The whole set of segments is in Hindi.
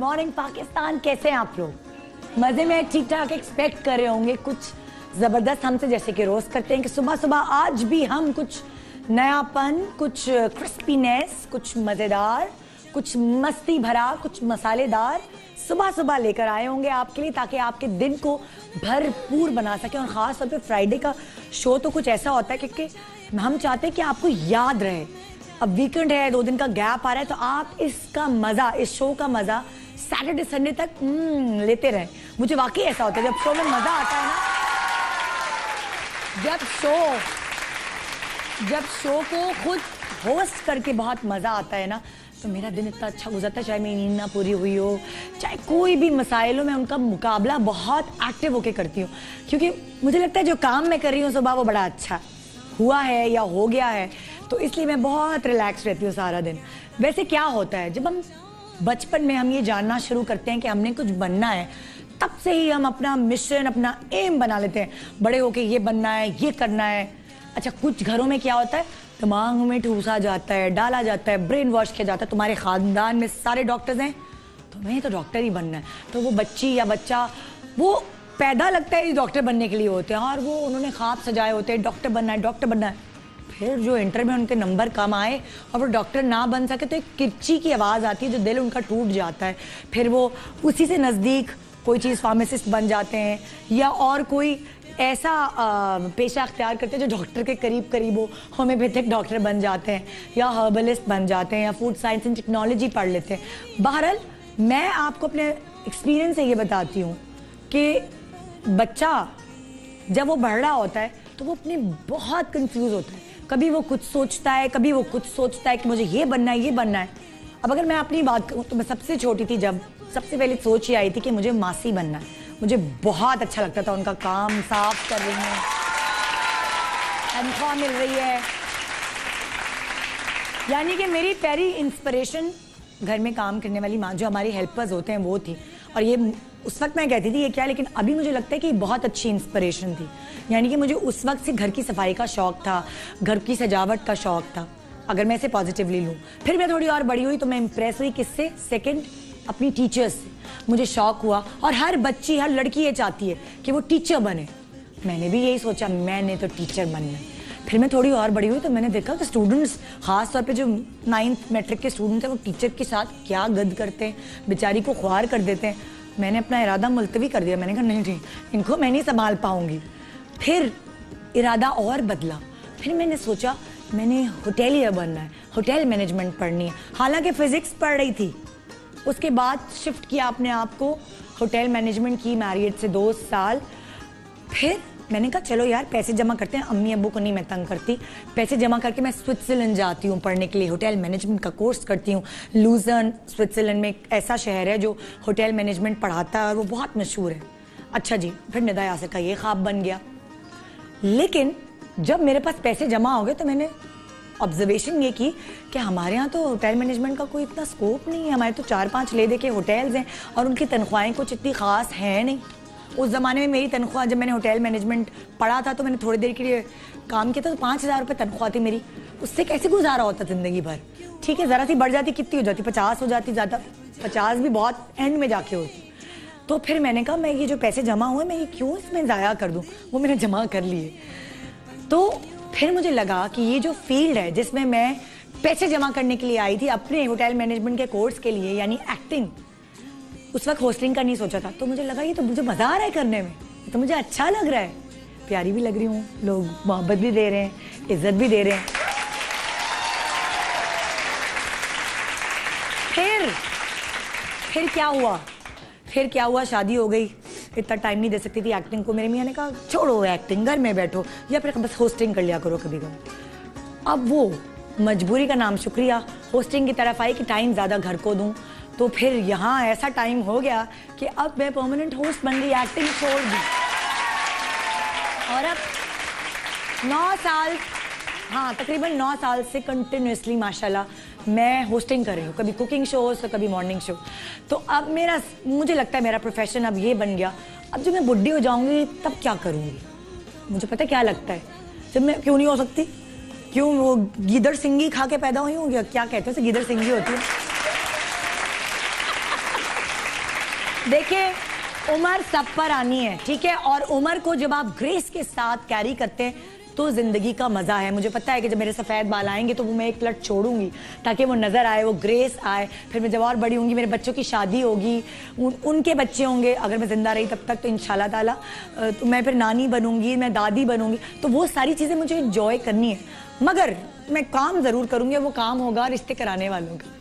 मॉर्निंग पाकिस्तान, कैसे हैं आप लोग? मजे में, ठीक ठाक एक्सपेक्ट कर रहे होंगे कुछ जबरदस्त हमसे, जैसे कि रोज करते हैं कि सुबह सुबह आज भी हम कुछ नयापन, कुछ क्रिस्पीनेस, कुछ मजेदार, कुछ मस्ती भरा, कुछ मसालेदार सुबह सुबह लेकर आए होंगे आपके लिए, ताकि आपके दिन को भरपूर बना सके। और ख़ास तौर पे फ्राइडे का शो तो कुछ ऐसा होता है क्योंकि हम चाहते हैं कि आपको याद रहे। अब वीकेंड है, 2 दिन का गैप आ रहा है, तो आप इसका मज़ा, इस शो का मज़ा सैटरडे संडे तक लेते रहें। मुझे वाकई ऐसा होता है जब शो में मज़ा आता है ना, जब शो को खुद होस्ट करके बहुत मज़ा आता है ना, तो मेरा दिन इतना अच्छा गुजरता है। चाहे मेरी नींद ना पूरी हुई हो, चाहे कोई भी मसाइलों में, उनका मुकाबला बहुत एक्टिव होके करती हूँ, क्योंकि मुझे लगता है जो काम मैं कर रही हूँ सुबह वो बड़ा अच्छा हुआ है या हो गया है, तो इसलिए मैं बहुत रिलैक्स रहती हूँ सारा दिन। वैसे क्या होता है, जब हम बचपन में हम ये जानना शुरू करते हैं कि हमने कुछ बनना है, तब से ही हम अपना मिशन, अपना एम बना लेते हैं, बड़े होके ये बनना है, ये करना है। अच्छा, कुछ घरों में क्या होता है, दिमाग में ठूसा जाता है, डाला जाता है, ब्रेन वॉश किया जाता है, तुम्हारे खानदान में सारे डॉक्टर्स हैं, तुम्हें तो डॉक्टर ही बनना है। तो वो बच्ची या बच्चा वो पैदा लगता है डॉक्टर बनने के लिए होते हैं, और वो उन्होंने ख्वाब सजाए होते हैं डॉक्टर बनना है, डॉक्टर बनना है। फिर जो इंटर में उनके नंबर कम आए और वो डॉक्टर ना बन सके, तो एक किरची की आवाज़ आती है, जो दिल उनका टूट जाता है। फिर वो उसी से नज़दीक कोई चीज़ फार्मासिस्ट बन जाते हैं, या और कोई ऐसा पेशा अख्तियार करते हैं जो डॉक्टर के करीब करीब हो, होम्योपैथिक डॉक्टर बन जाते हैं, या हर्बलिस्ट बन जाते हैं, या फूड साइंस एंड टेक्नोलॉजी पढ़ लेते हैं। बहरहाल मैं आपको अपने एक्सपीरियंस से ये बताती हूँ कि बच्चा जब वो बढ़ रहा होता है तो वो अपने बहुत कंफ्यूज होता है। कभी वो कुछ सोचता है, कभी वो कुछ सोचता है कि मुझे ये बनना है, ये बनना है। अब अगर मैं अपनी बात करूँ तो मैं सबसे छोटी थी जब सबसे पहले सोच ये आई थी कि मुझे मासी बनना है। मुझे बहुत अच्छा लगता था उनका काम, साफ कर रही हैं, तनख्वाह मिल रही है, यानी कि मेरी पहली इंस्पिरेशन घर में काम करने वाली माँ, जो हमारी हेल्पर्स होते हैं, वो थी। और ये उस वक्त मैं कहती थी ये क्या, लेकिन अभी मुझे लगता है कि बहुत अच्छी इंस्पिरेशन थी। यानी कि मुझे उस वक्त से घर की सफाई का शौक था, घर की सजावट का शौक था, अगर मैं इसे पॉजिटिवली लूँ। फिर मैं थोड़ी और बड़ी हुई तो मैं इम्प्रेस हुई किससे, सेकेंड अपनी टीचर्स से। मुझे शौक हुआ, और हर बच्ची, हर लड़की ये चाहती है कि वो टीचर बने। मैंने भी यही सोचा, मैंने तो टीचर बनना है। फिर मैं थोड़ी और बड़ी हुई तो मैंने देखा कि स्टूडेंट्स, खास तौर पे जो 9th मैट्रिक के स्टूडेंट्स हैं, वो टीचर के साथ क्या गद करते हैं, बेचारी को ख्वार कर देते हैं। मैंने अपना इरादा मुलतवी कर दिया। मैंने कहा नहीं, इनको मैं नहीं संभाल पाऊंगी। फिर इरादा और बदला। फिर मैंने सोचा मैंने होटेलियर बनना है, होटल मैनेजमेंट पढ़नी है। हालांकि फिजिक्स पढ़ रही थी। उसके बाद शिफ्ट किया अपने आप को, होटल मैनेजमेंट की, मैरिड से 2 साल। फिर मैंने कहा चलो यार पैसे जमा करते हैं, अम्मी अब्बू को नहीं मैं तंग करती, पैसे जमा करके मैं स्विट्जरलैंड जाती हूँ पढ़ने के लिए, होटल मैनेजमेंट का कोर्स करती हूँ। लूजर्न स्विट्जरलैंड में एक ऐसा शहर है जो होटल मैनेजमेंट पढ़ाता है और वो बहुत मशहूर है। अच्छा जी, फिर निदा यासिर का ये ख्वाब बन गया। लेकिन जब मेरे पास पैसे जमा हो गए तो मैंने ऑब्जर्वेशन ये की कि हमारे यहाँ तो होटल मैनेजमेंट का कोई इतना स्कोप नहीं है। हमारे तो 4-5 ले दे के होटल्स हैं और उनकी तनख्वाहें कुछ इतनी ख़ास हैं नहीं। उस ज़माने में मेरी तनख्वाह, जब मैंने होटल मैनेजमेंट पढ़ा था तो मैंने थोड़ी देर के लिए काम किया था, तो 5,000 रुपये तनख्वाह थी मेरी। उससे कैसे गुजारा होता ज़िंदगी भर। ठीक है, ज़रा सी बढ़ जाती, कितनी हो जाती, 50 हो जाती, ज़्यादा 50 भी बहुत एंड में जाके होती। तो फिर मैंने कहा मैं ये जो पैसे जमा हुए मैं ये क्यों इसमें ज़ाया कर दूँ, वो मैंने जमा कर लिए। तो फिर मुझे लगा कि ये जो फील्ड है जिसमें मैं पैसे जमा करने के लिए आई थी अपने होटल मैनेजमेंट के कोर्स के लिए, यानी एक्टिंग, उस वक्त होस्टिंग का नहीं सोचा था, तो मुझे लगा ये तो मुझे मज़ा आ रहा है करने में, तो मुझे अच्छा लग रहा है, प्यारी भी लग रही हूँ, लोग मोहब्बत भी दे रहे हैं, इज्जत भी दे रहे हैं। फिर क्या हुआ, शादी हो गई, इतना टाइम नहीं दे सकती थी एक्टिंग को। मेरे मियाँ ने कहा छोड़ो एक्टिंग, घर में बैठो या फिर बस होस्टिंग कर लिया करो कभी कभी। अब वो मजबूरी का नाम शुक्रिया, होस्टिंग की तरफ आई कि टाइम ज़्यादा घर को दूँ। तो फिर यहाँ ऐसा टाइम हो गया कि अब मैं परमानेंट होस्ट बन गई, एक्टिंग छोड़ दी। और अब 9 साल, हाँ तकरीबन 9 साल से कंटिन्यूसली माशाल्लाह मैं होस्टिंग कर रही हूँ, कभी कुकिंग शोज तो कभी मॉर्निंग शो। तो अब मुझे लगता है मेरा प्रोफेशन अब ये बन गया। अब जब मैं बुढ़ी हो जाऊँगी तब क्या करूँगी, मुझे पता क्या लगता है, जब मैं क्यों नहीं हो सकती, क्यों वो गिदड़ सिंगी खा के पैदा हुई हूँ, क्या कहते हैं उसे, गिदड़ सिंगी होती है। देखिए, उम्र सब पर आनी है, ठीक है, और उम्र को जब आप ग्रेस के साथ कैरी करते हैं तो जिंदगी का मजा है। मुझे पता है कि जब मेरे सफेद बाल आएंगे तो वो मैं एक पलट छोड़ूंगी ताकि वो नजर आए, वो ग्रेस आए। फिर मैं जब और बड़ी होंगी, मेरे बच्चों की शादी होगी, उनके बच्चे होंगे, अगर मैं जिंदा रही तब तक तो इंशाल्लाह ताला, तो मैं फिर नानी बनूंगी, मैं दादी बनूंगी, तो वो सारी चीजें मुझे एंजॉय करनी है। मगर मैं काम जरूर करूंगी, वो काम होगा रिश्ते कराने वालों का।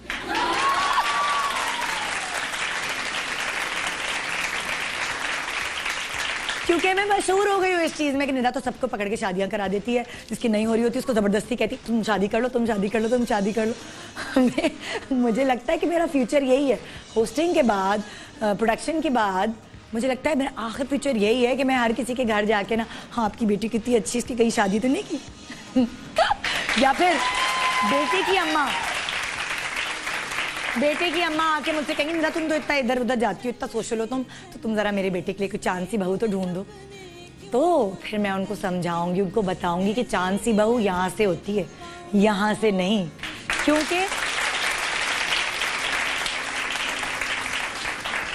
क्योंकि मैं मशहूर हो गई हूँ इस चीज में कि निदा तो सबको पकड़ के शादियां करा देती है, जिसकी नहीं हो रही होती उसको जबरदस्ती कहती तुम शादी कर लो, तुम शादी कर लो, तुम शादी कर लो। मुझे लगता है कि मेरा फ्यूचर यही है। होस्टिंग के बाद, प्रोडक्शन के बाद मुझे लगता है मेरा आखिर फ्यूचर यही है कि मैं हर किसी के घर जाके ना, हाँ आपकी बेटी कितनी अच्छी, इसकी कहीं शादी तो नहीं की या फिर बेटे की अम्मा आके मुझसे कहेंगी निदा तुम तो इतना इधर उधर जाती हो, इतना सोशल हो तुम, तो तुम जरा मेरे बेटे के लिए कोई चांद सी बहू तो ढूंढ दो। तो फिर मैं उनको समझाऊंगी, उनको बताऊंगी कि चांद सी बहू यहाँ से होती है, यहाँ से नहीं।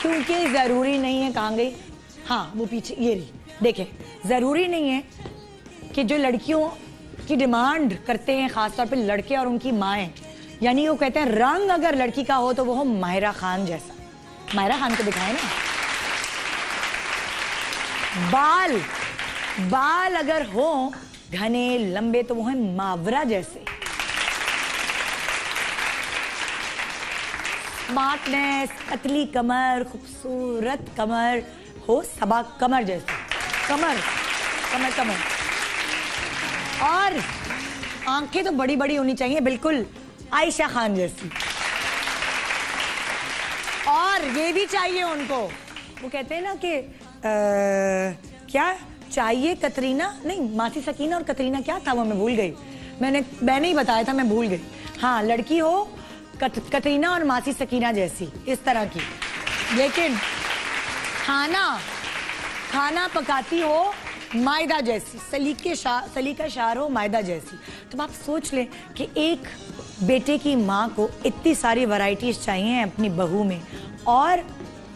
क्योंकि जरूरी नहीं है, कहाँ गई, हाँ वो पीछे ये रही, देखे, जरूरी नहीं है कि जो लड़कियों की डिमांड करते हैं खासतौर पर लड़के और उनकी माएँ, यानी वो कहते हैं रंग अगर लड़की का हो तो वो हो माहिरा खान जैसा। माहिरा खान को दिखाए ना। बाल अगर हो घने लंबे तो वो है मावरा जैसे। स्मार्टनेस, पतली कमर, खूबसूरत कमर हो सबा कमर जैसे। कमर और आंखें तो बड़ी बड़ी होनी चाहिए, बिल्कुल आयशा खान जैसी। और ये भी चाहिए उनको, वो कहते हैं ना कि क्या चाहिए कतरीना, नहीं मासी सकीना और कतरीना क्या था वो, मैं भूल गई, मैंने ही बताया था, मैं भूल गई। हाँ, लड़की हो कतरीना और मासी सकीना जैसी, इस तरह की, लेकिन खाना पकाती हो मायदा जैसी, सलीका शार हो मायदा जैसी। तो आप सोच लें कि एक बेटे की माँ को इतनी सारी वैरायटीज चाहिए अपनी बहू में। और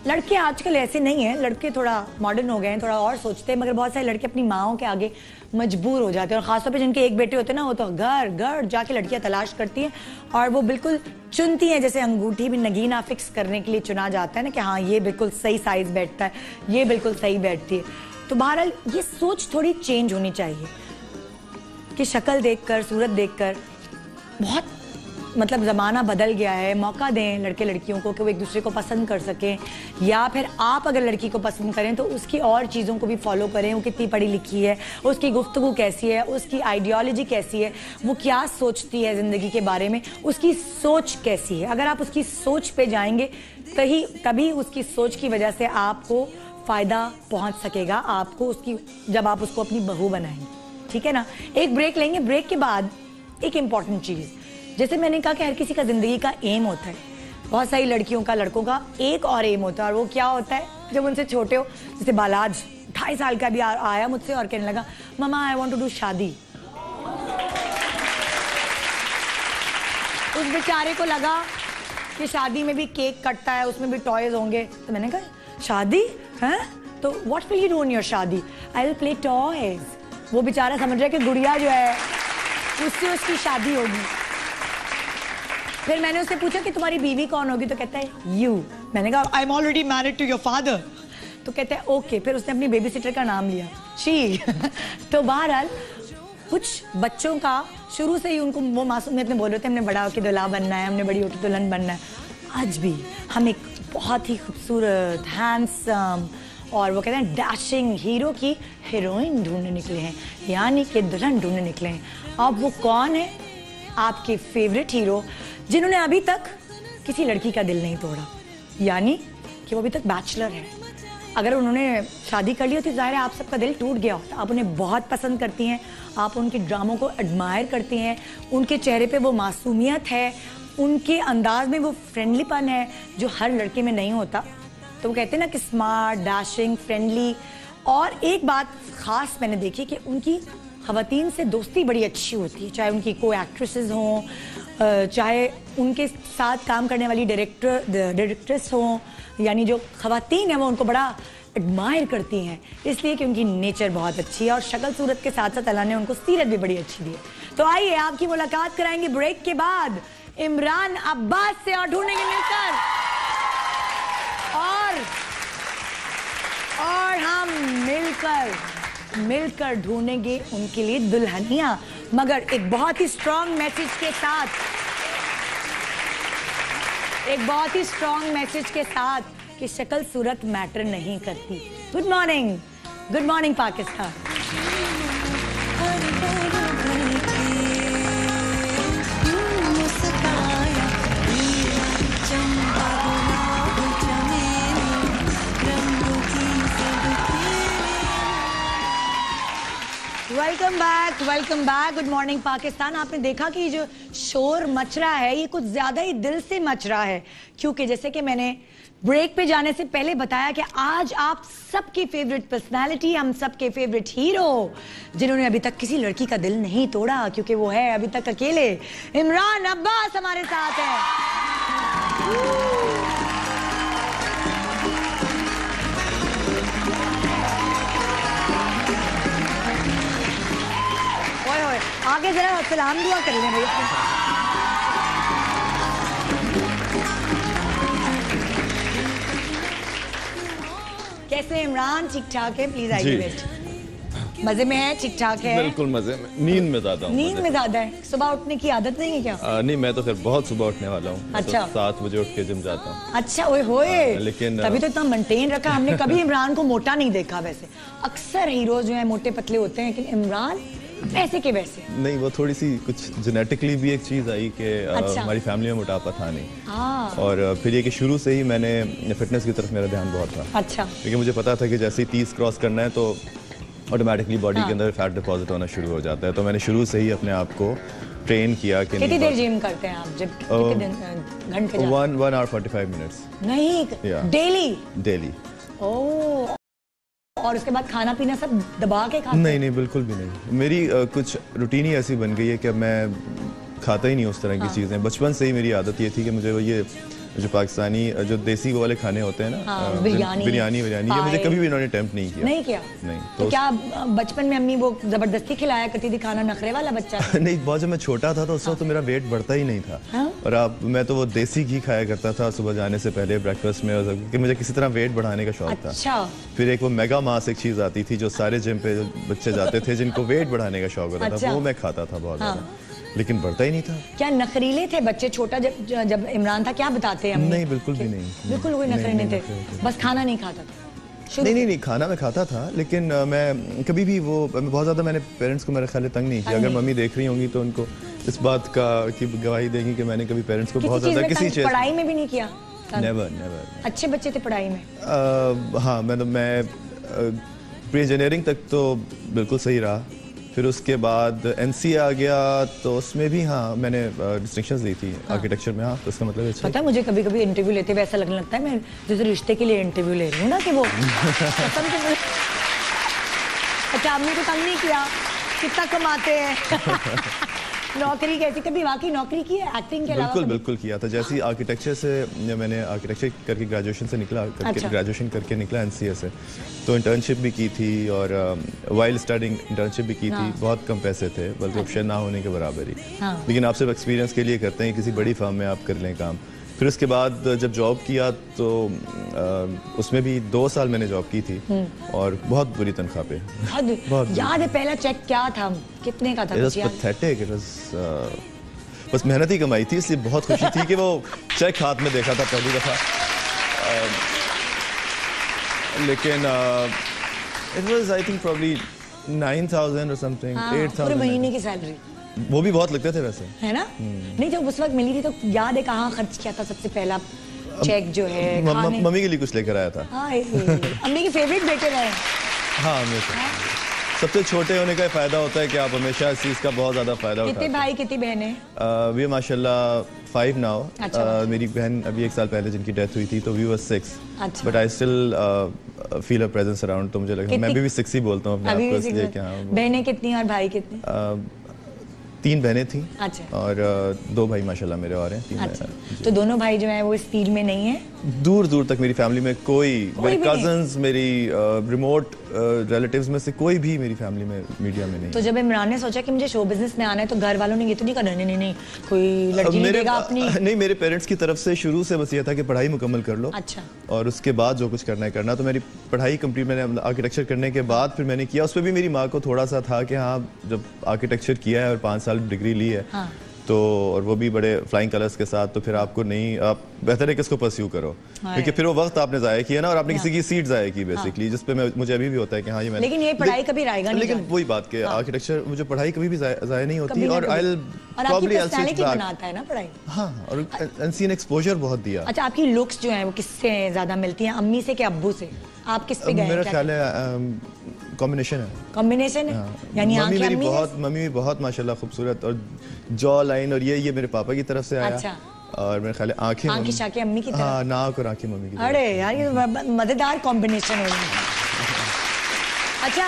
लड़के आजकल ऐसे नहीं हैं, लड़के थोड़ा मॉडर्न हो गए हैं, थोड़ा और सोचते हैं, मगर बहुत सारे लड़के अपनी माँओं के आगे मजबूर हो जाते हैं। और खासतौर पे जिनके एक बेटे होते हैं ना, वो तो घर जाके लड़कियां तलाश करती हैं और वो बिल्कुल चुनती हैं, जैसे अंगूठी भी नगीना फिक्स करने के लिए चुना जाता है ना कि हाँ ये बिल्कुल सही साइज बैठता है, ये बिल्कुल सही बैठती है। तो बहरहाल ये सोच थोड़ी चेंज होनी चाहिए कि शक्ल देखकर, सूरत देखकर, बहुत मतलब ज़माना बदल गया है। मौका दें लड़के लड़कियों को कि वो एक दूसरे को पसंद कर सकें, या फिर आप अगर लड़की को पसंद करें तो उसकी और चीज़ों को भी फॉलो करें। वो कितनी पढ़ी लिखी है, उसकी गुफ्तगू कैसी है, उसकी आइडियोलॉजी कैसी है, वो क्या सोचती है ज़िंदगी के बारे में, उसकी सोच कैसी है। अगर आप उसकी सोच पे जाएंगे तभी उसकी सोच की वजह से आपको फ़ायदा पहुँच सकेगा, आपको उसकी, जब आप उसको अपनी बहू बनाएंगे। ठीक है ना। एक ब्रेक लेंगे, ब्रेक के बाद एक इम्पॉर्टेंट चीज़, जैसे मैंने कहा कि हर किसी का जिंदगी का एम होता है, बहुत सारी लड़कियों का, लड़कों का एक और एम होता है, और वो क्या होता है, जब उनसे छोटे हो, जैसे बालाज 2.5 साल का भी आया मुझसे और कहने लगा मामा आई वांट टू डू शादी। उस बेचारे को लगा कि शादी में भी केक कटता है, उसमें भी टॉयज होंगे। तो मैंने कहा शादी है तो what will you do in your shaadi? I will play toys. वो बेचारा समझ रहा है कि गुड़िया जो है उससे उसकी शादी होगी। फिर मैंने उससे पूछा कि तुम्हारी बीवी कौन होगी? तो कहता है यू। मैंने कहा I am already married to your father. तो कहता है ओके। फिर उसने अपनी बेबी सिटर का नाम लिया, शी। तो बहरहाल कुछ बच्चों का शुरू से ही उनको वो मासूमियत में बोल रहे थे हमने बड़ा होकर दुल्हा बनना है, हमने बड़ी होकर दुल्हन बनना है। आज भी हम एक बहुत ही खूबसूरत, हैंडसम और वो कहते हैं डैशिंग हीरो की हीरोइन ढूंढने निकले हैं, यानी कि दुल्हन ढूंढने निकले हैं। अब वो कौन है? आपके फेवरेट हीरो, जिन्होंने अभी तक किसी लड़की का दिल नहीं तोड़ा, यानी कि वो अभी तक बैचलर है। अगर उन्होंने शादी कर ली होती, जाहिर है आप सबका दिल टूट गया होता। आप उन्हें बहुत पसंद करती हैं, आप उनके ड्रामों को एडमायर करती हैं, उनके चेहरे पे वो मासूमियत है, उनके अंदाज में वो फ्रेंडलीपन है जो हर लड़के में नहीं होता। तो वो कहते हैं ना कि स्मार्ट, डैशिंग, फ्रेंडली। और एक बात खास मैंने देखी कि उनकी ख़वातीन से दोस्ती बड़ी अच्छी होती है, चाहे उनकी को एक्ट्रेसेस हों, चाहे उनके साथ काम करने वाली डायरेक्ट्रेस हों, यानी जो ख़वातीन हैं वो उनको बड़ा एडमायर करती हैं, इसलिए कि उनकी नेचर बहुत अच्छी है और शक्ल सूरत के साथ साथ अल्लाह ने उनको सीरत भी बड़ी अच्छी दी है। तो आइए आपकी मुलाकात कराएंगे ब्रेक के बाद इमरान अब्बास से और ढूंढेंगे और हम मिलकर ढूंढेंगे उनके लिए दुल्हनिया, मगर एक बहुत ही स्ट्रॉन्ग मैसेज के साथ कि शक्ल सूरत मैटर नहीं करती। Good morning Pakistan. Welcome back. Good morning Pakistan. आपने देखा कि जो शोर मच रहा है ये कुछ ज्यादा ही दिल से मच रहा है, क्योंकि जैसे कि मैंने ब्रेक पे जाने से पहले बताया कि आज आप सबकी फेवरेट पर्सनालिटी, हम सबके फेवरेट हीरो, जिन्होंने अभी तक किसी लड़की का दिल नहीं तोड़ा क्योंकि वो है अभी तक अकेले, इमरान अब्बास हमारे साथ है। आगे जरा सलाम दुआ कर लें भैया। कैसे इमरान? ठीक ठाक है? प्लीज आइए बैठ। मजे में है? ठीक ठाक है? बिल्कुल मजे में। नींद में ज्यादा हूं। नींद में ज्यादा है? सुबह उठने की आदत नहीं है क्या? नहीं, मैं तो फिर बहुत सुबह उठने वाला हूँ। अच्छा। तो 7 बजे उठ के जिम जाता हूँ। अच्छा, ओए होए। लेकिन तभी तो इतना मेंटेन रखा। हमने कभी इमरान को मोटा नहीं देखा। वैसे अक्सर हीरोज जो है मोटे पतले होते हैं, लेकिन इमरान वैसे के वैसे नहीं। वो थोड़ी सी कुछ जेनेटिकली भी एक चीज आई कि अच्छा। हमारी फैमिली में मोटापा था नहीं, और फिर ये कि शुरू से ही मैंने फिटनेस की तरफ मेरा ध्यान बहुत था। अच्छा। क्योंकि मुझे पता था कि जैसे ही 30 क्रॉस करना है तो ऑटोमेटिकली बॉडी के अंदर फैट डिपॉजिट होना शुरू हो जाता है। तो मैंने शुरू से ही अपने आप को ट्रेन किया कि कितनी देर जिम करते हैं आप? जब कितने घंटे? 1 hour 45 minutes। नहीं, डेली? ओह। और उसके बाद खाना पीना सब दबा के खाते? नहीं, बिल्कुल भी नहीं। मेरी कुछ रूटीन ही ऐसी बन गई है कि मैं खाता ही नहीं उस तरह की चीज़ें। बचपन से ही मेरी आदत ये थी कि मुझे ये जो पाकिस्तानी जो देसी वाले खाने होते हैं ना, बिरयानी ये मुझे कभी भी इन्होंने अटेम्प्ट नहीं किया। नहीं। तो क्या बचपन में अम्मी वो जबरदस्ती खिलाया करती थी खाना? नखरे वाला बच्चा नहीं, बहुत जब मैं छोटा था तो उस वक्त तो मेरा वेट बढ़ता ही नहीं था। और अब मैं तो वो देसी घी खाया करता था सुबह जाने से पहले ब्रेकफास्ट में, कि मुझे किसी तरह वेट बढ़ाने का शौक था। फिर एक वो मेगा मास एक चीज आती थी जो सारे जिम पे बच्चे जाते थे जिनको वेट बढ़ाने का शौक होता था, वो मैं खाता था बहुत ज्यादा, लेकिन बढ़ता ही नहीं था। क्या नखरीले थे बच्चे? छोटा जब इमरान था, क्या बताते हैं? नहीं, बिल्कुल भी नहीं। बिल्कुल कोई नखरे नहीं थे, बस खाना नहीं खाता था? नहीं, खाना मैं खाता था, लेकिन मैं कभी भी बहुत ज्यादा मैंने पेरेंट्स को मेरे ख्याल तंग नहीं किया। अगर मम्मी देख रही होंगी तो उनको इस बात की गवाही देंगी कि मैंने कभी पेरेंट्स को बहुत ज्यादा किसी चीज, पढ़ाई में भी नहीं किया? नेवर। अच्छे बच्चे थे पढ़ाई में? हाँ, मैं प्री इंजीनियरिंग तक तो बिल्कुल सही रहा। फिर उसके बाद NCA आ गया तो उसमें भी हाँ मैंने डिस्टिंक्शंस ली थी आर्किटेक्चर में। हाँ, तो उसका मतलब अच्छा। पता है मुझे कभी कभी इंटरव्यू लेते हुए ऐसा लगने लगता है मैं जैसे रिश्ते के लिए इंटरव्यू ले रही हूँ ना, कि वो अच्छा आपने तो तंग नहीं किया? कितना कमाते हैं? नौकरी कैसी? कभी वाकई नौकरी की है एक्टिंग के अलावा? बिल्कुल किया था। जैसे आर्किटेक्चर से मैंने आर्किटेक्चर करके ग्रेजुएशन से निकला, ग्रेजुएशन करके निकला NCA से, तो इंटर्नशिप भी की थी और वाइल स्टडिंग इंटर्नशिप भी की थी। बहुत कम पैसे थे, बल्कि ऑप्शन ना होने के बराबर ही। लेकिन आप सिर्फ एक्सपीरियंस के लिए करते हैं, किसी बड़ी फर्म में आप कर लें काम। फिर उसके बाद जब जॉब किया तो उसमें भी 2 साल मैंने जॉब की थी और बहुत बुरी तनख्वाह पे। बहुत याद है पहला चेक क्या था? कितने का था? It was pathetic. It was, बस मेहनत ही कमाई थी, इसलिए बहुत खुशी थी कि वो चेक हाथ में देखा था पहली दफा। लेकिन it was I think probably 9,000 or something, 8,000। पूरे महीने की सैलरी? वो भी बहुत लगते थे वैसे, है ना? नहीं, जब उस वक्त मिली थी तो याद है कहाँ खर्च किया था सबसे पहला चेक जो है? मम्मी के लिए कुछ लेकर आया था। अम्मी के फेवरेट बेटे रहे? हाँ, हमेशा। सबसे छोटे होने का फायदा होता है कि आप हमेशा इस चीज का बहुत ज्यादा फायदा उठाते हैं। कितने भाई कितनी बहनें? वी माशाल्लाह 5 नाउ। मेरी बहन अभी 1 साल पहले जिनकी डेथ हुई थी, तो we were 6, but I still feel a presence around. तो मुझे लगा मैं भी 6 ही बोलता हूँ अपने आप को, इसलिए क्या। बहनें कितनी और भाई कितने? 3 बहनें थी। अच्छा। और 2 भाई माशाल्लाह मेरे और हैं। अच्छा। तो दोनों भाई जो हैं वो इस फील्ड में नहीं है? दूर दूर तक मेरी फैमिली में कोई मेरे कजन्स, मेरी रिमोट रिलेटिव्स में से कोई भी मेरी फैमिली में मीडिया में नहीं। तो जब इमरान ने सोचा कि मुझे शो बिजनेस में आना है, तो घर वालों ने ये तो नहीं कहा नहीं कोई लड़की नहीं देगा अपनी? नहीं, मेरे पेरेंट्स की तरफ से शुरू से बस ये था कि पढ़ाई मुकम्मल कर लो। अच्छा। और उसके बाद जो कुछ करना है करना। तो मेरी पढ़ाई कंप्लीट, मैंने आर्किटेक्चर करने के बाद फिर मैंने किया। उस पर भी मेरी माँ को थोड़ा सा था कि हाँ, जब आर्किटेक्चर किया है और 5 साल डिग्री ली है, हाँ। तो और वो भी बड़े फ्लाइंग कलर्स के साथ, तो फिर आपको नहीं, आप बेहतर है कि इसको परस्यू करो, क्योंकि फिर वो वक्त आपने ज़ाया किया ना, और आपने किसी की सीट ज़ाया की बेसिकली, जिस पे मुझे अभी भी होता है कि हाँ ये मैंने। लेकिन ये पढ़ाई कभी रहेगा नहीं। लेकिन वही बात कि आर्किटेक्चर, मुझे पढ़ाई कभी भी ज़ाया नहीं होती, और आई प्रॉब्ली बनाता है ना पढ़ाई। हाँ, और अनसीन एक्सपोजर बहुत दिया। अच्छा, आपकी लुक्स जो है वो किससे ज्यादा मिलती हैं, अम्मी से कि अब्बू से? आप किस पे गए? मेरा ख्याल है कॉम्बिनेशन है। कॉम्बिनेशन है, यानी मम्मी भी बहुत माशाल्लाह खूबसूरत, और जॉ लाइन और ये मेरे पापा की तरफ से आया। अच्छा। और मेरे ख्याल है आंखें अम्मी की तरफ। हाँ, नाक और आंखें मम्मी की तरफ। अरे यार, ये मजेदार कॉम्बिनेशन है। अच्छा,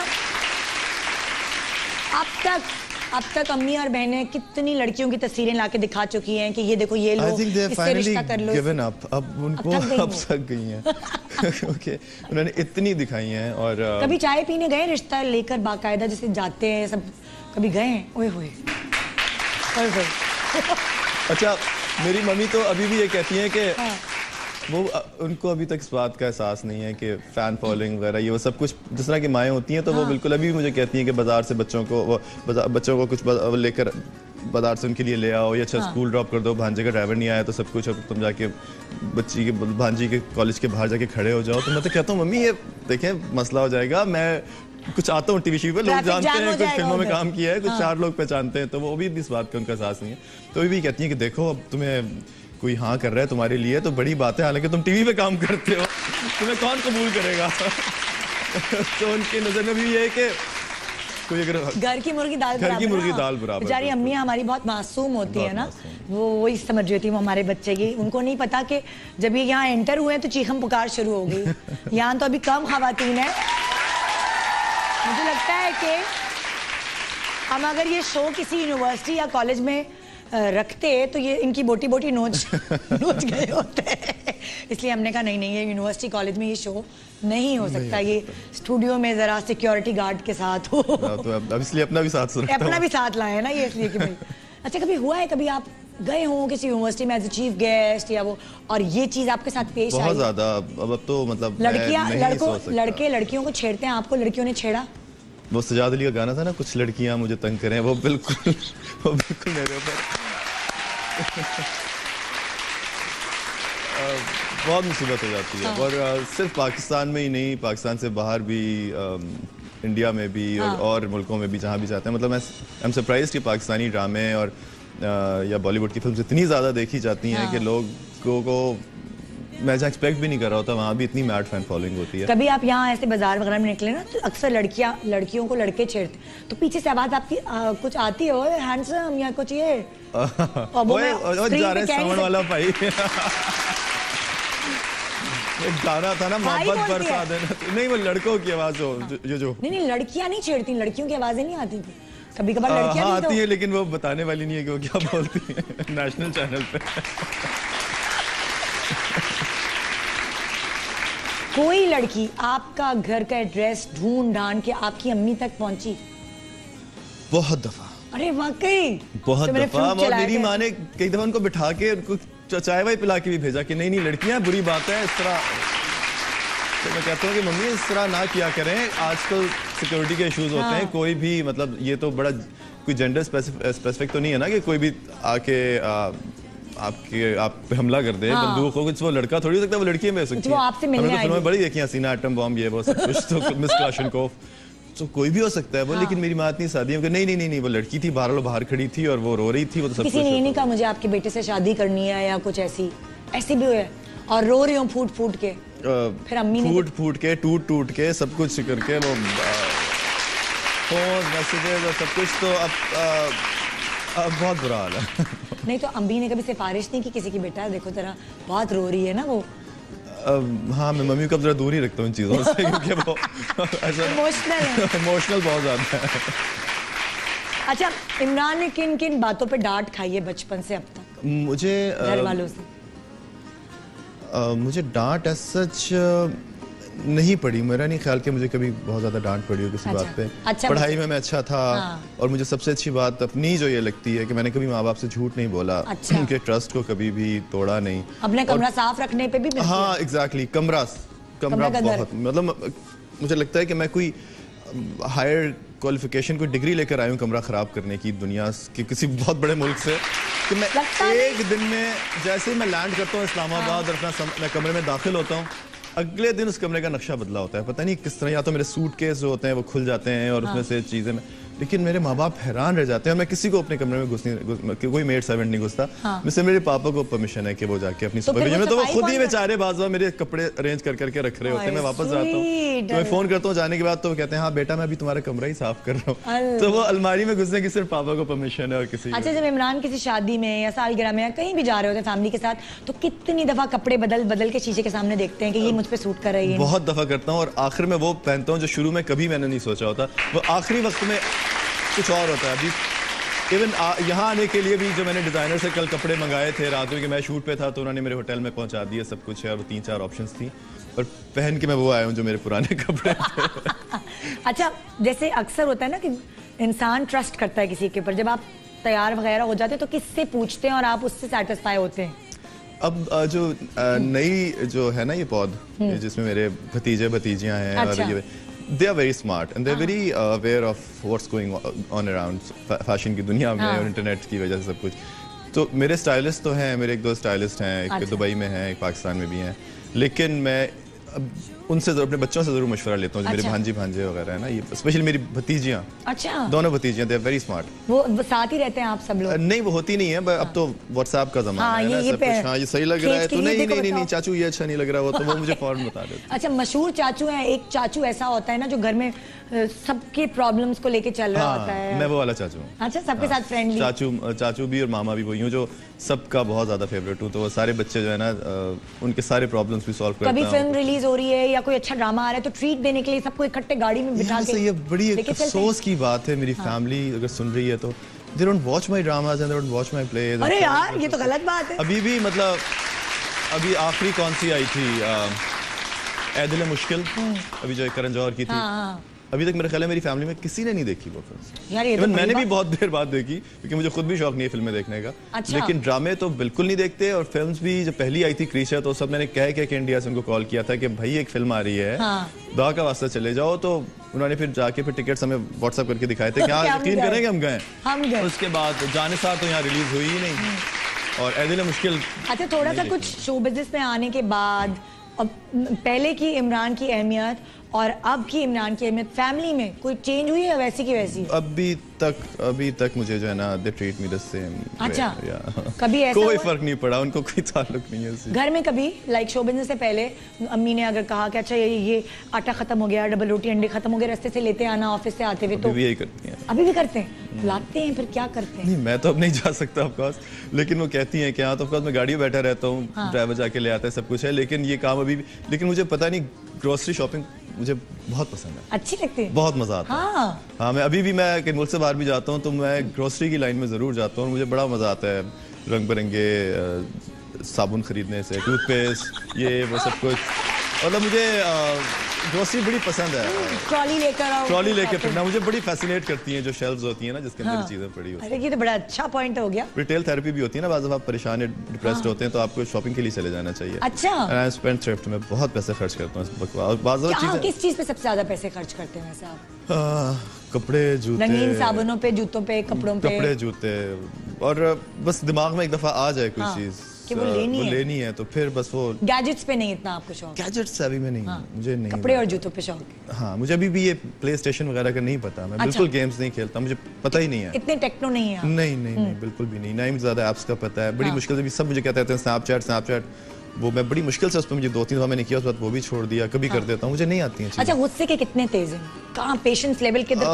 अब तक अम्मी और बहनें कितनी लड़कियों की तस्वीरें लाके दिखा चुकी हैं कि ये देखो ये लो, इससे रिश्ता कर लो। अब उनको अब थक गई हैं क्योंकि उन्होंने इतनी दिखाई हैं। और कभी चाय पीने गए रिश्ता लेकर बाकायदा, जैसे जाते हैं सब, कभी गए हैं? ओए होए। अच्छा, मेरी मम्मी तो अभी भी ये कहती हैं कि वो उनको अभी तक इस बात का एहसास नहीं है कि फैन फॉलोइंग वगैरह ये वो सब कुछ, जिस तरह की माएँ होती हैं, तो वो बिल्कुल अभी भी मुझे कहती हैं कि बाजार से बच्चों को कुछ लेकर बाजार से उनके लिए ले आओ, या अच्छा स्कूल ड्रॉप कर दो, भांजे का ड्राइवर नहीं आया तो सब कुछ, अब तुम जाके भांजी के कॉलेज के बाहर जाके खड़े हो जाओ। तो मैं तो कहता हूँ मम्मी ये देखें मसला हो जाएगा, मैं कुछ आता हूँ टीवी पे, लोग जानते हैं, कुछ फिल्मों में काम किया है, कुछ 4 लोग पहचानते हैं, तो वो भी इस बात का उनका एहसास नहीं है। तो वो भी कहती हैं कि देखो अब तुम्हें कोई हाँ कर रहा है तुम्हारे लिए तो बड़ी बात है, हालांकि तुम टीवी पे काम करते हो, तुम्हें कौन कबूल करेगा। तो उनकी नजर में भी ये है कि कोई अगर घर की मुर्गी दाल बराबर। बेचारी अम्मी हमारी बहुत मासूम होती है ना, वो वही समझ रही थी वो हमारे बच्चे की। उनको नहीं पता कि जब ये यहाँ एंटर हुए तो चीखम पुकार शुरू हो गई। यहाँ तो अभी कम खवातीन है। मुझे लगता है कि हम अगर ये शो किसी यूनिवर्सिटी या कॉलेज में रखते तो ये इनकी बोटी नोच गए होते। इसलिए हमने कहा नहीं ये यूनिवर्सिटी कॉलेज में ये शो नहीं हो सकता, ये स्टूडियो में जरा सिक्योरिटी गार्ड के साथ हो। तो अब इसलिए अपना भी साथ लाए ना ये, इसलिए कि भाई। अच्छा, कभी हुआ है कभी आप गए हो किसी यूनिवर्सिटी में एज ए चीफ गेस्ट या वो, और ये चीज आपके साथ पेश आई? बहुत ज्यादा। अब तो मतलब लड़के लड़कियों को छेड़ते हैं, आपको लड़कियों ने छेड़ा? वो सजाद अली का गाना था ना, कुछ लड़कियां मुझे तंग करें, वो बिल्कुल मेरे ऊपर बहुत मुसीबत हो जाती है। और सिर्फ पाकिस्तान में ही नहीं, पाकिस्तान से बाहर भी, इंडिया में भी, और मुल्कों में भी, जहाँ भी जाते हैं। मतलब मैं आई एम सरप्राइज्ड कि पाकिस्तानी ड्रामे और या बॉलीवुड की फिल्म इतनी ज़्यादा देखी जाती हैं कि लोगों को मैं जहाँ एक्सपेक्ट भी नहीं कर रहा होता, वहाँ भी इतनी मैड फैन फॉलोइंग होती है। कभी आप यहाँ ऐसे बाजार वगैरह में निकले ना, तो अक्सर लड़कियों को लड़के छेड़ते, तो पीछे से आवाज आपकी कुछ आती है, हैंडसम या कुछ ये जा रहे सावन वाला भाई। एक गाना था ना, मोहब्बत बरसा देना, नहीं वो लड़कों की आवाज हो जो नहीं लड़कियां नहीं छेड़ती, लड़कियों की आवाजें नहीं आती थी कभी कभार? लड़कियां आती है, लेकिन वो बताने वाली नहीं है कि वो क्या बोलती है नेशनल चैनल पे। कोई लड़की आपका घर का एड्रेस ढूंढ के आपकी अम्मी तक पहुंची? बहुत दफा। अरे वाकई? बहुत दफा। और मेरी माँ ने कई दफा उनको बिठा के उनको चाय वाय पिला के भी भेजा कि नहीं लड़कियां बुरी बात है इस तरह। तो मैं कहता हूँ कि मम्मी इस तरह ना किया करें, आजकल सिक्योरिटी के इश्यूज होते हैं, कोई भी मतलब ये तो बड़ा कोई जेंडर स्पेसिफिक तो नहीं है ना कि कोई भी आके आप पे हमला कर दे बंदूक हो, कुछ वो लड़का थोड़ी हो सकता है, वो लड़की में हो सकती है। आपसे मिलने आई, बड़ी देखी हसीना एटम बॉम्ब ये वो सब कुछ, तो मिस क्लाशनकोव, तो कोई भी हो सकता है वो। लेकिन मेरी माँ इतनी शादियों के नहीं वो लड़की थी, बाहर खड़ी थी और वो रो रही थी। वो तो सब किसी ने ये नहीं कहा मुझे आपके बेटे से शादी करनी है या कुछ ऐसी भी हुआ और रो रही हूँ फूट के? फिर अम्मी ने फूट के टूट के सब कुछ करके वो फोन मैसेजेस और सब कुछ, तो अब बहुत बुरा हाल है। नहीं तो अम्मी ने कभी सिफारिश नहीं की किसी की, बेटा देखो तेरा बहुत रो रही है ना वो? हाँ, मैं मम्मी को अब जरा दूर ही रखता हूँ इन चीज़ों से क्योंकि वो इमोशनल बहुत ज़्यादा है। अच्छा, इमरान ने किन किन बातों पे डांट खाई है बचपन से अब तक मुझे घर वालों से? मुझे डांट ऐसा सच नहीं पड़ी, मेरा नहीं ख्याल कि मुझे कभी बहुत ज्यादा डांट पड़ी हो किसी बात पे। अच्छा, पढ़ाई में मैं अच्छा था। हाँ। और मुझे सबसे अच्छी बात अपनी जो ये लगती है कि मैंने कभी माँ बाप से झूठ नहीं बोला। अच्छा। उनके ट्रस्ट को कभी भी तोड़ा नहीं। अपने कमरा साफ रखने पे भी हाँ एग्जैक्टली, कमरा बहुत, मतलब मुझे लगता है कि मैं कोई हायर क्वालिफिकेशन, कोई डिग्री लेकर आया हूँ कमरा खराब करने की दुनिया के किसी बहुत बड़े मुल्क से, कि मैं एक दिन में जैसे ही मैं लैंड करता हूँ इस्लामाबाद और अपना मैं कमरे में दाखिल होता हूँ, अगले दिन उस कमरे का नक्शा बदला होता है। पता नहीं किस तरह, या तो मेरे सूटकेस जो होते हैं वो खुल जाते हैं और उसमें से चीजें, लेकिन मेरे माँ बाप हैरान रह जाते हैं। मैं किसी को अपने कमरे में कोई मेड सर्वेंट नहीं घुसता। मुझसे मेरे पापा को परमिशन है कि वो जाके अपनी सुपरविजन में, तो वो खुद ही बेचारे बाज़ मेरे कपड़े अरेंज करके रख रहे होते हैं। मैं वापस जाता हूँ तो मैं फोन करता हूँ जाने के बाद, तो वो कहते हैं हाँ बेटा मैं अभी तुम्हारा कमरा ही साफ कर रहा हूँ। तो वो अलमारी में घुसने की सिर्फ पापा को परमिशन है और किसी। अच्छा, जब इमरान किसी शादी में या सालगिरह में या कहीं भी जा रहे होते हैं फैमिली के साथ, तो कितनी दफा कपड़े बदल के शीशे के सामने देखते हैं कि ये मुझ पे सूट कर रही है? बहुत दफा करता हूँ, और आखिर में वो पहनता हूँ जो शुरू में कभी मैंने नहीं सोचा होता, वो आखिरी वक्त में कुछ और होता है। अभी इवन यहाँ आने के लिए भी जो मैंने डिज़ाइनर से कल कपड़े मंगाए थे, रात में कि मैं शूट पे था तो उन्होंने मेरे होटल में पहुँचा दिए, सब कुछ है, और 3-4 ऑप्शंस थी, और पहन के मैं वो आया हूँ जो मेरे पुराने कपड़े थे। अच्छा, जैसे अक्सर होता है ना कि इंसान ट्रस्ट करता है किसी के ऊपर, जब आप तैयार वगैरह हो जाते हैं तो किससे पूछते हैं और आप उससे सेटिस्फाई होते हैं? अब जो नई जो है ना ये पौध, जिसमें मेरे भतीजे भतीजियाँ हैं, अच्छा। और they are very smart and they're very aware of what's going on around fashion की दुनिया में और इंटरनेट की वजह से सब कुछ। तो मेरे स्टाइलिस्ट तो हैं, मेरे 1-2 स्टाइलिस्ट हैं, एक दुबई में हैं, एक पाकिस्तान में भी हैं, लेकिन मैं उनसे अपने बच्चों से जरूर मशवरा लेता हूँ, जो मेरे भांजे वगैरह है ना, ये स्पेशली मेरी भतीजियाँ। अच्छा। दोनों भतीजियाँ, दे आर वेरी स्मार्ट। वो साथ ही रहते हैं आप सब लोग? नहीं, वो होती नहीं है, अब तो व्हाट्सएप का जमाना है ना, सब कुछ। हाँ, ये सही लग रहा है तो नहीं चाचू ये अच्छा नहीं लग रहा, वो तो वो मुझे फौरन बता देते। अच्छा, मशहूर चाचू हैं, एक चाचू ऐसा होता है ना जो घर में सबके प्रॉब्लम्स को लेके चल रहा होता है। मैं वो वाला चाचू हूँ। अच्छा, सबके साथ फ्रेंडली चाचू भी और मामा भी वही हूँ, जो सबका बहुत ज्यादा फेवरेट हूँ। तो वो सारे बच्चे जो है ना, उनके सारे प्रॉब्लम्स भी सॉल्व करता हूँ। कभी फिल्म रिलीज हो रही है या कोई अच्छा ड्रामा आ रहा है तो ट्रीट देने के लिए सबको इकट्ठे गाड़ी में बिठा के, ये बड़ी अफसोस की बात है, मेरी फैमिली अगर सुन रही है तो they don't watch my dramas and they don't watch my plays। अरे यार, ये तो गलत बात है। अभी भी मतलब अभी आखिरी कौन सी आई थी, ऐ दिल मुश्किल, अभी जो करण जौहर की थी, अभी तक मेरे ख्याल है मेरी फैमिली में किसी ने नहीं देखी वो फिल्म। यार, ये तो मैंने भी बहुत देर बाद देखी, क्योंकि मुझे खुद भी शौक नहीं है फिल्में देखने का। अच्छा। लेकिन ड्रामे तो बिल्कुल नहीं देखते, और फिल्म्स भी जब पहली आई थी क्रीचर, तो सब मैंने कह के इंडिया से उनको कॉल किया था कि भाई एक फिल्म आ रही है, दुआ का वास्ता चले जाओ। तो उन्होंने फिर जाके फिर टिकट्स हमें व्हाट्सएप करके दिखाए थे, क्या यकीन करेंगे हम गए। उसके बाद जाने साथ तो यहाँ रिलीज हुई ही नहीं, और ऐ दिल मुश्किल। अच्छा, थोड़ा सा कुछ शो बिजनेस में आने के बाद, अब पहले की इमरान की अहमियत और अब की इमरान की अहमियत फैमिली में कोई चेंज हुई है, वैसी की वैसी? अभी तक मुझे जो है ना, they treat me the same. अच्छा, कभी ऐसा कोई फर्क नहीं पड़ा, उनको कोई ताल्लुक नहीं है घर में कभी? लाइक शो बिजनेस से पहले अम्मी ने अगर कहा कि अच्छा ये आटा खत्म हो गया, डबल रोटी अंडे खत्म हो गए, रास्ते से लेते आना ऑफिस से आते हुए, तो अभी यही करती हैं। अभी भी करते हैं? लाते हैं, फिर क्या करते हैं? नहीं, मैं तो अब नहीं जा सकता ऑफकोर्स, लेकिन वो कहती हैं कि हाँ, तो ऑफकोर्स मैं गाड़ी में बैठा रहता हूँ, ड्राइवर जाके ले आता है, सब कुछ है, लेकिन ये काम अभी भी, लेकिन मुझे पता नहीं, ग्रोसरी शॉपिंग मुझे बहुत पसंद है, अच्छी लगती है, बहुत मजा आता है। हाँ, मैं अभी भी मैं कहीं मुल्क से बाहर भी जाता हूँ तो मैं ग्रोसरी की लाइन में जरूर जाता हूँ, मुझे बड़ा मजा आता है रंग बिरंगे साबुन खरीदने से, टूथपेस्ट, ये वो सब कुछ। मतलब मुझे ग्रोसरी बड़ी पसंद है। ट्रॉली लेकर फिरना मुझे बड़ी फैसिनेट करती है, जो शेल्व्स होती है ना, जिसके अंदर चीजें पड़ी होती हैं। ये तो बड़ा अच्छा पॉइंट हो गया। रिटेल थेरेपी भी होती है ना, बाज़ आप परेशान है, डिप्रेस्ड होते हैं, तो आपको शॉपिंग के लिए चले जाना चाहिए। अच्छा। आई स्पेंड थ्रिफ्ट में बहुत पैसे खर्च करता हूँ। किस चीज पे सबसे ज्यादा पैसे खर्च करते हैं वैसे आप? कपड़े, जूते, रंगीन साबुनों पे, जूतों पे, कपड़ों पे। कपड़े, जूते, और बस दिमाग में एक दफा आ जाए कोई चीज कि वो लेनी है तो फिर बस वो। गैजेट्स पे नहीं इतना आपको शौक? गैजेट्स अभी में नहीं, मुझे नहीं। कपड़े और जूतों पे शौक? हाँ, मुझे अभी भी ये प्ले स्टेशन वगैरह का नहीं पता, मैं बिल्कुल गेम्स नहीं खेलता, मुझे पता ही नहीं है। इतने टेक्नो नहीं है? नहीं, बिल्कुल भी नहीं, ना ही ज्यादा ऐप्स का पता है। बड़ी मुश्किल से भी सब मुझे कहते हैं स्नैपचैट, वो मैं बड़ी मुश्किल से उस पर मुझे 2-3 दफा मैंने किया, उसके बाद वो भी छोड़ दिया, कभी कर देता हूँ, मुझे नहीं आती है। अच्छा, गुस्से के कितने तेज हैं? कहाँ पेशेंस लेवल किधर?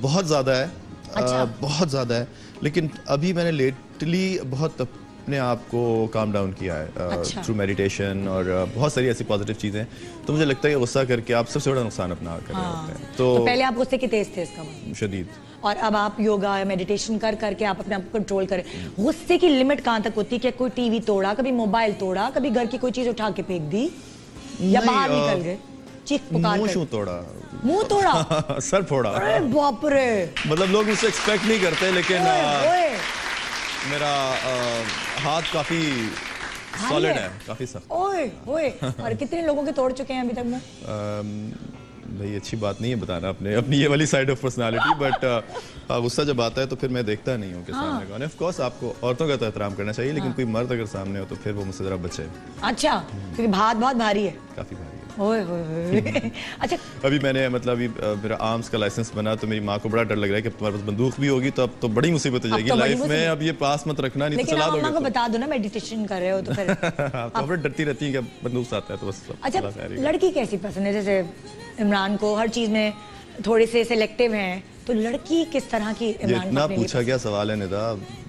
बहुत ज़्यादा है। अच्छा। बहुत ज़्यादा है, लेकिन अभी मैंने लेटली बहुत अपने आप को काम डाउन किया है थ्रू मेडिटेशन और बहुत सारी ऐसी पॉजिटिव चीज़ें। तो मुझे लगता है कि गुस्सा करके आप सबसे बड़ा नुकसान अपना कर रहे होते हैं। तो पहले आप गुस्से की तेज थे इसका शदीद, और अब आप योगा या मेडिटेशन कर करके आप अपने आप को कंट्रोल करें। गुस्से की लिमिट कहाँ तक होती है? क्या कोई टीवी तोड़ा, कभी मोबाइल तोड़ा, कभी घर की कोई चीज उठा के फेंक दी, या बाहर निकल गए चीख पुकार? मुंह तोड़ा, मुंह तोड़ा, सर फोड़ा। अरे बाप रे, मतलब लोग मुझसे एक्सपेक्ट नहीं करते, लेकिन मेरा हाथ काफी सॉलिड है, काफी सख्त। ओए ओए, और कितने लोगों के तोड़ चुके हैं अभी तक में? भाई अच्छी बात नहीं है बताना अपनी ये वाली साइड ऑफ पर्सनालिटी, बट गुस्सा जब आता है तो फिर मैं देखता नहीं हूँ कि सामने कौन है। ऑफ कोर्स आपको औरतों का तो एहतराम करना चाहिए, लेकिन कोई मर्द अगर सामने हो तो फिर वो मुझसे जरा बचे। अच्छा, क्योंकि हाथ बहुत भारी है। काफी भारी है। ओए ओए। अच्छा, अभी मैंने मतलब मेरा आर्म्स का लाइसेंस बना तो मेरी माँ को बड़ा डर लग रहा है कि तुम्हारे पास बंदूक भी होगी तो अब तो बड़ी मुसीबत हो जाएगी लाइफ में। अब ये पास मत रखना, नहीं तो चला दोगे। लेकिन को बता दो ना मेडिटेशन कर रहे हो तो फिर आप तो डरती रहती है कि बंदूक से आता है तो बस। अच्छा, लड़की कैसी पसंद है? जैसे इमरान को हर चीज में थोड़े से सिलेक्टिव हैं, तो लड़की किस तरह की इमरान को? इतना पूछा क्या सवाल है निदा,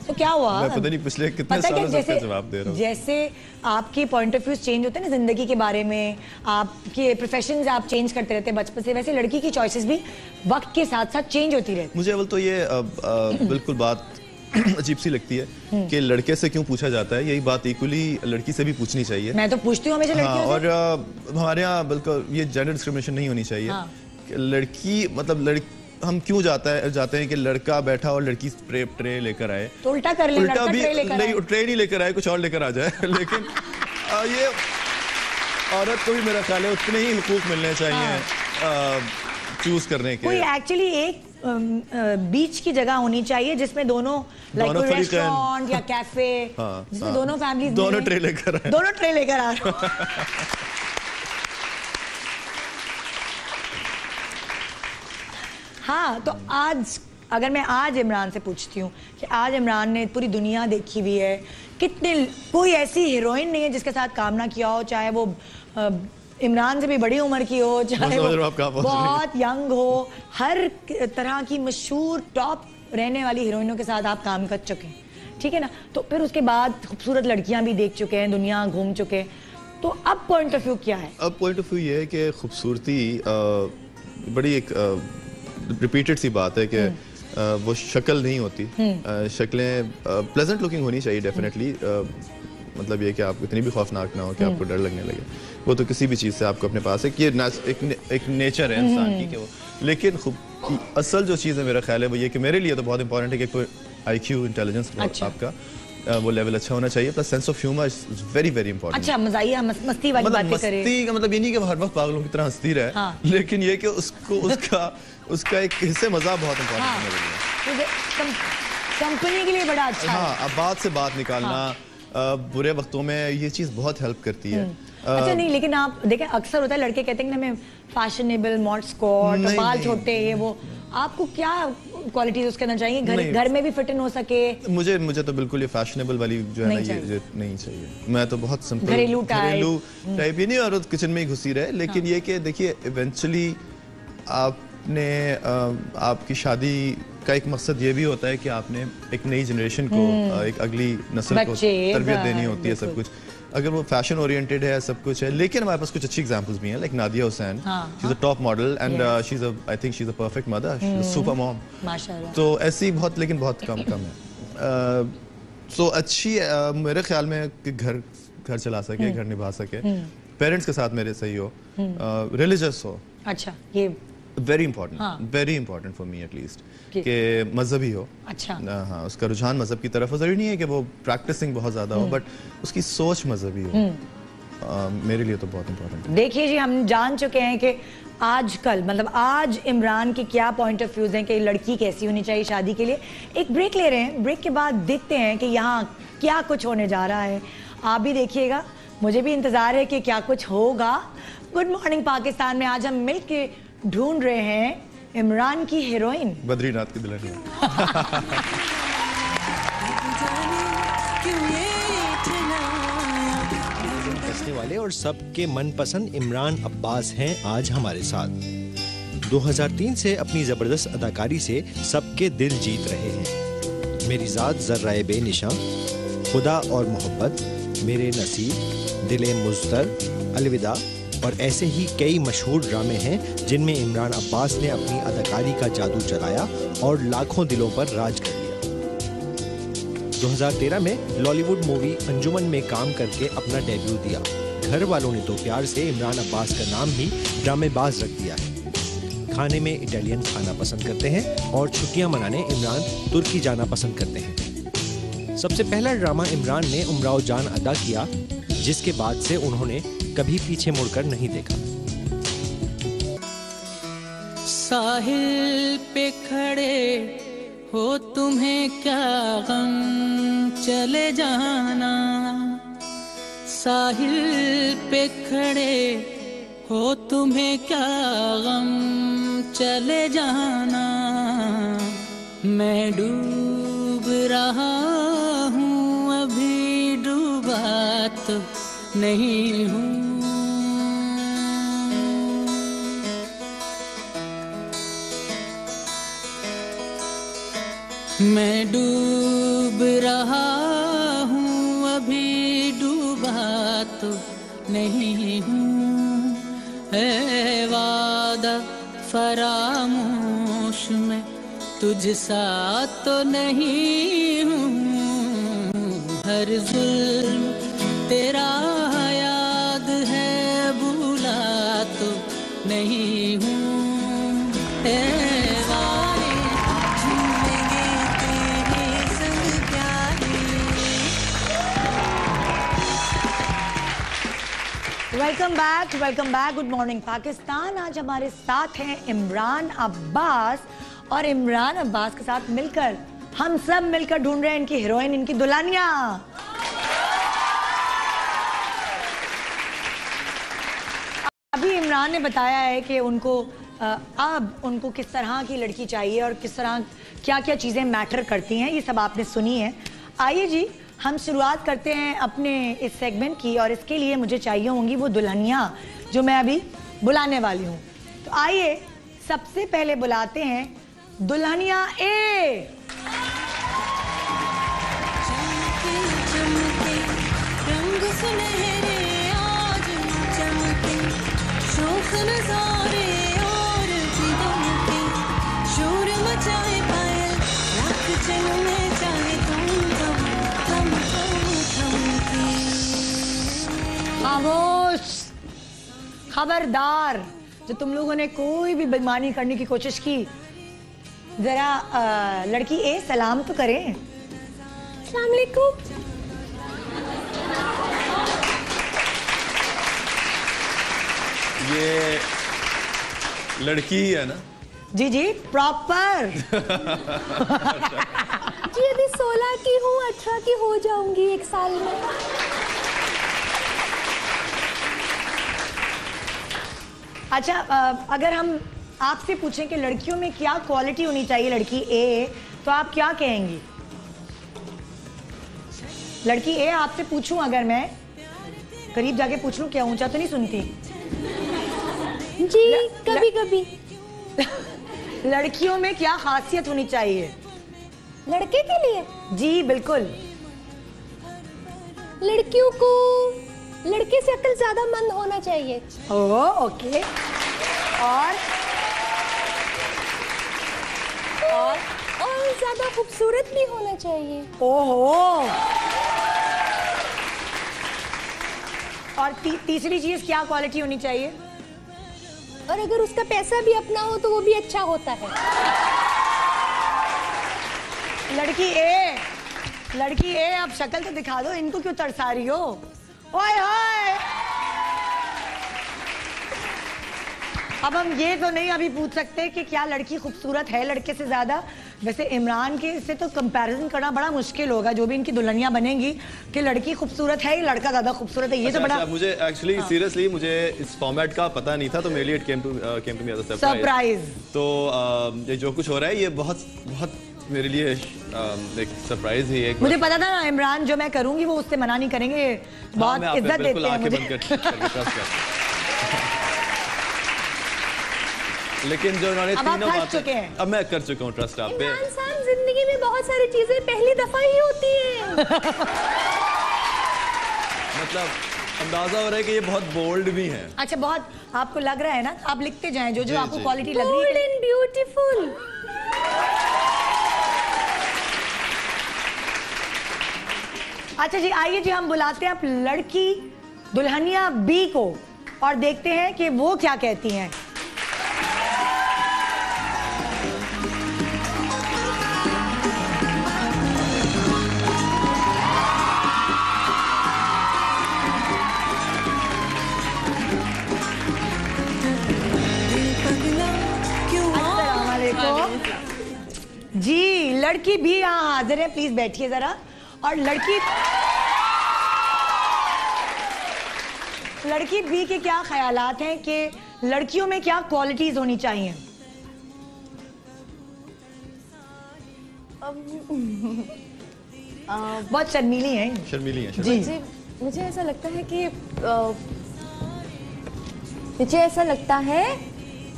तो क्या हुआ? मैं पता नहीं पिछले कितने सालों से जवाब दे रहा हूँ। जैसे आपके पॉइंट ऑफ व्यू चेंज होते हैं ना जिंदगी के बारे में, आपके प्रोफेशंस आप चेंज करते रहते हैं बचपन से, वैसे लड़की की चॉइसेस भी वक्त के साथ साथ चेंज होती रहती है। मुझे अव्वल तो ये बिल्कुल बात अजीब सी लगती है कि लड़के से क्यों पूछा जाता है। यही बात इक्वली लड़की से भी पूछनी चाहिए। मैं तो पूछती हूँ हमेशा लड़कियों से। और हमारे यहाँ बिल्कुल ये जेंडर डिस्क्रिमिनेशन नहीं होनी चाहिए। लड़की मतलब हम क्यों जाते हैं कि लड़का बैठा और लड़की ट्रे लेकर आए, तो उल्टा कर ले, उल्टा भी नहीं, ट्रे नहीं लेकर आए, कुछ और लेकर आ जाए। लेकिन ये औरत को भी मेरा ख्याल है उतने ही हुकूक मिलने चाहिए चूज करने के। कोई एक्चुअली एक बीच की जगह होनी चाहिए जिसमें दोनों लाइक रेस्टोरेंट या कैफे, जिसमें दोनों फैमिलीज दोनों ट्रे लेकर आ रहे हो। हाँ, तो आज अगर मैं आज इमरान से पूछती हूँ कि आज इमरान ने पूरी दुनिया देखी हुई है, कोई ऐसी हीरोइन नहीं है जिसके साथ काम ना किया हो, चाहे वो इमरान से भी बड़ी उम्र की हो, चाहे वो बहुत यंग हो, हर तरह की मशहूर टॉप रहने वाली हीरोइनों के साथ आप काम कर चुके हैं, ठीक है ना? तो फिर उसके बाद खूबसूरत लड़कियां भी देख चुके हैं, दुनिया घूम चुके हैं, तो अब पॉइंट ऑफ व्यू क्या है? अब पॉइंट ऑफ व्यू ये है कि खूबसूरती बड़ी एक रिपीटेड सी बात है कि वो शक्ल नहीं होती। शक्लें प्लेजेंट लुकिंग होनी चाहिए डेफिनेटली। मतलब ये कि आप इतनी भी खौफनाक ना हो कि आपको डर लगने लगे, वो तो किसी भी चीज़ से आपको अपने पास है कि एक नेचर है इंसान की कि वो। लेकिन असल जो चीज़ है मेरा ख्याल है वो ये कि मेरे लिए तो बहुत इंपॉर्टेंट है कि कोई IQ इंटेलिजेंस आपका वो लेवल अच्छा होना चाहिए, plus sense of humour is very very important. अच्छा, मजाइया मस्ती वाली बातें करें। मस्ती का मतलब ये नहीं कि हर वक्त पागलों की तरह हंसती रहे, लेकिन ये कि उसका एक हिस्से मजा बहुत इंपॉर्टेंट है मेरे लिए। कंपनी के लिए बड़ा अच्छा है। हाँ, अब बात से बात निकालना बुरे वक्तों में ये चीज बहुत हेल्प करती है। अच्छा, नहीं, लेकिन आप देखें अक्सर होता है लड़के कहते हैं कि मैं फैशनेबल मॉड स्कॉट, बाल छोटे, ये वो, आपको क्या क्वालिटीज उसके अंदर चाहिए घर में भी फिट इन हो सके? मुझे तो बिल्कुल ये फैशनेबल वाली जो है ना ये नहीं चाहिए। मैं तो बहुत सिंपल घरेलू टाइप ये नहीं और किचन में ही घुसी रहे, लेकिन ये कि देखिए इवेंचुअली आपने आपकी शादी का एक मकसद ये भी होता है कि आपने एक नई जनरेशन को एक अगली नस्ल को तरबियत देनी होती है, सब कुछ। अगर वो फैशन ओरिएंटेड है, सब कुछ है, लेकिन हमारे पास कुछ अच्छी एग्जांपल्स भी हैं, like Nadia Hussain, she is a top model and she is I think she is a perfect mother, she is a super mom माशाल्लाह। तो ऐसी बहुत, लेकिन बहुत कम है। सो अच्छी मेरे ख्याल में कि घर चला सके, घर निभा सके, पेरेंट्स के साथ मेरे सही हो, रिलीजियस हो। अच्छा, ये very important for me at least कि मजहबी हो। अच्छा, हाँ, उसका रुझान मजहब की तरफ हो। जरूरी नहीं है कि वो प्रैक्टिसिंग बहुत ज्यादा हो, बट उसकी सोच मजहबी हो। मेरे लिए तो बहुत इंपॉर्टेंट है। देखिए जी, हम जान चुके हैं कि आजकल मतलब आज इमरान के क्या पॉइंट ऑफ व्यूज हैं कि लड़की कैसी होनी चाहिए शादी के लिए। एक ब्रेक ले रहे हैं, ब्रेक के बाद देखते हैं कि यहाँ क्या कुछ होने जा रहा है। आप भी देखिएगा, मुझे भी इंतजार है कि क्या कुछ होगा। गुड मॉर्निंग पाकिस्तान में आज हम मिलके ढूंढ रहे हैं इमरान की हीरोइन, बद्रीनाथ की दुल्हनिया। वाले और सबके मनपसंद इमरान अब्बास हैं आज हमारे साथ। 2003 से अपनी जबरदस्त अदाकारी से सबके दिल जीत रहे हैं। मेरी ज़ात ज़र्राए बेनिशां, खुदा और मोहब्बत, मेरे नसीब, दिले मुज़्तर, अलविदा और ऐसे ही कई मशहूर ड्रामे हैं जिनमें इमरान अब्बास ने अपनी अदाकारी का जादू चलाया और लाखों दिलों पर राज कर लिया। 2013 में लॉलीवुड मूवी अंजुमन में काम करके अपना डेब्यू दिया। घर वालों ने तो प्यार से इमरान अब्बास का नाम ही ड्रामेबाज रख दिया है। खाने में इटालियन खाना पसंद करते हैं और छुट्टियां मनाने इमरान तुर्की जाना पसंद करते हैं। सबसे पहला ड्रामा इमरान ने उमराव जान अदा किया, जिसके बाद से उन्होंने कभी पीछे मुड़कर नहीं देखा। साहिल पे खड़े हो तुम्हें क्या गम, चले जाना। साहिल पे खड़े हो तुम्हें क्या गम, चले जाना। मैं डूब रहा हूँ, अभी डूबा तो नहीं हूँ। मैं डूब रहा हूँ, अभी डूबा तो नहीं हूँ। है वादा फरामोश में तुझ सा तो नहीं हूँ। हर जुल्म तेरा याद है, भूला तो नहीं हूँ। Welcome back, good morning Pakistan. आज हमारे साथ हैं इमरान अब्बास, और इमरान अब्बास के साथ मिलकर हम सब मिलकर ढूंढ रहे हैं इनकी हीरोइन, इनकी दुल्हनिया। अभी इमरान ने बताया है कि उनको अब उनको किस तरह की लड़की चाहिए और किस तरह क्या क्या चीज़ें मैटर करती हैं, ये सब आपने सुनी है। आइए जी, हम शुरुआत करते हैं अपने इस सेगमेंट की, और इसके लिए मुझे चाहिए होंगी वो दुल्हनियाँ जो मैं अभी बुलाने वाली हूँ। तो आइए सबसे पहले बुलाते हैं दुल्हनिया ए। खामोश, खबरदार, जो तुम लोगों ने कोई भी बेईमानी करने की कोशिश की, जरा लड़की ए सलाम तो करें। अस्सलाम वालेकुम। ये लड़की ही है ना? जी जी, प्रॉपर। जी अभी 16 की हूँ, 18 की हो जाऊंगी एक साल में। अच्छा, अगर हम आपसे पूछें कि लड़कियों में क्या क्वालिटी होनी चाहिए लड़की ए, तो आप क्या कहेंगी? लड़की ए आपसे पूछूं, अगर मैं करीब जाके पूछ लूं, क्या ऊंचा तो नहीं सुनती? जी कभी कभी। लड़कियों में क्या खासियत होनी चाहिए लड़के के लिए? जी बिल्कुल। लड़कियों को लड़के से अक्ल ज्यादा मंद होना चाहिए। Oh okay. और ज्यादा खूबसूरत भी होना चाहिए। ओहो। और तीसरी चीज क्या क्वालिटी होनी चाहिए? और अगर उसका पैसा भी अपना हो तो वो भी अच्छा होता है। लड़की ए अब शक्ल तो दिखा दो, इनको क्यों तरसा रही हो? ओए होए। अब हम ये तो नहीं अभी पूछ सकते कि क्या लड़की खूबसूरत है लड़के से ज्यादा। वैसे इमरान के से तो कंपैरिजन करना बड़ा मुश्किल होगा, जो भी इनकी दुल्हनियां बनेंगी, कि लड़की खूबसूरत है या लड़का ज्यादा खूबसूरत है। ये तो बड़ा मुझे एक्चुअली सीरियसली मुझे इस फॉर्मेट का पता नहीं था, तो मेरे लिए it came to me as a surprise. तो ये जो कुछ हो रहा है ये बहुत बहुत मेरे लिए एक सरप्राइज ही है। मुझे पता था ना इमरान जो मैं करूंगी वो उससे मना नहीं करेंगे, बहुत इज्जत देते हैं मुझे। लेकिन जो उन्होंने तीनों बातें अब मैं कर चुका हूँ ट्रस्ट आप पे। इमरान साहब, जिंदगी में बहुत सारी चीजें पहली दफा ही होती है। मतलब अंदाजा हो रहा है कि ये बहुत बोल्ड भी हैं। अच्छा, बहुत आपको लग रहा है ना, आप लिखते जाएं जो जो आपको क्वालिटी लग रही है। Bold and beautiful. अच्छा जी, आइए जी हम बुलाते हैं आप लड़की दुल्हनिया बी को और देखते हैं कि वो क्या कहती हैं। जी, लड़की भी यहाँ हाजिर है, प्लीज बैठिए जरा। और लड़की बी के क्या ख्यालात हैं कि लड़कियों में क्या क्वालिटीज होनी चाहिए? बहुत शर्मीली हैं। शर्मीली हैं जी। मुझे ऐसा लगता है कि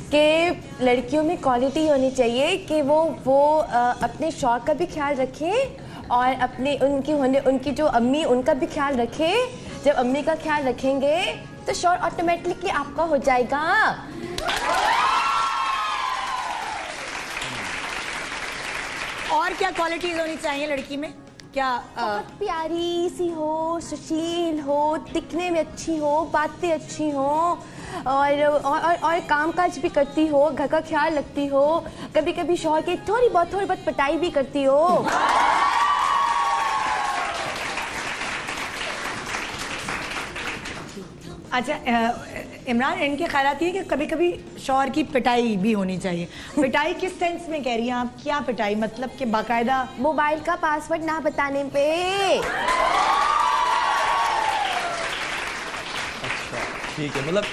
कि लड़कियों में क्वालिटी होनी चाहिए कि वो अपने शौक का भी ख्याल रखें और उनकी जो अम्मी, उनका भी ख्याल रखें। जब अम्मी का ख्याल रखेंगे तो शौक ऑटोमेटिकली आपका हो जाएगा। और क्या क्वालिटीज होनी चाहिए लड़की में? क्या बहुत प्यारी सी हो, सुशील हो, दिखने में अच्छी हो, बातें अच्छी हो और काम काज भी करती हो, घर का ख्याल रखती हो, कभी कभी शौहर की थोड़ी बहुत पिटाई भी करती हो। अच्छा इमरान, इनके ख्यालात ये कि कभी कभी शौहर की पिटाई भी होनी चाहिए। पिटाई किस सेंस में कह रही हैं आप? क्या पिटाई मतलब कि बाकायदा मोबाइल का पासवर्ड ना बताने पे? ठीक है, मतलब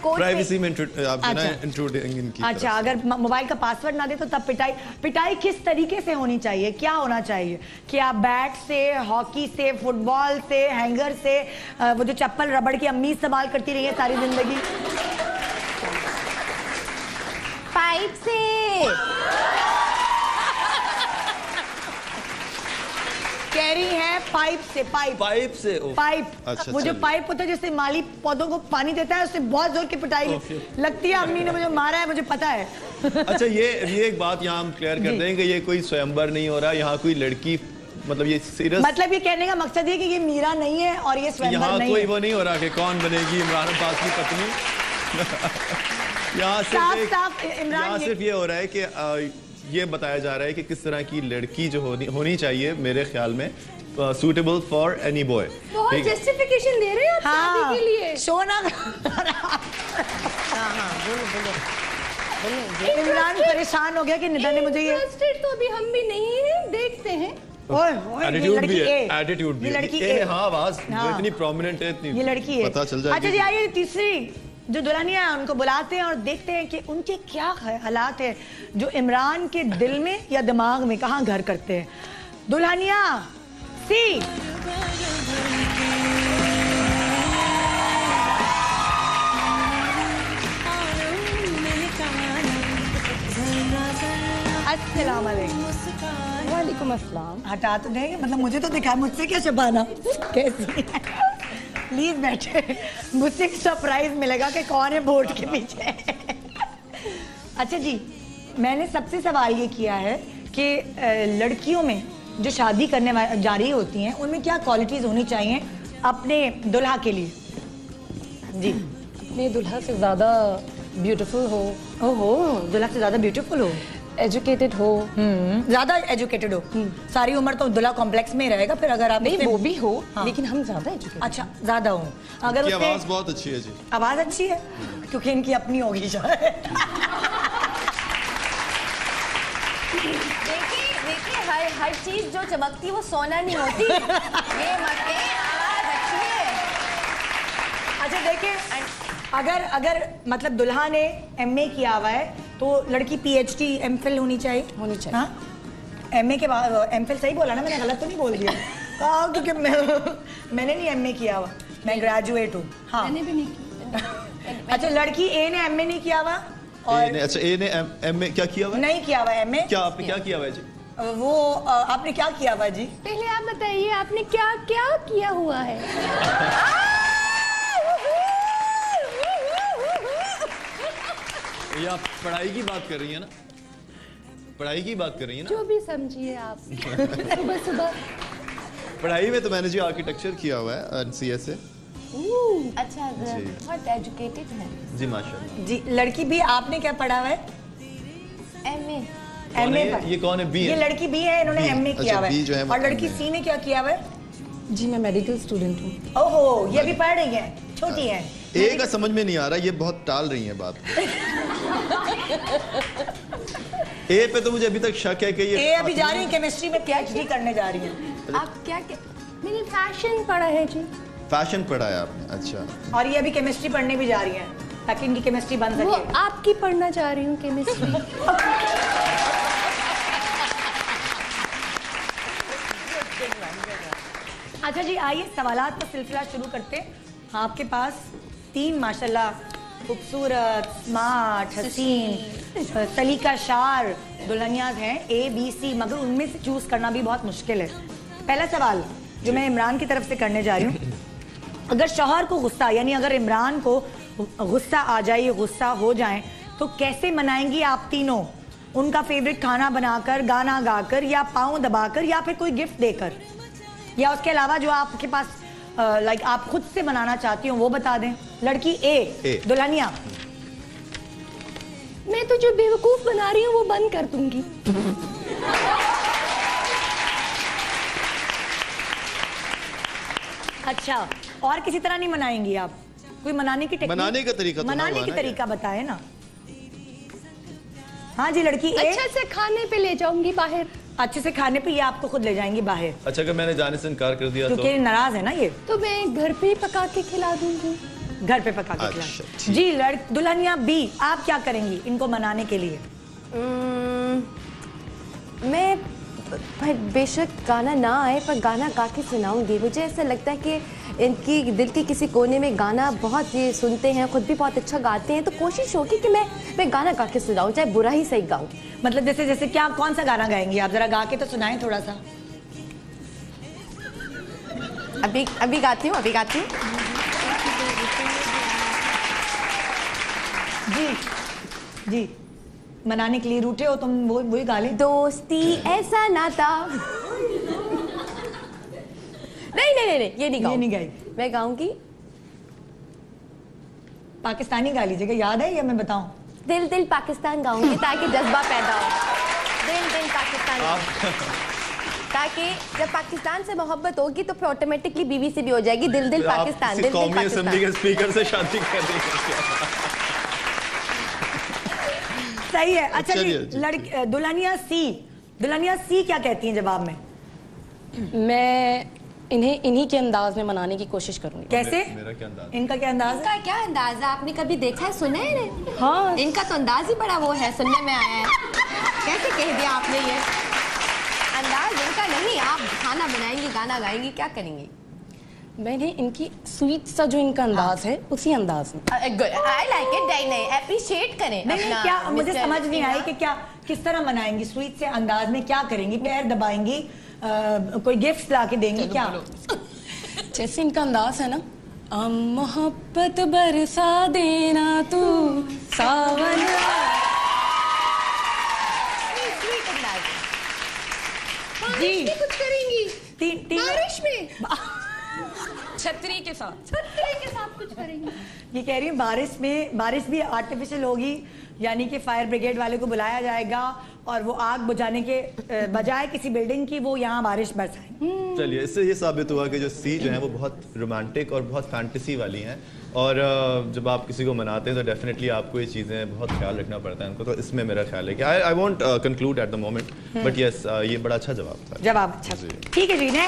प्राइवेसी में आप इंट्रूडिंग इनकी। अच्छा, अगर मोबाइल का पासवर्ड ना दे तो तब पिटाई किस तरीके से होनी चाहिए? क्या होना चाहिए? क्या बैट से, हॉकी से, फुटबॉल से, हैंगर से, वो जो चप्पल रबड़ की अम्मी इस्तेमाल करती रही है सारी जिंदगी? पाइप से। कह रही है पाइप से। पाइप अच्छा, वो जो पाइप होता है जिससे माली पौधों को पानी देता है, उससे बहुत जोर की पिटाई लगती है। अम्मी ने मुझे मारा है, मुझे पता है। अच्छा, ये एक बात यहाँ हम क्लियर कर दें कि ये कोई स्वयंवर नहीं हो रहा, यहाँ कोई लड़की, मतलब ये सीरियस, मतलब ये कहने का मकसद है कि ये मीरा नहीं है और ये स्वयंवर यहाँ नहीं कोई है। वो नहीं हो रहा कि कौन बनेगी इमरान अब्बास की पत्नी। यहाँ सिर्फ ये हो रहा है कि ये बताया जा रहा है कि किस तरह की लड़की जो होनी चाहिए मेरे ख्याल में सूटेबल फॉर एनी बॉय। बहुत जस्टिफिकेशन दे रहे हैं आप शादी के लिए। सोना इमरान परेशान हो गया कि निदा ने मुझे ये तो अभी हम भी नहीं हैं, देखते हैं। एटीट्यूड भी है, लड़की है। हाँ, आवाज इतनी प्रोमिनेंट है, इतनी ये लड़की है, पता चल जाएगी। अच्छा जी, आइए तीसरी जो दुल्हनिया है उनको बुलाते हैं और देखते हैं कि उनके क्या हालात है जो इमरान के दिल में या दिमाग में कहाँ घर करते हैं। दुल्हनिया सी। अस्सलाम वालेकुम। वालेकुम अस्सलाम। हटा तो देंगे, मतलब मुझे तो दिखा, मुझसे क्या छुपाना। कैसी प्लीज बैठे, मुझसे सरप्राइज मिलेगा कि कौन है बोर्ड के पीछे। अच्छा जी, मैंने सबसे सवाल ये किया है कि लड़कियों में जो शादी करने जा रही होती हैं उनमें क्या क्वालिटीज होनी चाहिए अपने दुल्हा के लिए? जी। अपने दुल्हा से ज़्यादा ब्यूटीफुल हो। ओहो, दुल्हा से ज़्यादा ब्यूटीफुल हो, एजुकेटेड हो, ज्यादा एजुकेटेड हो। सारी उम्र तो दुल्हा कॉम्प्लेक्स में ही रहेगा फिर अगर आप नहीं, वो भी हो। हाँ। लेकिन हम ज्यादा एजुकेटेड। अच्छा, ज्यादा हो। अगर उसकी आवाज बहुत अच्छी है जी। आवाज अच्छी है क्योंकि इनकी अपनी होगी शायद। देखिए, हर चीज जो चमकती वो सोना नहीं होती। ये आवाज अच्छी है। अच्छा देखिए, अगर मतलब दुल्हा ने MA किया हुआ है तो लड़की PhD MPhil होनी चाहिए। हाँ, MA के बाद MPhil सही बोला ना मैंने? गलत तो नहीं बोल दिया? हाँ, क्योंकि मैंने नहीं MA किया हुआ, मैं ग्रेजुएट हूँ। हाँ, मैंने भी नहीं किया। अच्छा, लड़की A ने MA नहीं किया हुआ और अच्छा ए ने एम में क्या किया हुआ है? नहीं किया हुआ एम में। क्या आपने क्या किया हुआ है जी? वो आपने क्या किया हुआ जी? पहले आप बताइए आपने क्या क्या किया हुआ है? ये आप पढ़ाई की बात कर रही है ना? पढ़ाई की बात कर रही है ना? जो भी समझिए आप। सुबह सुबह पढ़ाई में तो मैंने जी आर्किटेक्चर किया हुआ है NCS से। अच्छा, बहुत एजुकेटेड है जी माशाल्लाह जी। लड़की भी आपने क्या पढ़ा हुआ है? MA। MA ये कौन है? बी ये लड़की बी है, इन्होंने MA किया हुआ है। और लड़की सी ने क्या किया हुआ है? जी मैं मेडिकल स्टूडेंट हूँ। ओहो, ये भी पढ़ रही है, छोटी है। ए का समझ में नहीं आ रहा, ये बहुत टाल रही है बात। ए पे तो मुझे अभी तक शक है कि ये ए अभी जा रही है केमिस्ट्री में PhD करने जा रही है। आप क्या मैंने फैशन पढ़ा है जी। फैशन पढ़ा है आपने? अच्छा। और ये अभी केमिस्ट्री पढ़ने भी जा रही है ताकि इनकी केमिस्ट्री बन वो सके। आपकी पढ़ना चाह रही हूँ केमिस्ट्री। अच्छा जी, आइए सवालात का सिलसिला शुरू करते हैं। आपके पास 3 माशाल्लाह खूबसूरत, स्मार्ट, हसीन, सलीका शार दुल्हनियाँ हैं ABC, मगर उनमें से चूज करना भी बहुत मुश्किल है। पहला सवाल जो मैं इमरान की तरफ से करने जा रही हूँ, अगर शौहर को गुस्सा, यानी अगर इमरान को गुस्सा आ जाए, गुस्सा हो जाए, तो कैसे मनाएंगी आप तीनों? उनका फेवरेट खाना बनाकर, गाना गाकर, या पाँव दबाकर, या फिर कोई गिफ्ट देकर, या उसके अलावा जो आपके पास लाइक आप खुद से बनाना चाहती हो वो बता दें। लड़की ए दुल्हनिया। मैं तो जो बेवकूफ बना रही हूँ वो बंद कर दूंगी। अच्छा, और किसी तरह नहीं मनाएंगी आप? कोई मनाने की टेक्निक, मनाने का तरीका तो मनाने की तरीका बताए ना। हाँ जी लड़की ए। अच्छे से खाने पे ले जाऊंगी बाहर। अच्छे से खाने पे ये आपको खुद ले जाएंगी बाहर? अच्छा, अगर मैंने जाने से इनकार कर दिया क्योंकि नाराज है ना ये, तो मैं घर पे ही पका के खिला दूंगी। घर पे पका के खिला। जी दुल्हनिया बी, आप क्या करेंगी इनको मनाने के लिए? मैं बेशक गाना ना आए पर गाना गा के सुनाऊंगी। मुझे ऐसा लगता है कि इनकी दिल के किसी कोने में गाना बहुत ये सुनते हैं, खुद भी बहुत अच्छा गाते हैं, तो कोशिश होगी कि मैं गाना गा के सुनाऊं, चाहे बुरा ही सही गाऊं। मतलब जैसे जैसे क्या, कौन सा गाना गाएंगी आप? जरा गा के तो सुनाएं थोड़ा सा। अभी गाती हूँ, अभी गाती हूँ। जी जी, मनाने के लिए रूठे हो तुम, वही गा ले। दोस्ती ऐसा नाता। नहीं, ये नहीं गाई। मैं गाऊंगी पाकिस्तानी गा लीजिएगा, याद है या मैं बताऊं? दिल दिल पाकिस्तान गाऊंगी ताकि जज्बा पैदा हो। दिल दिल पाकिस्तान, ताकि जब पाकिस्तान से मोहब्बत होगी तो फिर ऑटोमेटिकली बीवी से भी हो जाएगी। दिल दिल पाकिस्तान, दिल दिल असेंबली के स्पीकर से शादी कर देंगे। सही है। अच्छा जी, दुल्हनिया सी क्या कहती हैं जवाब में? मैं इन्हें इन्हीं के अंदाज में मनाने की कोशिश करूंगी। कैसे? मेरा क्या अंदाज? इनका क्या अंदाज है? इनका क्या अंदाज है? आपने कभी देखा है, सुना है? हाँ, इनका तो अंदाज ही बड़ा वो है, सुनने में आया है। कैसे कह दिया आपने ये? अंदाज इनका नहीं। आप खाना बनाएंगी, गाना गाएंगी, क्या करेंगी? मैंने इनकी स्वीट सा जो इनका अंदाज है उसी अंदाज में। I like it. नहीं, अप्रिशिएट करें। नहीं, क्या मुझे समझ नहीं आई कि क्या किस तरह मनाएंगी? स्वीट से अंदाज में क्या करेंगी? पैर दबाएंगी, कोई गिफ्ट ला के देंगी क्या? जैसे इनका अंदाज है ना, मोहब्बत बरसा देना तू सावन। जी कुछ करेंगी बारिश में, छतरी के साथ कुछ करेंगी। ये कह रही हूँ बारिश भी आर्टिफिशियल होगी, यानी कि फायर ब्रिगेड वाले को बुलाया जाएगा और वो आग बुझाने के बजाय किसी बिल्डिंग की वो यहाँ बारिश बरसाएं। चलिए, इससे ये साबित हुआ कि जो सी जो है वो बहुत रोमांटिक और बहुत फैंटेसी वाली हैं, और जब आप किसी को मनाते हैं तो डेफिनेटली आपको ये चीज़ें बहुत ख्याल रखना पड़ता है उनको। तो इसमें मेरा ख्याल है कि I won't conclude at the moment, but yes ये बड़ा अच्छा जवाब था। जवाब अच्छा, ठीक है जी। ने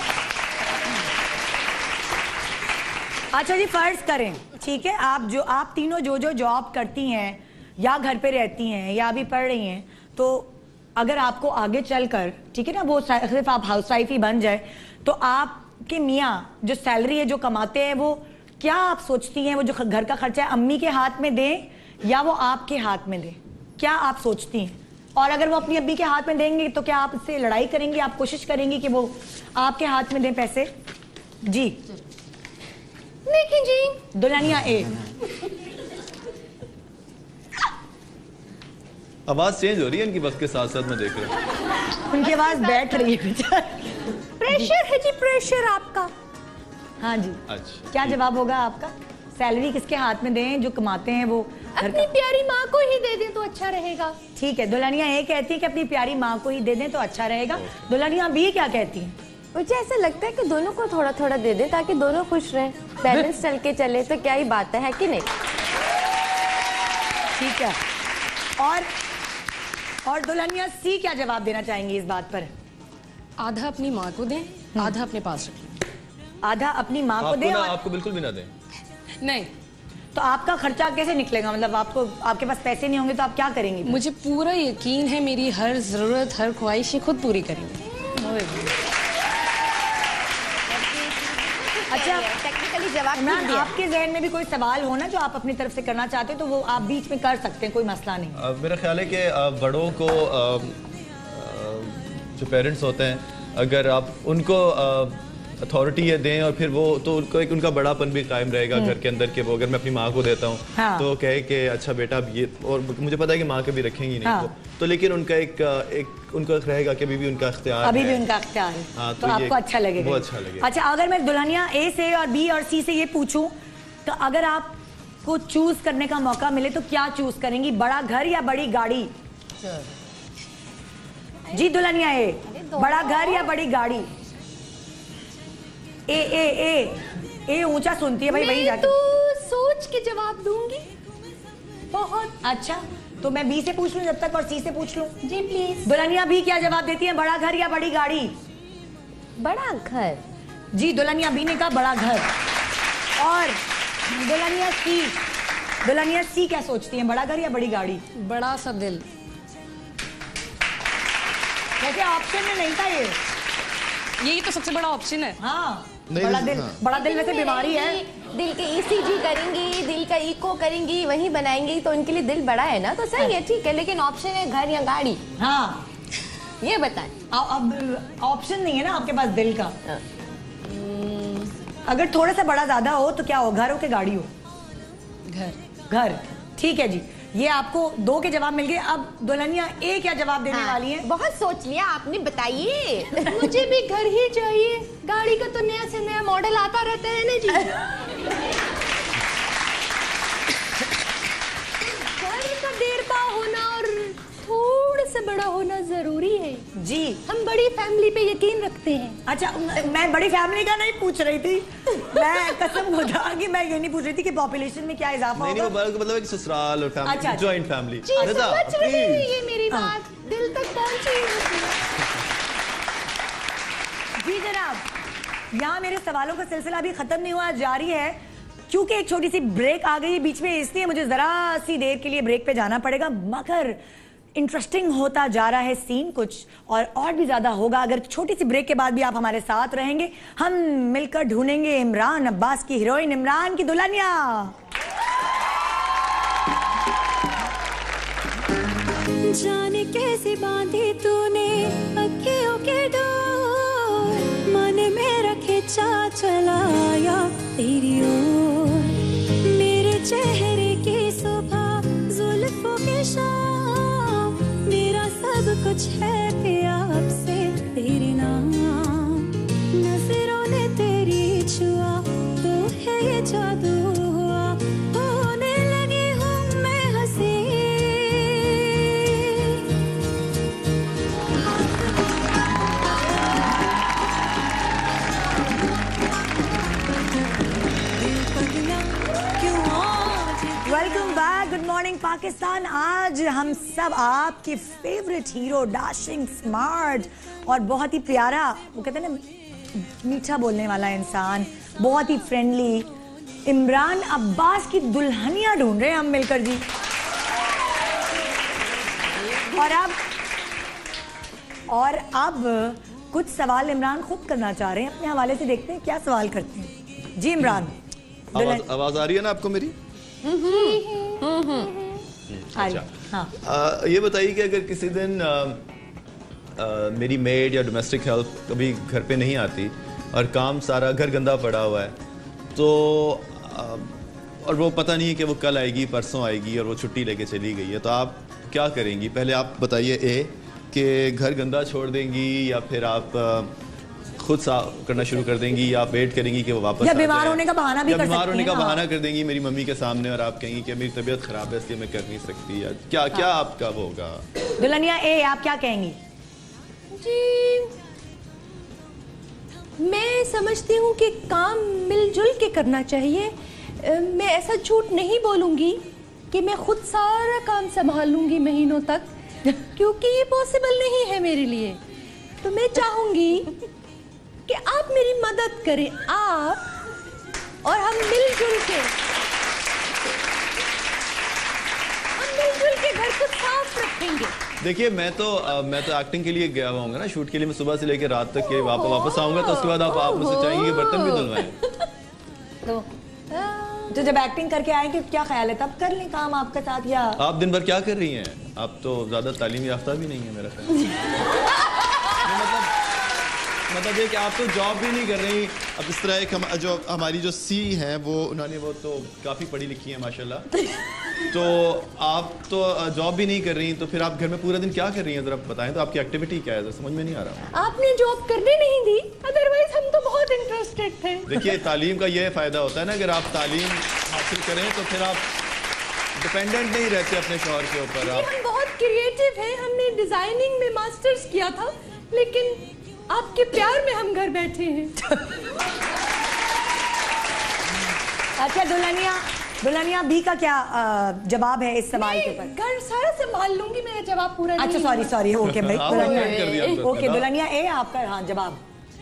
अच्छा जी, फर्ज करें, ठीक है, आप तीनों जो जॉब करती हैं या घर पे रहती हैं या अभी पढ़ रही हैं, तो अगर आपको आगे चलकर, ठीक है ना, वो सिर्फ आप हाउसवाइफ ही बन जाए, तो आपके मियाँ जो सैलरी है जो कमाते हैं, वो क्या आप सोचती हैं वो जो घर का खर्चा है अम्मी के हाथ में दें या वो आपके हाथ में दें? क्या आप सोचती हैं? और अगर वो अपनी अब्बी के हाथ में देंगे तो क्या आप उससे लड़ाई करेंगी? आप कोशिश करेंगी कि वो आपके हाथ में दें पैसे? जी देखिए जी, दुल्हनिया ए। आवाज चेंज हो रही है इनकी वक्त के साथ साथ, मैं देख रहा हूँ उनकी आवाज बैठ रही है। प्रेशर है जी, प्रेशर आपका। हाँ जी। अच्छा, क्या जवाब होगा आपका? सैलरी किसके हाथ में दें? जो कमाते हैं वो अपनी प्यारी माँ को ही दे दें तो अच्छा रहेगा। ठीक है, दुल्हनिया ए कहती है कि अपनी प्यारी माँ को ही दे दें तो अच्छा रहेगा। दुल्हनिया बी क्या कहती है? मुझे ऐसा लगता है कि दोनों को थोड़ा थोड़ा दे दें ताकि दोनों खुश रहें, बैलेंस चल के चले तो क्या ही बात है कि नहीं? ठीक है। और दुल्हनिया सी क्या जवाब देना चाहेंगी इस बात पर? आधा अपनी माँ को दें, आधा अपने पास रखें। आधा अपनी माँ को दें और आपको बिल्कुल भी ना दें? नहीं तो आपका खर्चा कैसे निकलेगा? मतलब आपके पास पैसे नहीं होंगे तो आप क्या करेंगी? मुझे पूरा यकीन है मेरी हर जरूरत, हर ख्वाहिश खुद पूरी करेंगे। अच्छा, टेक्निकली जवाब इमरान, आपके जहन में भी कोई सवाल हो ना जो आप अपनी तरफ से करना चाहते हैं तो वो आप बीच में कर सकते हैं, कोई मसला नहीं। मेरा ख्याल है कि बड़ों को जो पेरेंट्स होते हैं, अगर आप उनको अथॉरिटी ये दें और फिर वो तो उनको एक उनका बड़ापन भी कायम रहेगा घर के अंदर के। वो अगर मैं अपनी माँ को देता हूँ हाँ। तो कहे कि अच्छा बेटा अब ये, और मुझे पता है कि माँ कभी रखेंगी नहीं हाँ। तो लेकिन उनका एक उनका रहेगा कि अभी भी उनका इख्तियार अभी है। भी उनका इख्तियार है। हाँ, तो आपको अच्छा लगेगा? वो अच्छा लगेगा। अच्छा, अगर मैं दुल्हनिया ए से और बी और सी से ये पूछूं तो अगर आपको चूज करने का मौका मिले तो क्या चूज करेंगी? बड़ा घर या बड़ी गाड़ी? जी दुल्हनिया ए, बड़ा घर या बड़ी गाड़ी? ए ए ए ए ऊंचा सुनती है भाई, वही जाती। तो सोच के जवाब दूंगी। बहुत अच्छा, तो मैं बी से पूछ लूं जब तक और सी से पूछ लूं? जी प्लीज। दुल्हनिया बी क्या जवाब देती है? बड़ा घर या बड़ी गाड़ी? बड़ा घर। जी दुल्हनिया बी ने कहा बड़ा घर। और दुल्हनिया सी क्या सोचती है? बड़ा घर या बड़ी गाड़ी? बड़ा सा दिल। वैसे ऑप्शन में नहीं था ये। यही तो सबसे बड़ा ऑप्शन है। हाँ, बड़ा दिल। बड़ा दिल वैसे बीमारी है। दिल के ECG करेंगी, दिल का इको करेंगी, वहीं बनाएंगी तो उनके लिए दिल बड़ा है ना, तो सही है, ठीक है। लेकिन ऑप्शन है घर या गाड़ी। हाँ, ये बताएं। अब ऑप्शन नहीं है ना आपके पास दिल का। अगर थोड़ा सा बड़ा ज्यादा हो तो क्या हो? घर हो कि गाड़ी हो? घर। ठीक है जी, ये आपको 2 के जवाब मिल गए। अब दुल्हनिया ए क्या जवाब देने वाली है? बहुत सोच लिया आपने, बताइए। मुझे भी घर ही चाहिए, गाड़ी का तो नया से नया मॉडल आता रहता है ना जी। घर का देर पा होना और थोड़ा सा बड़ा होना जरूरी है जी। हम बड़ी फैमिली पे यकीन रखते हैं। अच्छा, मैं बड़ी फैमिली का नहीं पूछ रही थी। मैं कसम खुदा कि मैं ये नहीं पूछ रही थी कि पॉपुलेशन में क्या इजाफा होगा। नहीं, मतलब एक ससुराल और फैमिली, अच्छा, जॉइंट फैमिली। जी, समझ रही है ये मेरी बात, दिल तक पहुंची। जी जनाब, यहाँ मेरे सवालों का सिलसिला अभी खत्म नहीं हुआ, जारी है। क्योंकि एक छोटी सी ब्रेक आ गई है बीच में, इसलिए मुझे जरा सी देर के लिए ब्रेक पे जाना पड़ेगा। मगर इंटरेस्टिंग होता जा रहा है सीन कुछ और भी ज्यादा होगा अगर छोटी सी ब्रेक के बाद भी आप हमारे साथ रहेंगे। हम मिलकर ढूंढेंगे इमरान अब्बास की हीरोइन इमरान की दुल्हनिया। जाने कैसे बांधी तूने अखियों के डोर, मन मेरा खिंचा चलाया तेरी ओर, मेरे चेहरे की सुबह जुल्फों के शाम, मेरा सब कुछ है प्यार से तेरे नाम, नजरों ने तेरी छुआ तो है ये जादू हुआ, होने लगी हूँ मैं हंसी। Welcome back, good morning Pakistan. आज हम सब आपके फेवरेट हीरो, डैशिंग, स्मार्ट और बहुत ही प्यारा, वो कहते हैं ना मीठा बोलने वाला इंसान, बहुत ही फ्रेंडली इमरान अब्बास की दुल्हनिया ढूंढ रहे हैं हम मिलकर जी। और अब कुछ सवाल इमरान खुद करना चाह रहे हैं अपने हवाले से, देखते हैं क्या सवाल करते हैं। जी इमरान, आवाज आ रही है ना आपको मेरी? अच्छा, हाँ। ये बताइए कि अगर किसी दिन मेरी मेड या डोमेस्टिक हेल्प कभी घर पे नहीं आती और काम सारा घर गंदा पड़ा हुआ है, तो और वो पता नहीं है कि वो कल आएगी परसों आएगी और वो छुट्टी लेके चली गई है, तो आप क्या करेंगी? पहले आप बताइए कि घर गंदा छोड़ देंगी या फिर आप खुद साफ करना शुरू कर देंगी या आप वेट करेंगी कि वो वापस या बीमार होने का बहाना भी कर सकती हैं। बीमार होने का बहाना कर देंगी मेरी मम्मी के सामने और आप कहेंगी कि मेरी तबीयत खराब है इसलिए मैं कर नहीं सकती, या क्या क्या आपका वो होगा? दुल्हनिया ए, आप क्या कहेंगी? जी, मैं समझती हूँ कि काम मिलजुल के करना चाहिए। मैं ऐसा झूठ नहीं बोलूँगी कि मैं खुद सारा काम संभाल लूँगी महीनों तक, क्योंकि ये पॉसिबल नहीं है मेरे लिए। तो मैं चाहूँगी कि आप मेरी मदद करें, आप और हम मिलजुल के घर को साफ रखेंगे। देखिए मैं तो एक्टिंग के लिए गया हुआ हूँ ना, शूट के लिए। मैं सुबह से लेकर रात तक के वापस आऊंगा, तो उसके बाद आप मुझसे चाहेंगे बर्तन भी धुलवाएं। तो जब एक्टिंग करके आएंगे क्या ख्याल है, तब कर लें काम आपके साथ? या आप दिन भर क्या कर रही हैं? आप तो ज्यादा तालीम याफ्ता भी नहीं है मेरा ख्याल। मतलब ये कि आप तो जॉब भी नहीं कर रही। अब इस तरह एक जो हमारी जो सी हैं वो तो काफ़ी पढ़ी लिखी हैं माशाल्लाह, तो आप तो जॉब भी नहीं कर रही, तो फिर आप घर में पूरा दिन क्या कर रही हैं? जरा बताएं तो आपकी एक्टिविटी क्या है, समझ में नहीं आ रहा। आपने जॉब करने नहीं दी, अदरवाइज हम तो बहुत इंटरेस्टेड थे। देखिए तालीम का ये फ़ायदा होता है ना, अगर आप तालीम हासिल करें तो फिर आप डिपेंडेंट नहीं रहते अपने शौहर के ऊपर। हम बहुत क्रिएटिव हैं, हमने डिजाइनिंग में मास्टर्स किया था, लेकिन आपके प्यार में हम घर बैठे हैं। अच्छा दुल्हनिया बी का क्या जवाब है इस सवाल के ऊपर? घर सारा संभाल लूंगी, मेरा जवाब पूरा नहीं। अच्छा सॉरी ओके भाई, ओके दुल्हनिया ए आपका हाँ जवाब,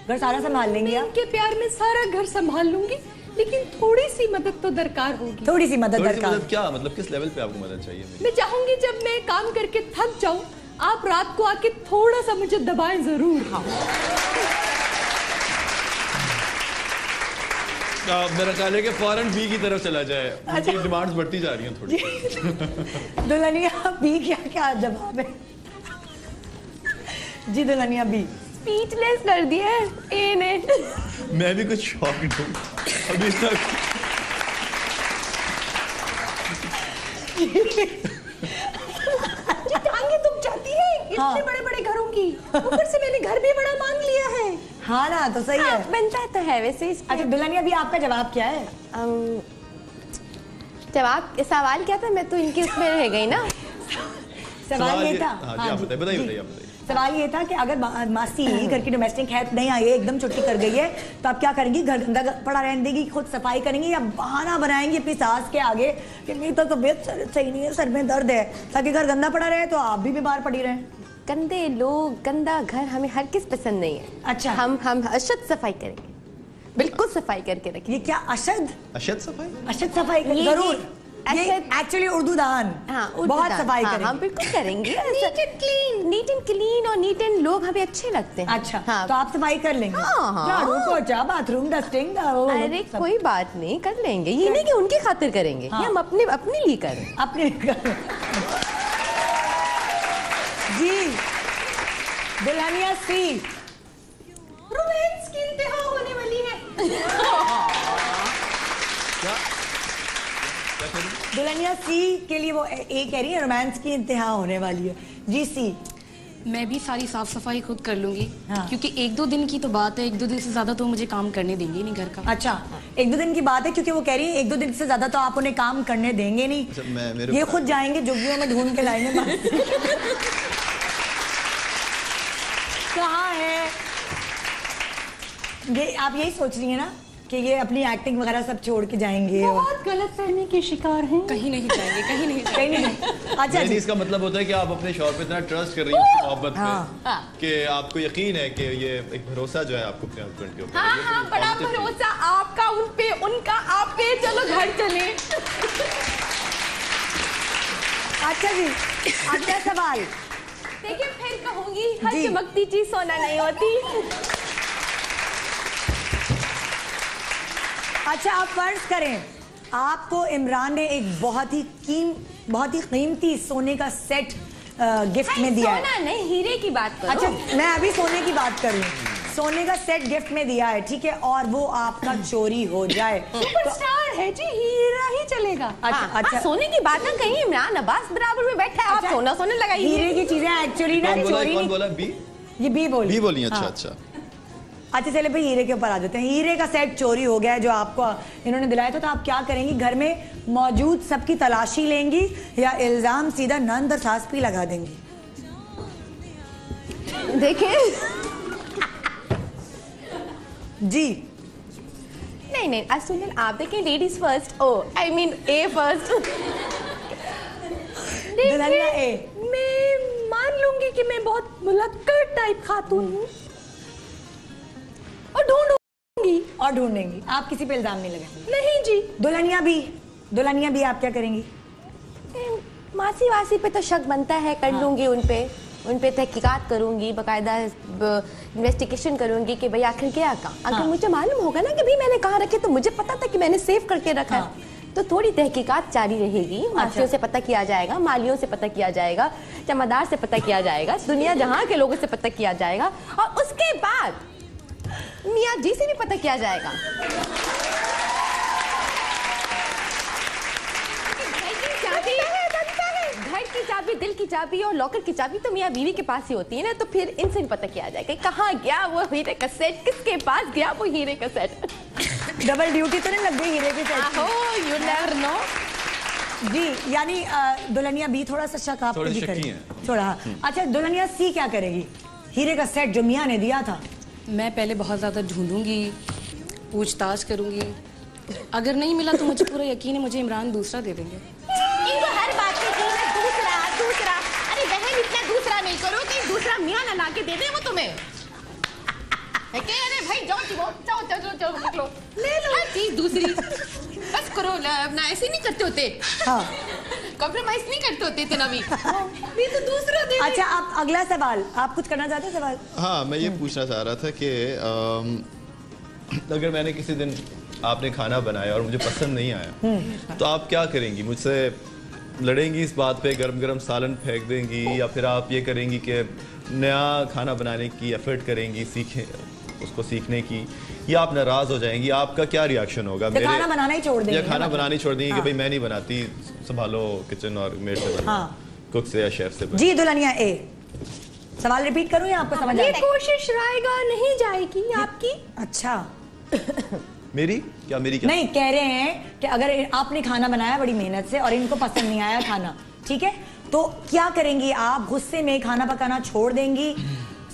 घर सारा संभाल लेंगे। इनके प्यार में सारा घर संभाल लूंगी, लेकिन थोड़ी सी मदद तो दरकार होगी। थोड़ी सी मदद दरकार? क्या मतलब किस लेवल पे आपको मदद चाहिए? मैं चाहूंगी जब मैं काम करके थक जाऊं, आप रात को आके थोड़ा सा मुझे दबाएं जरूर। हाँ। मेरा ख्याल है कि फौरन बी की तरफ चला जाए। अच्छा। डिमांड्स बढ़ती जा रही हैं थोड़ी। दुल्हनिया बी क्या जवाब है? जी दुल्हनिया बी। स्पीचलेस कर दिया है ए ने। मैं भी कुछ शॉक्ड हूँ अभी तक। टांगे तुम चाहती है इतने बड़े घरों की, ऊपर से मैंने घर भी बड़ा मांग लिया है। हाँ ना, तो सही है, बनता तो है वैसे। अच्छा दुल्हनिया भी आपका जवाब क्या है? जवाब सवाल क्या था? मैं तो इनके उसमें रह गई ना। सवाल ये था, बताइए। सवाल ये था कि अगर मासी घर की डोमेस्टिक हेल्प नहीं आई है, एकदम छुट्टी कर गई है, तो आप क्या करेंगी? घर गंदा पड़ा रहने देगी, खुद सफाई करेंगी, या बहाना बनाएंगी अपनी सास के आगे कि मेरी तो तबीयत सही नहीं है, सर में दर्द है, ताकि घर गंदा पड़ा रहे तो आप भी बीमार पड़ी रहे? गंदे लोग, गंदा घर हमें हर किस पसंद नहीं है। अच्छा, हम अशद सफाई करेंगे, बिल्कुल सफाई करके रखेंगे। ये क्या अशद सफाई जरूर, एक्चुअली उर्दू दान। हाँ, बहुत सफाई करेंगे। हाँ, बिल्कुल करेंगे। नीट एंड क्लीन और नीट एंड लोग हमें अच्छे लगते हैं। अच्छा, हाँ, तो आप सफाई कर लेंगे? झाड़ू पोछा, बाथरूम डस्टिंग। अरे कोई बात नहीं, कर लेंगे। ये नहीं कि उनकी खातिर करेंगे, हाँ। हम अपने लिए करें। अपने जी दुल्हनिया सी। रोमांस की इंतहा होने वाली है। दुल्हनिया सी के लिए वो ए कह रही है रोमांस की इंतहा होने वाली है। जी सी। मैं भी सारी साफ सफाई खुद कर लूंगी। हाँ। क्योंकि 1-2 दिन की तो बात है, 1-2 दिन से ज्यादा तो मुझे काम करने देंगे नहीं घर का। अच्छा, 1-2 दिन की बात है, क्योंकि वो कह रही है 1-2 दिन से ज्यादा तो आप उन्हें काम करने देंगे नहीं। अच्छा, ये खुद जाएंगे झुग्गियों में ढूंढ के लाएंगे। कहाँ है ये? आप यही सोच रही है ना कि ये अपनी एक्टिंग वगैरह सब छोड़ के जाएंगे? बहुत गलतफहमी के शिकार हैं। कहीं नहीं जाएंगे, कहीं नहीं। अच्छा जी, इसका मतलब होता है कि आप अपने शौहर पे इतना ट्रस्ट कर रही हैं, मोहब्बत पे, कि आपको यकीन है कि ये एक भरोसा जो है आपको अपने हस्बैंड के ऊपर। हाँ, बड़ा भरोसा आपका उन पे, उनका आप पे। चलो घर चले। अच्छा जी, अगला सवाल। देखिए फिर कहूंगी, हर चमकती चीज सोना नहीं होती। अच्छा, आप फर्ज करें आपको इमरान ने एक बहुत ही कीमती सोने का सेट गिफ्ट में दिया है। सोना नहीं, हीरे की बात करो। अच्छा, मैं अभी सोने की बात कर रही हूँ। सोने का सेट गिफ्ट में दिया है, ठीक है, और वो आपका चोरी हो जाए। सुपरस्टार है जी, हीरा ही चलेगा। अच्छा, सोने की बात ना कहीं, इमरान अब्बास बराबर में बैठा है, आप सोना सोने लगाइए। हीरे की चीजें एक्चुअली ना चोरी। कौन बोला? बी? ये बी बोली। अच्छा। अच्छा चले भाई, हीरे के ऊपर आ जाते हैं। हीरे का सेट चोरी हो गया है जो आपको इन्होंने दिलाया था, तो आप क्या करेंगी? घर में मौजूद सबकी तलाशी लेंगी या इल्जाम सीधा नंद और सास पे लगा देंगी? देखिए जी, नहीं सुनिए, आप देखें, ladies first. Oh I mean A first. दुल्हनिया ए। मैं मान लूंगी कि मैं बहुत मुलक्कड़ टाइप खातून हूँ और ढूंढेंगी। आप किसी पे इल्जाम नहीं लगाएंगी? नहीं जी। दुल्हनिया भी आप क्या करेंगी? मासी वासी पे तो शक बनता है, कर लूंगी उन पे तहकीकात करूंगी, बाकायदा इन्वेस्टिगेशन करूंगी कि भाई आखिर क्या का। अगर मुझे मालूम होगा ना कि भाई मैंने कहाँ रखे, तो मुझे पता था कि मैंने सेव करके रखा है, तो थोड़ी तहकीकात जारी रहेगी। मासियों से पता किया जाएगा, मालियों से पता किया जाएगा, जमादार से पता किया जाएगा, दुनिया जहाँ के लोगों से पता किया जाएगा, और उसके बाद मियाँ जी से भी पता किया जाएगा। घर की चाबी, दिल की चाबी और लॉकर की चाबी तो मियाँ बीवी के पास ही होती है ना, तो फिर इनसे भी पता किया जाएगा कहाँ गया वो हीरे का सेट, किसके पास गया वो हीरे का सेट। डबल ड्यूटी तो नहीं लग गई हीरे के सेट? यू नेवर नो जी। यानी दुल्हनिया बी थोड़ा सा शक आप भी करेगी थोड़ा। अच्छा, दुल्हनिया सी क्या करेगी? हीरे का सेट जो मियाँ ने दिया था, मैं पहले बहुत ज़्यादा ढूंढूंगी, पूछताछ करूंगी, अगर नहीं मिला तो मुझे पूरा यकीन है मुझे इमरान दूसरा दे देंगे। इनको हर बात पे दूसरा। अरे बहन, इतना दूसरा नहीं करो कि दूसरा मियाँ ना ला के दे दे वो तुम्हें। अरे भाई जाओ निकलो, ले लो हर चीज दूसरी। बस करो अपना, ऐसे नहीं करते होते। कॉम्प्रोमाइज नहीं करते होते इतना भी। नहीं तो दूसरा दे। अच्छा, आप अगला सवाल, आप कुछ करना चाहते हैं सवाल? हाँ, मैं ये पूछना चाह रहा था कि अगर मैंने किसी दिन आपने खाना बनाया और मुझे पसंद नहीं आया, तो आप क्या करेंगी? मुझसे लड़ेंगी इस बात पे, गरम गरम सालन फेंक देंगी, या फिर आप ये करेंगी कि नया खाना बनाने की एफर्ट करेंगी, उसको सीखने की, या आप नाराज हो जाएंगी? आपका क्या रिएक्शन होगा? मेरे खाना बनाना ही छोड़ देंगे? या खाना बनानी छोड़ देंगी कि भाई मैं नहीं बनाती, संभालो किचन और मेड से बना, कुक से या शेफ से बना। जी दुल्हनिया ए, सवाल रिपीट करूं या आपको समझ आ गया? कोशिश रायगा नहीं जाएगी आपकी। अच्छा मेरी क्या? नहीं, कह रहे हैं कि अगर आपने खाना बनाया बड़ी मेहनत से और इनको पसंद नहीं आया खाना, ठीक है, तो क्या करेंगी आप? गुस्से में खाना पकाना छोड़ देंगी,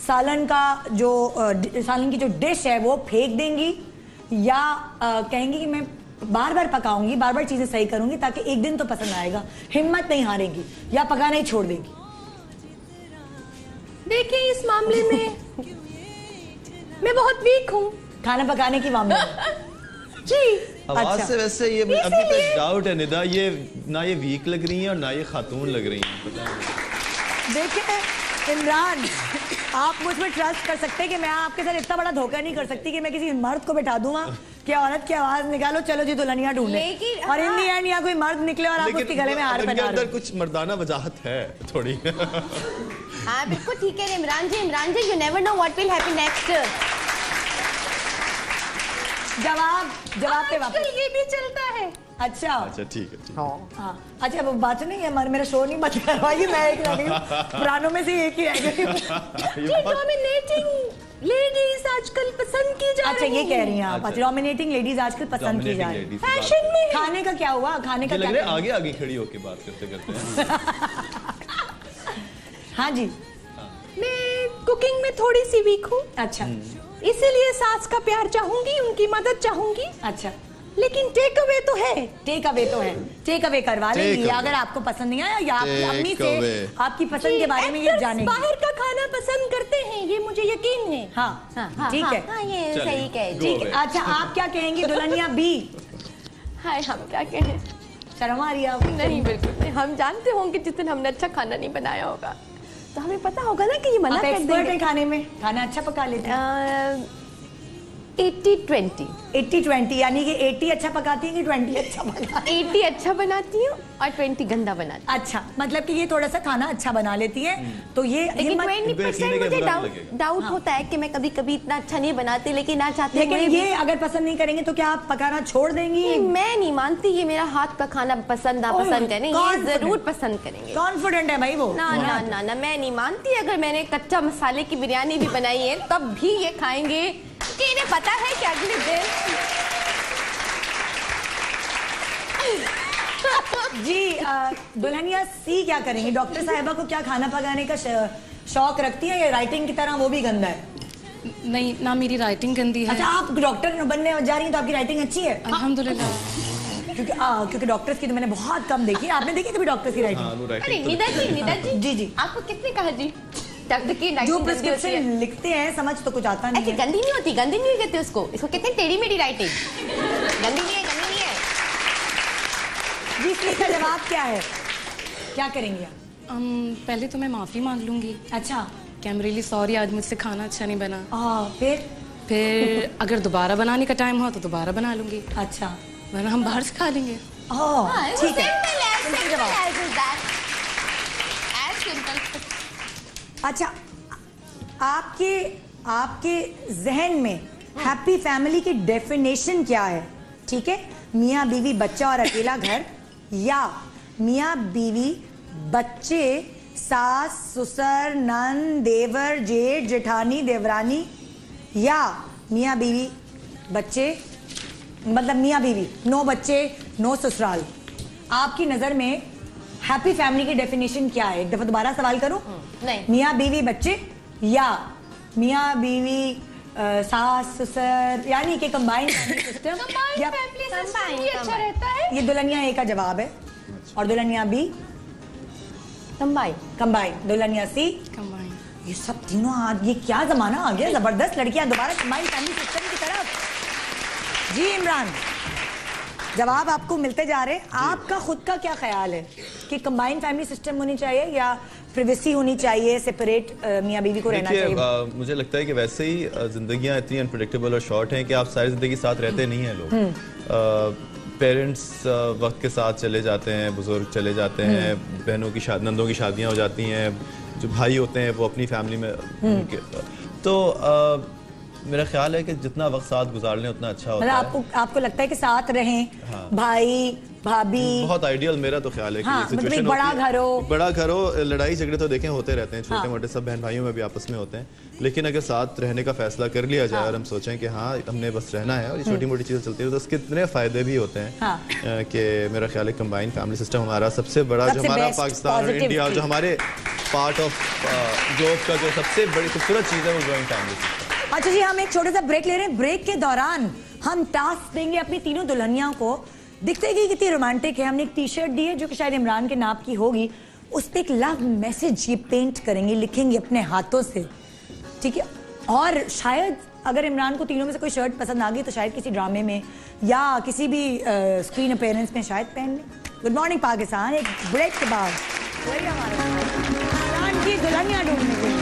सालन की जो डिश है वो फेंक देंगी, या कहेंगी कि मैं बार बार पकाऊंगी, बार बार चीजें सही करूंगी ताकि एक दिन तो पसंद आएगा, हिम्मत नहीं हारेंगी, या पकाना ही छोड़ देंगी? देखिए, इस मामले में मैं बहुत वीक हूँ, खाना पकाने के मामले में। जी। आवाज अच्छा। से वैसे ये अभी तक डाउट है निदा, ये ना ये वीक लग रही है और ना ये खातून लग रही है। देखिए इमरान, आप मुझ पर ट्रस्ट कर सकते हैं कि मैं आपके साथ इतना बड़ा धोखा नहीं कर सकती कि मैं किसी मर्द को बैठा दूंगा कि औरत की आवाज निकालो, चलो जी दुल्हनिया ढूंढे, और इन दी एंड यहाँ कोई मर्द निकले और आप उसके गले में हार पहना रहे हो। कुछ मर्दाना वजाहत है थोड़ी। हाँ बिल्कुल ठीक है Imran ji, you never know what will happen next. जवाब पे वापस। ये भी चलता है। अच्छा ठीक है। हाँ अच्छा, अब बात नहीं है, मेरा शो नहीं बंद करवाइए, मैं एक रह गई हूँ, पुरानों में से एक ही रह गई हूँ। डोमिनेटिंग लेडीज आजकल पसंद की जा रही हैं। अच्छा ये कह रही हैं आप? अच्छा, डोमिनेटिंग लेडीज आजकल पसंद की जा रही है, फैशन में। खाने का क्या हुआ? खाने का क्या? आगे आगे खड़ी होके बात करते हाँ जी, मैं कुकिंग में थोड़ी सी वीक हूँ। अच्छा, इसीलिए सास का प्यार चाहूंगी, उनकी मदद चाहूंगी। अच्छा, लेकिन टेक अवे तो है। टेक अवे करवा लेंगी अगर आपको पसंद नहीं आया, या आपकी अम्मी से आपकी पसंद के बारे में ये जानेंगे। बाहर का खाना पसंद करते हैं, ये मुझे यकीन है। हाँ ठीक है, ये सही कहे। ठीक है। अच्छा, आप क्या कहेंगी दुल्हनिया बी? हाय, हम क्या कहें? शर्म आ रही है? नहीं बिल्कुल नहीं, हम जानते होंगे जिस दिन हमने अच्छा खाना नहीं बनाया होगा तो हमें पता होगा ना कि ये मना कर देंगे। एक्सपर्ट है खाने में, खाना अच्छा पका लेते हैं। 80-20। 80-20 यानी कि 80 अच्छा पकाती है कि 20 अच्छा बनाती है? 80 अच्छा बनाती हूँ और 20 गंदा बनाती हूँ। अच्छा, मतलब कि ये थोड़ा सा खाना अच्छा बना लेती है। तो ये लेकिन 20% मुझे डाउट होता है कि मैं कभी कभी इतना अच्छा नहीं बनाती, लेकिन ना चाहते लेकिन ये अगर पसंद नहीं करेंगे तो क्या आप पकाना छोड़ देंगी? मैं नहीं मानती ये मेरा हाथ का खाना पसंद ना पसंद करें, ये जरूर पसंद करेंगे। कॉन्फिडेंट है भाई वो। ना ना ना ना, मैं नहीं मानती। अगर मैंने कच्चा मसाले की बिरयानी भी बनाई है तब भी ये खाएंगे, कि इन्हें पता है कि अगले दिन जी। दुल्हनिया सी क्या करेंगी? डॉक्टर साहिबा को क्या खाना पकाने का शौक रखती है या राइटिंग की तरह वो भी गंदा है? नहीं ना, मेरी राइटिंग गंदी है। अच्छा, आप डॉक्टर बनने जा रही हैं तो आपकी राइटिंग अच्छी है? अल्हम्दुलिल्लाह। क्योंकि डॉक्टर्स की तो मैंने बहुत कम देखी है। आपने देखी कभी डॉक्टर्स की राइटिंग? अरे निदा जी जी जी, आपको किसने कहा जी? जो प्रिस्क्रिप्शन लिखते हैं समझ तो कुछ आता नहीं है। गंदी नहीं होती, गंदी नहीं कहते उसको, इसको कहते हैं टेढ़ी मेढ़ी राइटिंग। गंदी नहीं है, गंदी नहीं है जी। इसका जवाब क्या है? क्या करेंगे आप? पहले तो मैं माफी मांग लूंगी। अच्छा, कि आई एम रियली सॉरी, आज मुझसे खाना अच्छा नहीं बना। फिर अगर दोबारा बनाने का टाइम हुआ तो दोबारा बना लूंगी। अच्छा, वरना हम बाहर से खा लेंगे। ठीक है। अच्छा, आपके जहन में हैप्पी फैमिली की डेफिनेशन क्या है? ठीक है, मियाँ बीवी बच्चा और अकेला घर, या मियाँ बीवी बच्चे सास ससुर नंद देवर जेठ जेठानी देवरानी, या मियाँ बीवी बच्चे, मतलब मियाँ बीवी नो बच्चे नो ससुराल। आपकी नजर में हैप्पी फैमिली की डेफिनेशन क्या है? एक दफा दोबारा सवाल करूं? नहीं। मियाँ बीवी बच्चे या मियाँ बीवी सास ससुर, यानी कि कंबाइंड फैमिली सिस्टम? अच्छा रहता है। ये दुल्हनिया ए का जवाब है और दुल्हनिया बी कंबाइंड, दुल्हनिया सी कंबाइंड। ये सब तीनों आज, ये क्या जमाना आ गया, जबरदस्त लड़कियां दोबारा कंबाइंड फैमिली सिस्टम की तरफ। जी इमरान, जवाब आपको मिलते जा रहे हैं। आपका खुद का क्या ख्याल है कि कंबाइंड फैमिली सिस्टम होनी चाहिए या प्रिवेसी होनी चाहिए, सेपरेट मियाँ बीवी को रहना चाहिए? मुझे लगता है कि वैसे ही जिंदगियां इतनी अनप्रेडिक्टेबल और शॉर्ट हैं कि आप सारी जिंदगी साथ रहते नहीं हैं लोग। पेरेंट्स वक्त के साथ चले जाते हैं, बुजुर्ग चले जाते हैं, बहनों की नंदों की शादियां हो जाती हैं, जो भाई होते हैं वो अपनी फैमिली में तो मेरा ख्याल है कि जितना वक्त साथ गुजार लें उतना अच्छा होता है। आपको लगता है कि साथ रहें? हाँ। भाई भाभी बहुत आइडियल मेरा तो ख्याल है कि हाँ, मतलब बड़ा घर हो, लड़ाई झगड़े तो देखें होते रहते हैं, छोटे मोटे सब बहन भाइयों में भी आपस में होते हैं, लेकिन अगर साथ रहने का फैसला कर लिया जाए और हम सोचें कि हाँ हमने बस रहना है और ये छोटी मोटी चीजें चलती है तो उसके इतने फायदे भी होते हैं कि मेरा ख्याल है कंबाइंड फैमिली सिस्टम हमारा सबसे बड़ा, जो हमारा पाकिस्तान और इंडिया, जो हमारे पार्ट ऑफ ग्लोब का जो सबसे बड़ी खूबसूरत चीज है वो जॉइंट फैमिली सिस्टम। अच्छा जी, हम एक छोटा सा ब्रेक ले रहे हैं। ब्रेक के दौरान हम टास्क देंगे अपनी तीनों दुल्हनियों को। दिखते कि कितनी रोमांटिक है। हमने एक टी शर्ट दी है जो कि शायद इमरान के नाप की होगी, उस पर एक लव मैसेज ये पेंट करेंगे, लिखेंगे अपने हाथों से, ठीक है? और शायद अगर इमरान को तीनों में से कोई शर्ट पसंद आ गई तो शायद किसी ड्रामे में या किसी भी स्क्रीन अपीयरेंस में शायद पहन लें। गुड मॉर्निंग पाकिस्तान, एक ब्रेक के बाद वही हमारे इमरान की दुल्हनियां ढूंढने के लिए।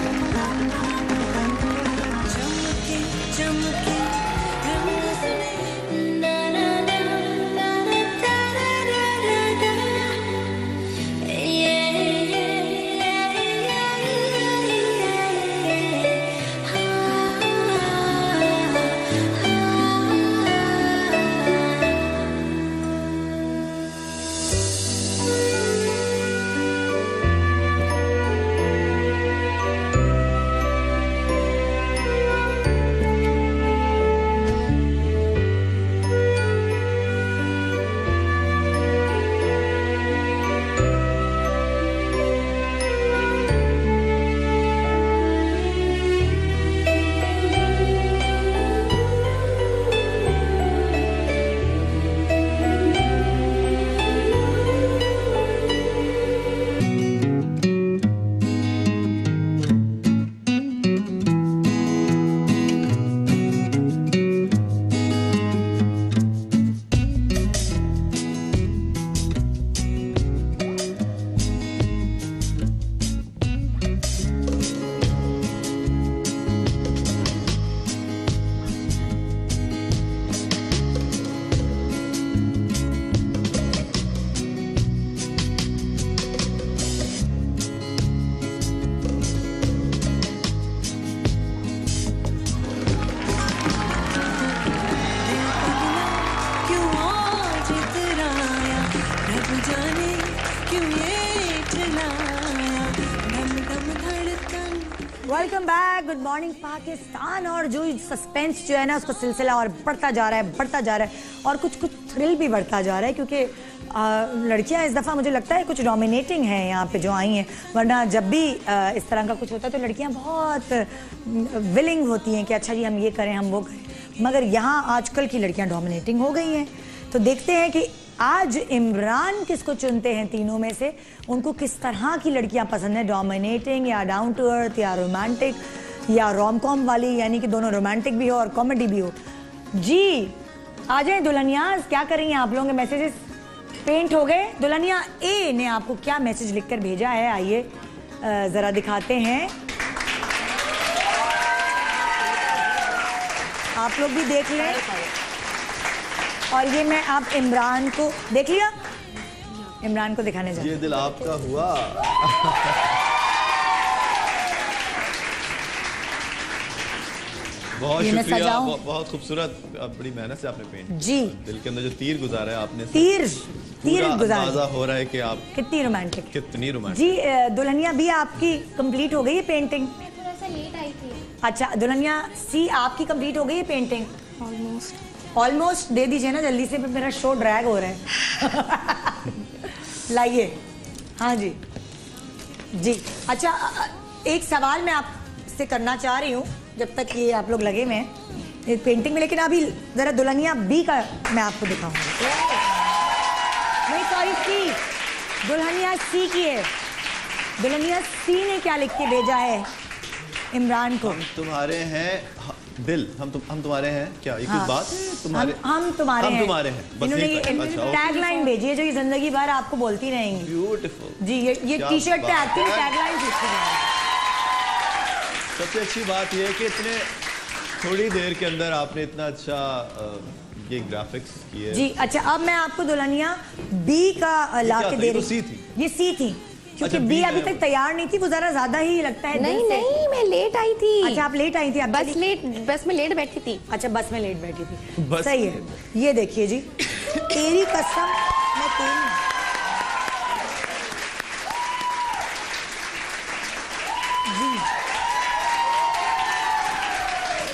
Welcome back, good morning Pakistan. और जो सस्पेंस जो है ना उसका सिलसिला और बढ़ता जा रहा है और कुछ थ्रिल भी बढ़ता जा रहा है, क्योंकि लड़कियां इस दफ़ा मुझे लगता है कुछ डोमिनेटिंग हैं यहाँ पे जो आई हैं। वरना जब भी इस तरह का कुछ होता है तो लड़कियां बहुत विलिंग होती हैं कि अच्छा जी हम ये करें हम वो करें, मगर यहाँ आजकल की लड़कियां डोमिनेटिंग हो गई हैं। तो देखते हैं कि आज इमरान किसको चुनते हैं तीनों में से, उनको किस तरह की लड़कियां पसंद है, डोमिनेटिंग या डाउन टू अर्थ या रोमांटिक या रोम कॉम वाली, यानी कि दोनों रोमांटिक भी हो और कॉमेडी भी हो। जी आ जाए दुल्हनियाज, क्या करेंगे आप लोगों के मैसेजेस पेंट हो गए। दुल्हनिया ए ने आपको क्या मैसेज लिखकर भेजा है, आइए जरा दिखाते हैं, आप लोग भी देख लें। और ये मैं आप इमरान को देख लिया, इमरान को दिखाने जा रही हूं। ये दिल आपका हुआ। बहुत शुक्रिया, बहुत खूबसूरत, बड़ी मेहनत से आपने पेंट जी। दिल के अंदर जो तीर गुजारा है आपने, तीर गुजारा हो रहा है कि आप कितनी रोमांटिक जी। दुल्हनिया भी आपकी कंप्लीट हो गई है पेंटिंग? मैं थोड़ा सा लेट आई थी। अच्छा दुल्हनिया सी आपकी कंप्लीट हो गई है पेंटिंग? ऑलमोस्ट दे दीजिए ना जल्दी से, मेरा शो ड्रैग हो रहा है। लाइए, हाँ जी जी। अच्छा एक सवाल मैं आपसे करना चाह रही हूँ जब तक ये आप लोग लगे में पेंटिंग में, लेकिन अभी जरा दुल्हनिया बी का मैं आपको दिखाऊंगी। नहीं सॉरी सी, दुल्हनिया सी की है। दुल्हनिया सी ने क्या लिख के भेजा है इमरान को? हम तुम्हारे हैं दिल, हम तुम्हारे हैं क्या? ये कुछ बात है? तुम्हारे हम तुम्हारे हैं। इन्होंने टैग लाइन भेजी है जो ये जिंदगी भर आपको बोलती रहेंगी। ब्यूटीफुल जी। ये टी शर्ट पे एक्टिंग टैग लाइन लिखी है। सबसे अच्छी बात ये है कि इतने थोड़ी देर के अंदर आपने इतना अच्छा ये ग्राफिक्स किए जी। अच्छा अब मैं आपको दुल्हनिया बी का ला के दे रही हूँ। ये सी थी क्योंकि बी अभी तक तैयार नहीं थी, वो जरा ज्यादा ही लगता है। नहीं मैं लेट आई थी। अच्छा आप लेट आई थी? बस में लेट बैठी थी। अच्छा बस में लेट बैठी थी, सही है। ये देखिए जी, तेरी कसम मैं तेरी, जी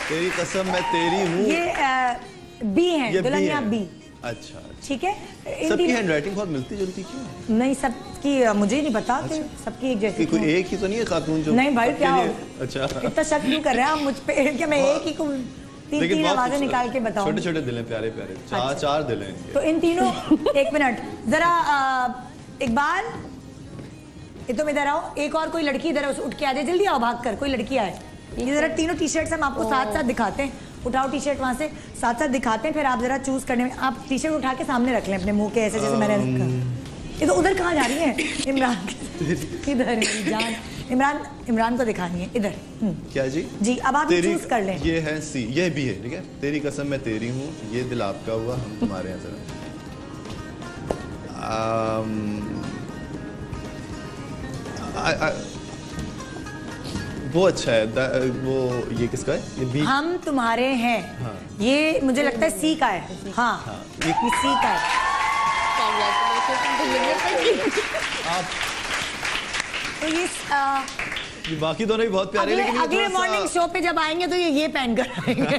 तेरी कसम मैं तेरी हूँ। ये बी है, दुल्हनिया बी। अच्छा ठीक है। सबकी हैंडराइटिंग बहुत मिलती जुलती क्यों है? नहीं सबकी मुझे नहीं पता कि सबकी एक जैसी। कोई एक ही तो नहीं है खातून जो? नहीं भाई क्या अच्छा इतना शक क्यों कर रहे हैं आप मुझ पे? क्या मैं एक ही को तीन आवाजें निकाल के बताऊं? छोटे छोटे दिल हैं, प्यारे प्यारे, चार दिल हैं। तो इन तीनों एक मिनट जरा इकबाल तुम इधर आओ, एक और कोई लड़की इधर उठ के आ जाए, जल्दी आओ भाग कर, कोई लड़की आए। ये जरा तीनों टी शर्ट हम आपको साथ साथ दिखाते हैं, उठाओ टी शर्ट वहां से, साथ साथ दिखाते हैं, फिर आप जरा चूज करने में, आप टी शर्ट उठा के सामने रख लें अपने मुंह के ऐसे जैसे मैंने रखा। ये तो उधर कहाँ जा रही है इमरान? इधर जान, इमरान को दिखानी है इधर। क्या जी? जी अब आप चूज कर लें। ये है सी, ये भी है, ठीक है। तेरी कसम मैं तेरी हूँ, ये दिल आपका हुआ, हम तुम्हारे हैं। जरा वो अच्छा है, वो ये किसका है? ये बी, हम तुम्हारे हैं। हाँ। ये मुझे लगता है सी का है। हाँ, हाँ। ये सी का है। आप तो ये बाकी दोनों भी बहुत प्यारे, लेकिन अगले मॉर्निंग शो पे जब आएंगे तो ये पहन कर आएंगे।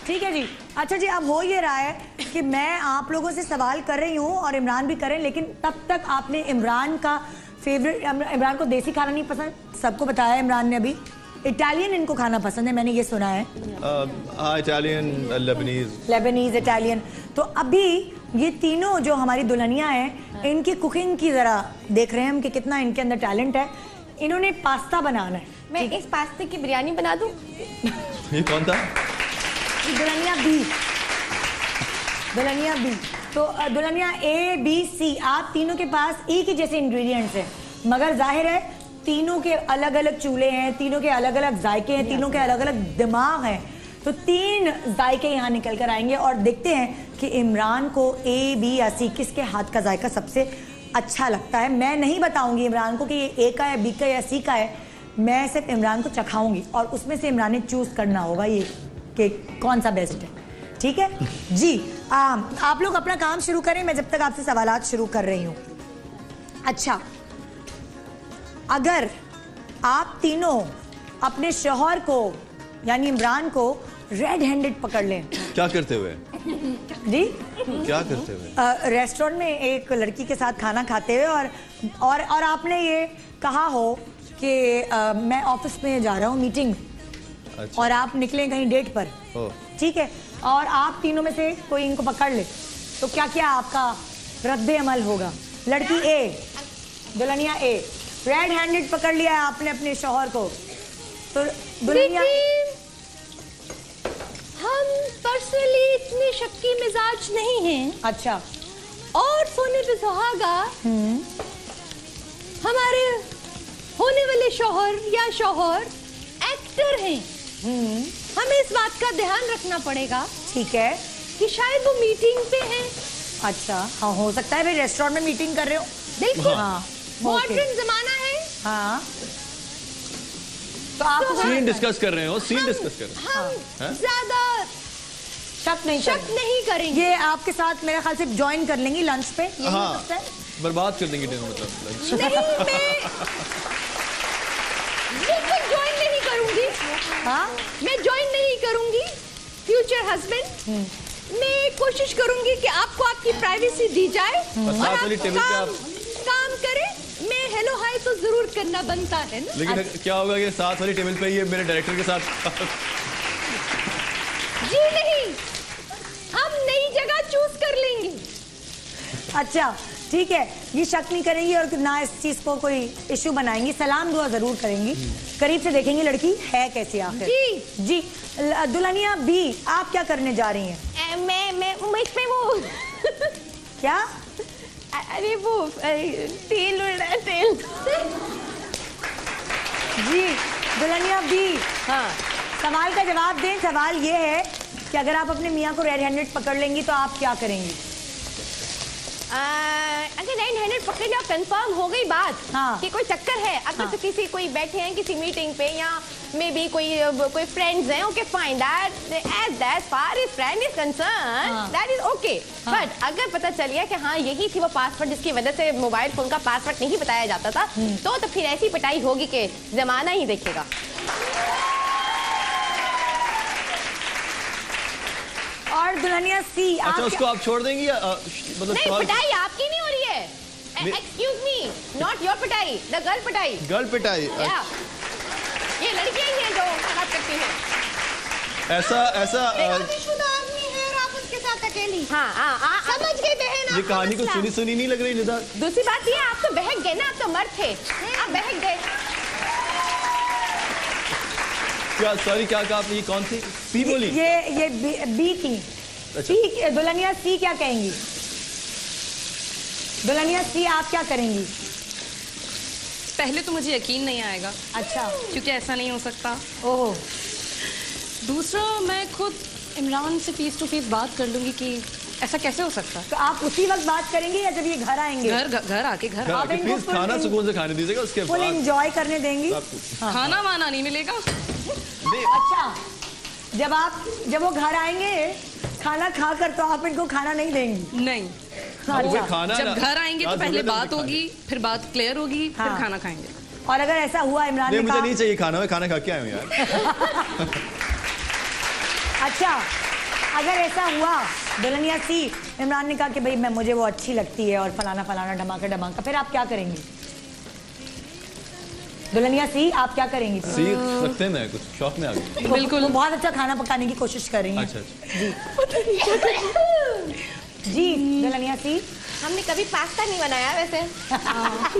ठीक है जी। अच्छा जी अब हो ये रहा है कि मैं आप लोगों से सवाल कर रही हूँ और इमरान भी करें, लेकिन तब तक आपने इमरान का फेवरेट, इमरान को देसी खाना नहीं पसंद, सबको बताया इमरान ने अभी। इटालियन इनको खाना पसंद है, मैंने ये सुना है। Italian, Lebanese, Italian. तो अभी ये तीनों जो हमारी दुल्हनियां हैं, इनकी कुकिंग की जरा देख रहे हैं हम कि कितना इनके अंदर टैलेंट है। इन्होंने पास्ता बनाना है। मैं इस पास्ते की बिरयानी बना दूं? ये कौन था? दुल्हनिया बी। दुल्हनिया बी। तो दुल्हनिया ए बी सी, आप तीनों के पास एक ही जैसे इंग्रेडिएंट्स हैं, मगर जाहिर है तीनों के अलग अलग चूल्हे हैं, तीनों के अलग अलग जायके हैं, तीनों के अलग अलग दिमाग हैं। तो तीन जायके यहाँ निकल कर आएंगे और देखते हैं कि इमरान को ए बी या सी किसके हाथ का जायका सबसे अच्छा लगता है। मैं नहीं बताऊंगी इमरान को कि ये ए का है, बी का या सी का है, मैं सिर्फ इमरान को चखाऊंगी और उसमें से इमरान ने चूज करना होगा ये कि कौन सा बेस्ट है। ठीक है जी। आप लोग अपना काम शुरू करें, मैं जब तक आपसे सवालात शुरू कर रही हूँ। अच्छा अगर आप तीनों अपने शौहर को यानी इमरान को रेड हैंडेड पकड़ लें। क्या करते हुए? जी क्या करते हुए? रेस्टोरेंट में एक लड़की के साथ खाना खाते हुए और आपने ये कहा हो कि मैं ऑफिस में जा रहा हूँ मीटिंग। अच्छा। और आप निकले कहीं डेट पर, ठीक है, और आप तीनों में से कोई इनको पकड़ ले, तो क्या क्या आपका रद्दे अमल होगा? लड़की ए, दुल्हनिया ए, रेड हैंडेड पकड़ लिया है आपने अपने शौहर को, तो दुल्हनिया हम पर्सनली इतने शक्की मिजाज नहीं हैं। अच्छा। और सोने पे सुहागा हमारे होने वाले शौहर या शौहर एक्टर हैं। हमें इस बात का ध्यान रखना पड़ेगा, ठीक है, कि शायद वो मीटिंग पे हैं। अच्छा, हाँ, हो सकता है भाई रेस्टोरेंट में मीटिंग कर रहे हो। बिल्कुल, हाँ, मॉडर्न जमाना है। हाँ, तो आप सीन डिस्कस कर रहे हो, सीन डिस्कस कर रहे हो। हम ज्यादा शक नहीं करेंगे। ये आपके साथ मेरे ख्याल से ज्वाइन कर लेंगी लंच पे, यही हो सकता है? बर्बाद कर देंगे डिनर, मतलब लंच। नहीं, मैं ज्वाइन नहीं करूंगी। हाँ, मैं ज्वाइन नहीं करूंगी फ्यूचर हस्बैंड। मैं कोशिश करूंगी कि आपको आपकी प्राइवेसी दी जाए और आप काम करें। मैं हेलो हाय तो जरूर करना बनता है ना। लेकिन क्या होगा कि साथ वाली टेबल पे ये मेरे डायरेक्टर के साथ जी नहीं, हम नई जगह चूज कर लेंगे। अच्छा, ठीक है, ये शक नहीं करेंगी और ना इस चीज को कोई इशू बनाएंगी। सलाम दुआ जरूर करेंगी, करीब से देखेंगे लड़की है कैसी आखिर। जी दुल्हनिया बी, आप क्या करने जा रही हैं? मैं इसमें वो क्या? अरे वो तेल उड़ रहा है, तेल। जी दुल्हनिया बी, हाँ, सवाल का जवाब दें। सवाल ये है कि अगर आप अपने मियाँ को रेड हैंडेड पकड़ लेंगी तो आप क्या करेंगी? अगर रेड हैंडेड पकड़ लिया, कंफर्म हो गई बात, हाँ, कि कोई चक्कर है। अगर तो किसी कोई बैठे हैं किसी मीटिंग पे या मे बी कोई फ्रेंड्स हैं, okay fine, that far is friend is concern, that is okay. But अगर पता चल गया कि हाँ यही थी वो पासवर्ड जिसकी वजह से मोबाइल फोन का पासवर्ड नहीं बताया जाता था, तो फिर ऐसी पिटाई होगी कि जमाना ही देखेगा। और दुल्हनिया सी, अच्छा, उसको आप छोड़ देंगी मतलब? नहीं, पिटाई आपकी नहीं हो रही है। एक्सक्यूज मी, नॉट योर पिटाई, द गर्ल पिटाई। गर्ल पिटाई? ये लड़कियां ही हैं जो खराब करती हैं। ऐसा आदमी है और आप उसके साथ अकेली। हाँ, समझ गए बहन। ये कहानी को सुनी नहीं लग रही निदा। दूसरी बात ये, आप तो बहक गए ना, आप तो मर्द थे, आप बहक गए। क्या, सॉरी, क्या कहा आपने? ये कौन सी सी बोली? ये बी थी। अच्छा। दुल्हनिया सी क्या कहेंगी? दुल्हनिया सी, आप क्या करेंगी? पहले तो मुझे यकीन नहीं आएगा। अच्छा, क्योंकि ऐसा नहीं हो सकता। ओह। दूसरा, मैं खुद इमरान से फेस टू फेस बात कर लूंगी कि ऐसा कैसे हो सकता। तो आप उसी वक्त बात करेंगी या जब ये घर आएंगे? घर आके आप इनको प्लीज खाना सुकून से खाने दीजिएगा, उसके बाद फुल एंजॉय करने देंगी। खाना वाना नहीं मिलेगा। अच्छा, जब वो घर आएंगे खाना खाकर, तो आप इनको खाना नहीं देंगी? नहीं। अच्छा, खाना जब घर आएंगे तो पहले बात होगी, फिर बात क्लियर होगी, फिर खाना खाएंगे। और अगर ऐसा हुआ इमरान ने मुझे नहीं चाहिए खाना, मैं खाना खा के आया हूँ यार। अच्छा, अगर ऐसा हुआ दुल्हनिया सी, इमरान ने कहा कि भाई मुझे वो अच्छी लगती है और फलाना फलाना धमाका, फिर आप क्या करेंगी? दुल्हनिया सी, आप क्या करेंगी? सीख सकते हैं, मैं कुछ शौक में आ गई। बिल्कुल, वो बहुत अच्छा खाना पकाने की कोशिश कर रही हैं। अच्छा। जी दुल्हनिया सी, हमने कभी पास्ता नहीं बनाया वैसे।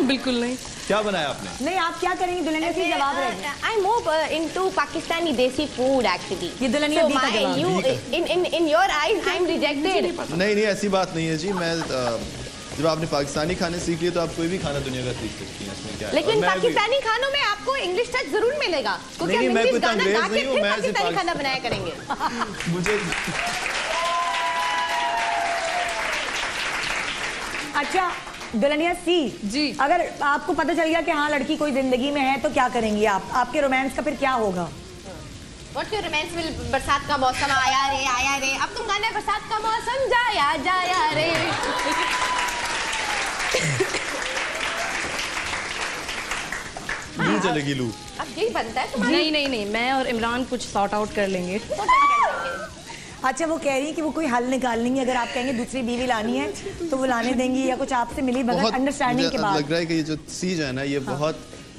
बिल्कुल नहीं। क्या बनाया आपने? नहीं, आप क्या करेंगी? दुल्हनिया सी जवाब रहेगा। आई मूव इनटू पाकिस्तानी देसी फूड एक्चुअली। ये दुल्हनिया दी का जवाब। In your eyes I am rejected. नहीं, ऐसी बात नहीं है जी। मैं जब आपने पाकिस्तानी खाने सीख लिए तो आप कोई भी खाना दुनिया का सीख सकती हैं, इसमें क्या है? लेकिन पाकिस्तानी खानों में आपको इंग्लिश टच जरूर मिलेगा, क्योंकि हम इंग्लिश गाना गा के फिर पाकिस्तानी खाना बनाया करेंगे। मुझे अच्छा, दुल्हनिया सी जी, अगर आपको पता चल गया कि हाँ लड़की कोई जिंदगी में है, तो क्या करेंगी आप? आपके रोमांस का फिर क्या होगा? What your romance will? बरसात का मौसम आया रे, अब तुम गाना बरसात का मौसम जाया रे। चलेगी लू। अब यही बनता है तुम्हारा। नहीं, मैं और इमरान कुछ सॉर्ट आउट कर लेंगे। अच्छा, वो कह रही है कि वो कोई हल निकाल लेंगी, अगर आप कहेंगे दूसरी बीवी लानी है तो वो लाने देंगी, या कुछ आपसे मिली भगत अंडरस्टैंडिंग के बाद। लग रहा है कि ये जो चीज है ना, ये बहुत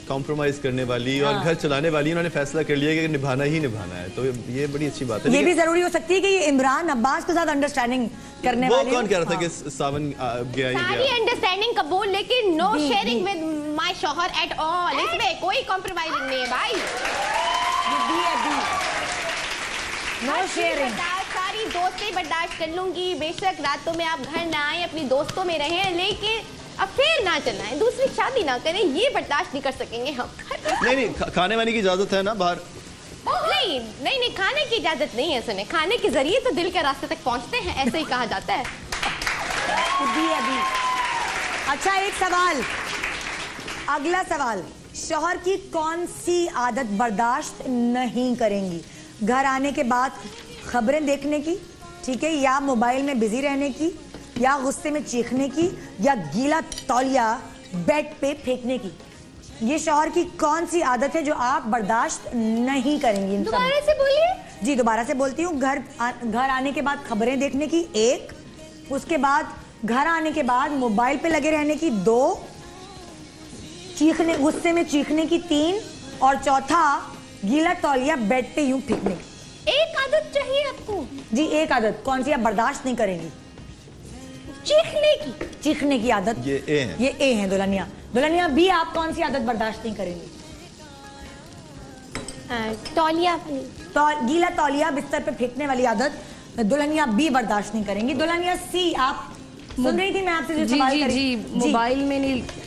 कॉम्प्रोमाइज करने वाली और घर चलाने वाली, उन्होंने फैसला कर लिया कि निभाना ही निभाना है, तो ये बड़ी अच्छी बात है। ये भी जरूरी हो सकती है कि ये इमरान अब्बास के साथ अंडरस्टैंडिंग करने वाले। वो कौन कह रहा था कि सावन गया ही गया? सारी अंडरस्टैंडिंग कबूल, लेकिन नो शेयरिंग विद माय शौहर एट ऑल। इसमें कोई कॉम्प्रोमाइजिंग नहीं है भाई। No sharing. सारी दोस्तें बर्दाश्त कर लूंगी, बेशक रातों में आप घर ना आए, अपनी दोस्तों में रहें, लेकिन अफेयर ना चलाएं, दूसरी शादी ना करें, ये बर्दाश्त नहीं कर सकेंगे हम। नहीं, खाने वाने की इजाजत है ना बाहर? नहीं, खाने की इजाजत नहीं है। सुने, खाने के जरिए तो दिल के रास्ते तक पहुंचते हैं, ऐसे ही कहा जाता है। अभी अच्छा, एक सवाल, अगला सवाल, शौहर की कौन सी आदत बर्दाश्त नहीं करेंगी? घर आने के बाद खबरें देखने की, ठीक है, या मोबाइल में बिजी रहने की, या गुस्से में चीखने की, या गीला तौलिया बेड पे फेंकने की। ये शौहर की कौन सी आदत है जो आप बर्दाश्त नहीं करेंगी? दोबारा से बोलिए। जी, दोबारा से बोलती हूँ। घर आने के बाद खबरें देखने की 1, उसके बाद घर आने के बाद मोबाइल पे लगे रहने की 2, गुस्से में चीखने की 3, और चौथा गीला तौलिया बेड पे यूं फेंकने की। एक आदत चाहिए आपको? जी, एक आदत। कौन सी आप बर्दाश्त नहीं करेंगी? चीखने की आदत। ये ए है। ये ए है। दुल्हनिया बी, आप कौन सी आदत बर्दाश्त नहीं करेंगी? तौलिया गीला तौलिया बिस्तर पे फेंकने वाली आदत दुल्हनिया बी बर्दाश्त नहीं करेंगी। दुल्हनिया सी, आप सुन रही थी मैं आपसे जो सवाल कर रही थी?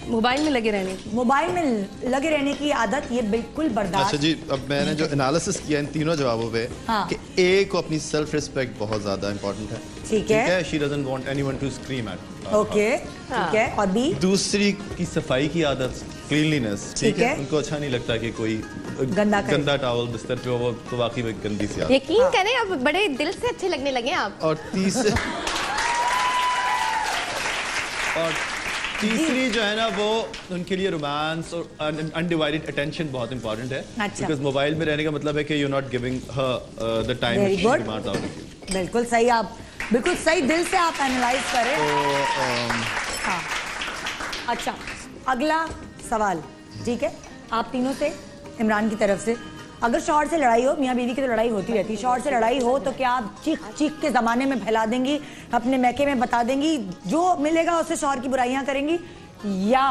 मोबाइल में लगे रहने की। मोबाइल में लगे रहने की आदत, ये बिल्कुल बर्दाश्त। अच्छा जी, अब मैंने जो एनालिसिस किया इन तीनों जवाबों पे, कि ए को अपनी सेल्फ रिस्पेक्ट बहुत ज्यादा इंपॉर्टेंट है। ठीक है। She doesn't want anyone to scream at. Okay, ठीक है। और बी? दूसरी की सफाई की आदत, क्लीनलीनेस, ठीक है। उनको अच्छा नहीं लगता कि कोई गंदा टॉवल बिस्तर पे हो, वो तो वाकई में गंदी सी आदत। यकीन करें, अब बड़े दिल से अच्छे लगने लगे आप। और तीसरी जो है ना, वो उनके लिए रोमांस और अनडिवाइडेड अटेंशन बहुत इंपॉर्टेंट है। अच्छा। बिकॉज़ मोबाइल में रहने का मतलब है कि you not giving her the time she demands out of you. बिल्कुल सही, आप बिल्कुल सही दिल से आप एनालाइज करें। हाँ। अच्छा, अगला सवाल, ठीक है, आप तीनों से, इमरान की तरफ से, अगर शौहर से लड़ाई हो, मियाँ बीवी की तो लड़ाई होती रहती है, शौहर से लड़ाई हो तो क्या आप चीख के ज़माने में फैला देंगी, अपने मैके में बता देंगी, जो मिलेगा उससे शौहर की बुराइयां करेंगी, या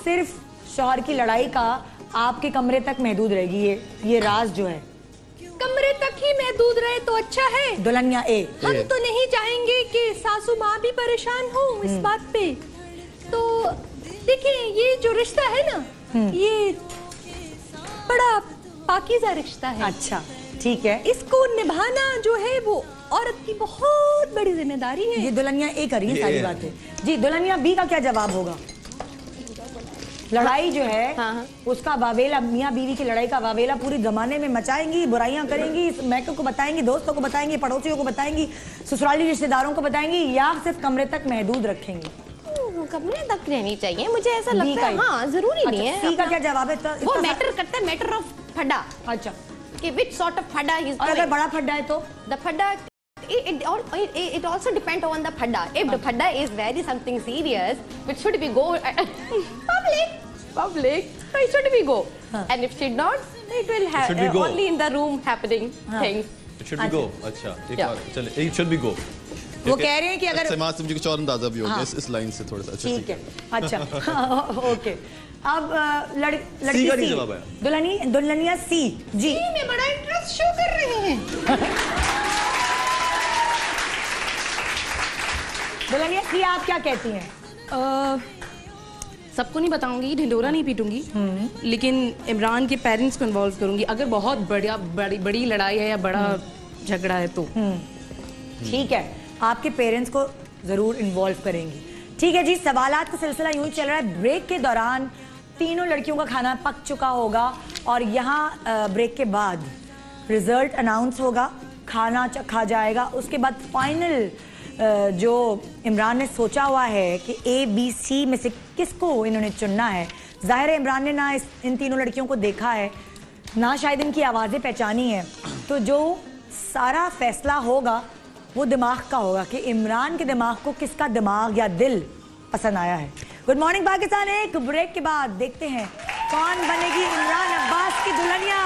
सिर्फ शौहर की लड़ाई का आपके कमरे तक महदूद रहेगी? ये राज जो है, कमरे तक ही महदूद रहे तो अच्छा है। दुल्हनिया ए। हम तो नहीं चाहेंगे कि सासू माँ भी परेशान हो इस बात पे। तो देखिए, ये जो रिश्ता है ना, ये बड़ा पाकीज़ा रिश्ता है। अच्छा, ठीक है। इसको निभाना जो है वो औरत की बहुत बड़ी जिम्मेदारी है। ये दुल्हनिया ए कर रही है सारी बातें। जी, दुल्हनिया बी का क्या जवाब होगा? लड़ाई जो है, हाँ। उसका वावेला, मियाँ बीवी की लड़ाई का वावेला पूरी जमाने में मचाएंगी, बुराइयां करेंगी, मैके को बताएंगी, दोस्तों को बताएंगी, पड़ोसियों को बताएंगी, ससुराली रिश्तेदारों को बताएंगी, या सिर्फ कमरे तक महदूद रखेंगी? कमरे तक रहनी चाहिए, मुझे ऐसा लगता है। हाँ, जरूरी नहीं है। सी का क्या जवाब है? वो मैटर करता है, मैटर ऑफ फड्डा। अच्छा, कि which sort of फड्डा is और अगर बड़ा फड्डा है तो? The फड्डा, it also depends on the फड्डा. If the फड्डा is very something serious, which should be go public, so it should be go. And if should not, it will have only in the room happening things. It should be go. अच्छा, एक बार चले, it should be go. वो कह रहे हैं कि अगर समाज से मुझे कुछ और अंदाजा भी हो गया इस लाइन से थोड़ा सा। ठीक है, अच्छा, ओके। अब लड़की सी, दुल्हनिया सी। जी, में बड़ा इंटरेस्ट शो कर रहे हैं। दुल्हनिया सी, आप क्या कहती हैं? सबको नहीं बताऊंगी, ढिंडोरा नहीं पीटूंगी, लेकिन इमरान के पेरेंट्स को इन्वॉल्व करूंगी अगर बहुत बड़ी लड़ाई है या बड़ा झगड़ा है तो। ठीक है, आपके पेरेंट्स को जरूर इन्वॉल्व करेंगी। ठीक है जी, सवालात का सिलसिला यूं ही चल रहा है। ब्रेक के दौरान तीनों लड़कियों का खाना पक चुका होगा और यहाँ ब्रेक के बाद रिजल्ट अनाउंस होगा, खाना चखा जाएगा, उसके बाद फाइनल जो इमरान ने सोचा हुआ है कि ABC में से किसको इन्होंने चुनना है, जाहिर है इमरान ने ना इन तीनों लड़कियों को देखा है, ना शायद इनकी आवाज़ें पहचानी है, तो जो सारा फैसला होगा वो दिमाग का होगा कि इमरान के दिमाग को किसका दिमाग या दिल पसंद आया है। गुड मॉर्निंग पाकिस्तान, एक ब्रेक के बाद देखते हैं कौन बनेगी इमरान अब्बास की Dulhania.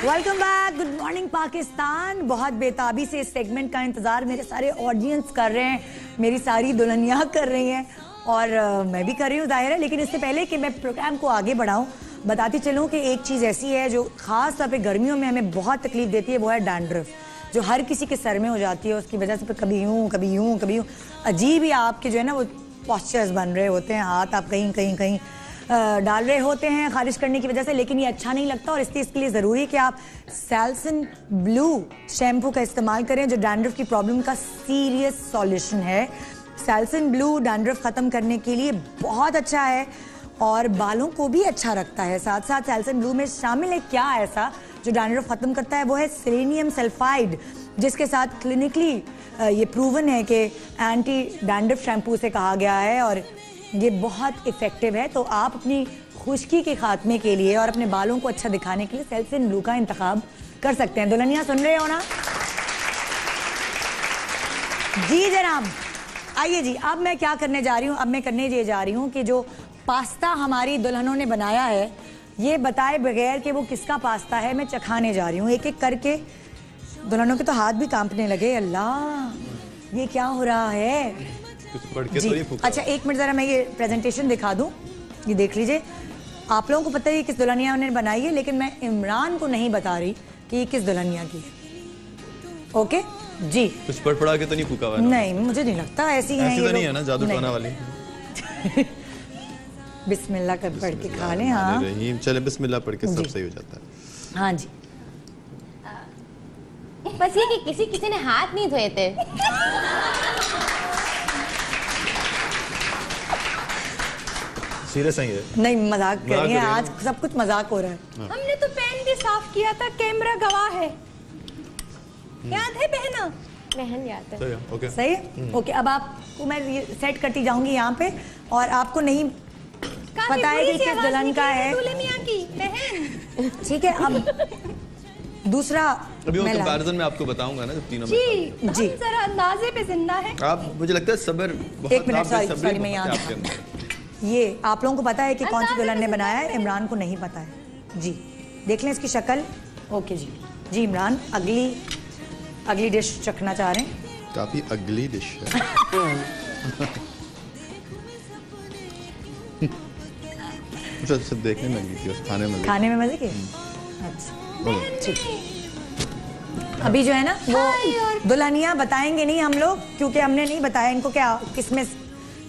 Welcome back, good morning Pakistan. बहुत बेताबी से इस सेगमेंट का इंतजार मेरे सारे ऑडियंस कर रहे हैं, मेरी सारी दुल्हनियाँ कर रही हैं और मैं भी कर रही हूँ जाहिर है। लेकिन इससे पहले कि मैं प्रोग्राम को आगे बढ़ाऊँ, बताती चलूँ कि एक चीज़ ऐसी है जो ख़ास तौर पे गर्मियों में हमें बहुत तकलीफ देती है, वो है डैंड्रफ, जो हर किसी के सर में हो जाती है। उसकी वजह से कभी यूँ कभी यूँ कभी यूँ, अजीब ही आपके जो है ना वो पॉस्चर्स बन रहे होते हैं, हाथ आप कहीं कहीं कहीं डाल रहे होते हैं खारिज करने की वजह से, लेकिन ये अच्छा नहीं लगता। और इसके लिए ज़रूरी है कि आप सैलसन ब्लू शैम्पू का इस्तेमाल करें, जो डैंड्रफ की प्रॉब्लम का सीरियस सॉल्यूशन है। सैलसन ब्लू डैंड्रफ ख़त्म करने के लिए बहुत अच्छा है और बालों को भी अच्छा रखता है। साथ साथ सैलसन ब्लू में शामिल है क्या ऐसा जो डैंड्रफ ख़त्म करता है, वो है सेलेनियम सल्फाइड, जिसके साथ क्लिनिकली ये प्रूवन है कि एंटी डैंड्रफ शैम्पू से कहा गया है और ये बहुत इफ़ेक्टिव है। तो आप अपनी खुश्की के खात्मे के लिए और अपने बालों को अच्छा दिखाने के लिए सैलसन ब्लू का इंतखाब कर सकते हैं। दुल्हनिया सुन रहे हो ना? जी जनाब, आइए जी, अब मैं क्या करने जा रही हूँ, अब मैं करने ये जा रही हूँ कि जो पास्ता हमारी दुल्हनों ने बनाया है, ये बताए बगैर कि वो किसका पास्ता है, मैं चखाने जा रही हूँ एक एक करके। दुल्हनों के तो हाथ भी कांपने लगे, अल्लाह ये क्या हो रहा है जी। अच्छा एक मिनट ज़रा मैं ये प्रेजेंटेशन दिखा दूँ, ये देख लीजिए। आप लोगों को पता है ये किस दुल्हनिया ने बनाई है, लेकिन मैं इमरान को नहीं बता रही कि ये किस दुल्हनिया की है। ओके जी, कुछ पड़पड़ा के तो नहीं फूका हुआ? नहीं, मुझे नहीं लगता ऐसी है, ऐसी तो नहीं है ना जादू टोना वाली। बिस्मिल्लाह कर पढ़ के खा लें। हाँ चले बिस्मिल्लाह पढ़ के सब सही हो जाता है। हाँ जी, बस ये कि किसी ने हाथ नहीं धोए थे। सीरियस है ये? नहीं मजाक कर रही हैं, आज सब कुछ मजाक हो रहा है। हमने तो पेन भी साफ किया था, कैमरा गवाह है। याद है बहना? बहन याद है। ओके सही है। ओके, अब आपको मैं ये सेट करती जाऊंगी यहाँ पे और आपको नहीं पता है कि किस दुल्हन का है। ठीक है, अब दूसरा अभी वो कंपैरिजन में आपको बताऊंगा ना जब तीनों जी में जी जरा अंदाजे पे जिंदा है आप। मुझे लगता है सबर बहुत। एक मिनट सॉरी मैं यहाँ ये आप लोगों को पता है कि कौन सी दुल्हन ने बनाया है, इमरान को नहीं पता है जी। देख लें इसकी शक्ल। ओके जी, जी इमरान अगली डिश चखना चाह रहे हैं। काफी अगली डिश है। सब देखने में लगी थी, खाने में मजे की। अच्छा ठीक। अभी जो है ना वो दुल्हनिया बताएंगे नहीं हम लोग, क्योंकि हमने नहीं बताया इनको क्या किसमें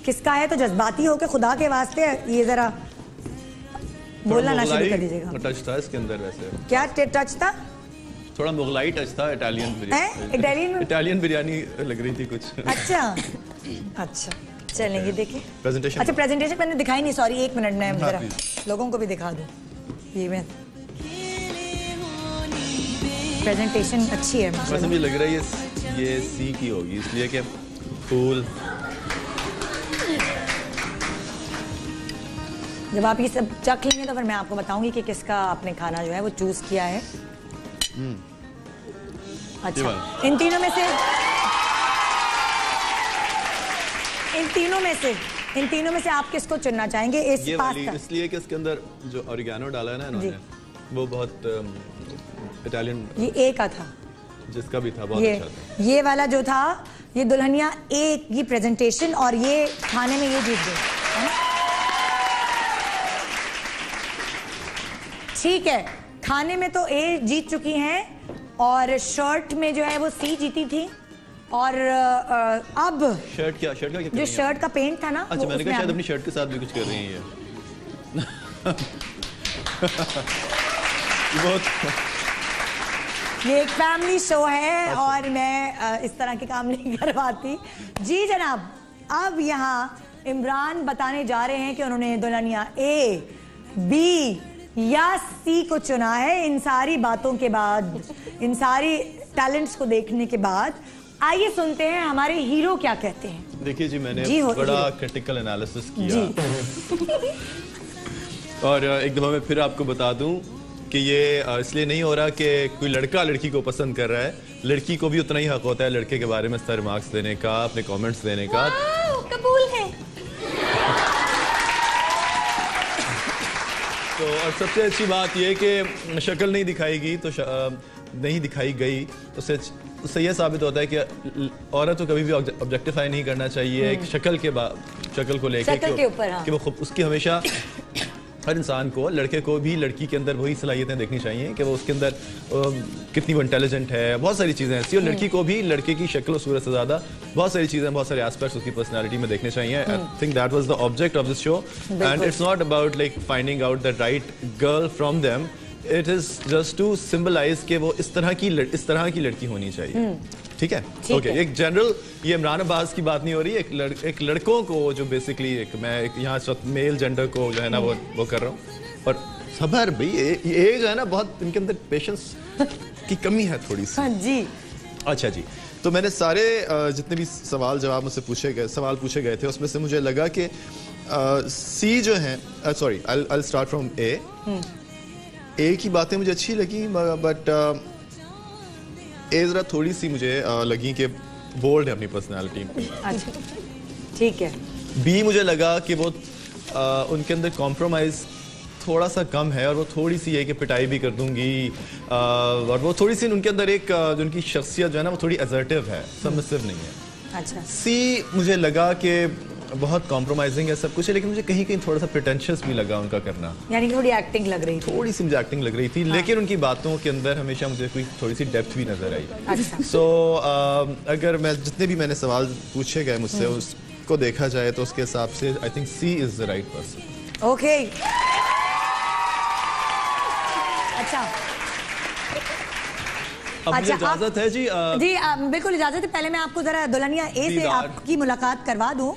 किसका है, तो जज्बाती हो के खुदा के वास्ते ये जरा बोलना ना शुरू कर दीजिएगा। टच था इसके अंदर वैसे। क्या टच था? थोड़ा मुगलाई टच था, इटालियन बिरयानी लग रही थी कुछ। अच्छा चलेंगे देखिए प्रेजेंटेशन। अच्छा प्रेजेंटेशन मैंने दिखाई नहीं, सॉरी एक मिनट में जरा लोगों को भी दिखा दूं। ये मैं प्रेजेंटेशन अच्छी है मुझे लग रहा है ये सी की होगी, इसलिए कि फूल। जब आप ये सब चख लेंगे तो फिर मैं आपको बताऊंगी कि किसका आपने खाना जो है वो चूज किया है। अच्छा इन तीनों में से आप किसको चुनना चाहेंगे? इस पास्ता इसलिए कि इसके अंदर जो ऑरिगेनो डाला है ना इन्होंने, वो बहुत इटालियन। ये ए का था, जिसका भी था बहुत अच्छा था। ये वाला जो था ये दुल्हनिया ए की प्रेजेंटेशन, और ये खाने में ये जीत गई। ठीक है, खाने में तो ए जीत चुकी हैं और शर्ट में जो है वो सी जीती थी। और अब शर्ट का क्या जो शर्ट का पेंट था ना, अच्छा मैंने कहा शायद अपनी शर्ट के साथ भी कुछ कर रही हैं ये एक फैमिली शो है और मैं इस तरह के काम नहीं करवाती। जी जनाब, अब यहाँ इमरान बताने जा रहे हैं कि उन्होंने दुल्हनिया ए, बी या सी को चुना है। इन सारी बातों के बाद, इन सारी टैलेंट्स को देखने के बाद, आइए सुनते हैं हमारे हीरो क्या कहते हैं। देखिए जी, मैंने बड़ा क्रिटिकल एनालिसिस किया और एक दफा मैं फिर आपको बता दूं कि ये इसलिए नहीं हो रहा कि कोई लड़का लड़की को पसंद कर रहा है, लड़की को भी उतना ही हक होता है लड़के के बारे में सर रिमार्क्स देने का, अपने कमेंट्स देने का। कबूल है। तो और सबसे अच्छी बात यह कि शक्ल नहीं दिखाएगी तो नहीं दिखाई गई तो उससे यह साबित होता है कि औरत को कभी भी ऑब्जेक्टिफाई नहीं करना चाहिए एक शक्ल के शक्ल को लेकर कि वो उसकी हमेशा हर इंसान को, लड़के को भी लड़की के अंदर वही सलाहियतें देखनी चाहिए कि वो उसके अंदर कितनी वो इंटेलिजेंट है, बहुत सारी चीज़ें ऐसी। और लड़की को भी लड़के की शक्ल और सूरत से ज़्यादा बहुत सारी चीज़ें, बहुत सारे एस्पेक्ट्स उसकी पर्सनालिटी में देखने चाहिए। I think that was the object of this show and it's not about like finding out the right girl from them, it is just to symbolise कि वो इस तरह की लड़की होनी चाहिए। ठीक है, ओके। एक जनरल, ये इमरान अब्बास की बात नहीं हो रही, एक लड़कों को जो बेसिकली मैं यहाँ मेल जेंडर को जो है ना वो कर रहा हूँ। और सबर भाई ये जो है ना बहुत इनके अंदर पेशेंस की कमी है थोड़ी सी। जी अच्छा जी, तो मैंने सारे जितने भी सवाल मुझसे पूछे गए थे उसमें से मुझे लगा कि सी जो है, सॉरी आई स्टार्ट फ्रॉम ए की बातें मुझे अच्छी लगी, बट ए जरा थोड़ी सी मुझे लगी कि बोल्ड है अपनी पर्सनालिटी में। अच्छा ठीक है। बी मुझे लगा कि वो उनके अंदर कॉम्प्रोमाइज थोड़ा सा कम है और वो थोड़ी सी है कि पिटाई भी कर दूंगी और वो थोड़ी सी उनके अंदर एक जो उनकी शख्सियत जो है ना वो थोड़ी असर्टिव है, सबमिसिव नहीं है। अच्छा। सी मुझे लगा कि बहुत कॉम्प्रोमाइजिंग है सब कुछ है, लेकिन मुझे कहीं कहीं थोड़ा सा प्रिटेंशियस भी लगा उनका करना, यानी कि थोड़ी एक्टिंग लग रही थी, थोड़ी सी मुझे एक्टिंग लग रही थी। हाँ। लेकिन उनकी बातों के अंदर हमेशा मुझे कोई थोड़ी सी डेप्थ भी नजर आई। अच्छा। सो अगर मैं जितने भी मैंने सवाल पूछे गए मुझसे उसको देखा जाए तो उसके हिसाब से I think she is the right person. Okay. अच्छा अब मुझे इजाजत है जी? जी बिल्कुल इजाजत है। पहले मैं आपको जरा दुल्हनिया ए से आपकी मुलाकात करवा दूं,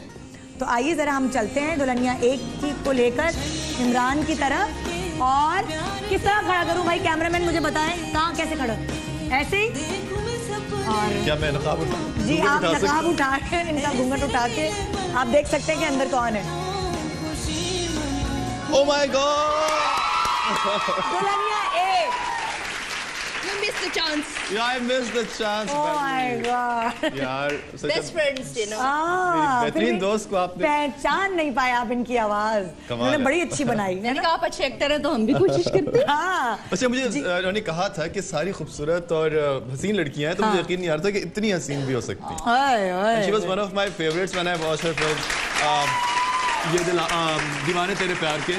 तो आइए जरा हम चलते हैं दुल्हनिया ए को लेकर इमरान की तरफ। और किस तरह खड़ा करूं भाई, कैमरामैन मुझे बताएं कहाँ कैसे खड़ा, ऐसे ही? और क्या मैं नकाब उठा? जी आप नकाब उठा के, इनका घूंघट उठा के आप देख सकते हैं कि अंदर कौन है। Oh my God, Dulhania A. You missed the chance. Yeah, I missed the chance. Oh my God. यार Best friends, you know. बेहतरीन दोस्त को आपने पहचान नहीं पाया आप इनकी आवाज, उन्होंने बड़ी अच्छी बनाई। मैंने कहा आप अच्छे एक्टर हैं तो हम भी कोशिश करते हैं। हाँ। अच्छा, मुझे उन्होंने कहा था कि सारी खूबसूरत और हसीन लड़कियां हैं, तो मुझे यकीन नहीं आ रहा था कि इतनी हसीन भी हो सकती हैं। She was one of my favorites when I watched her film ये दीवाने तेरे प्यार के।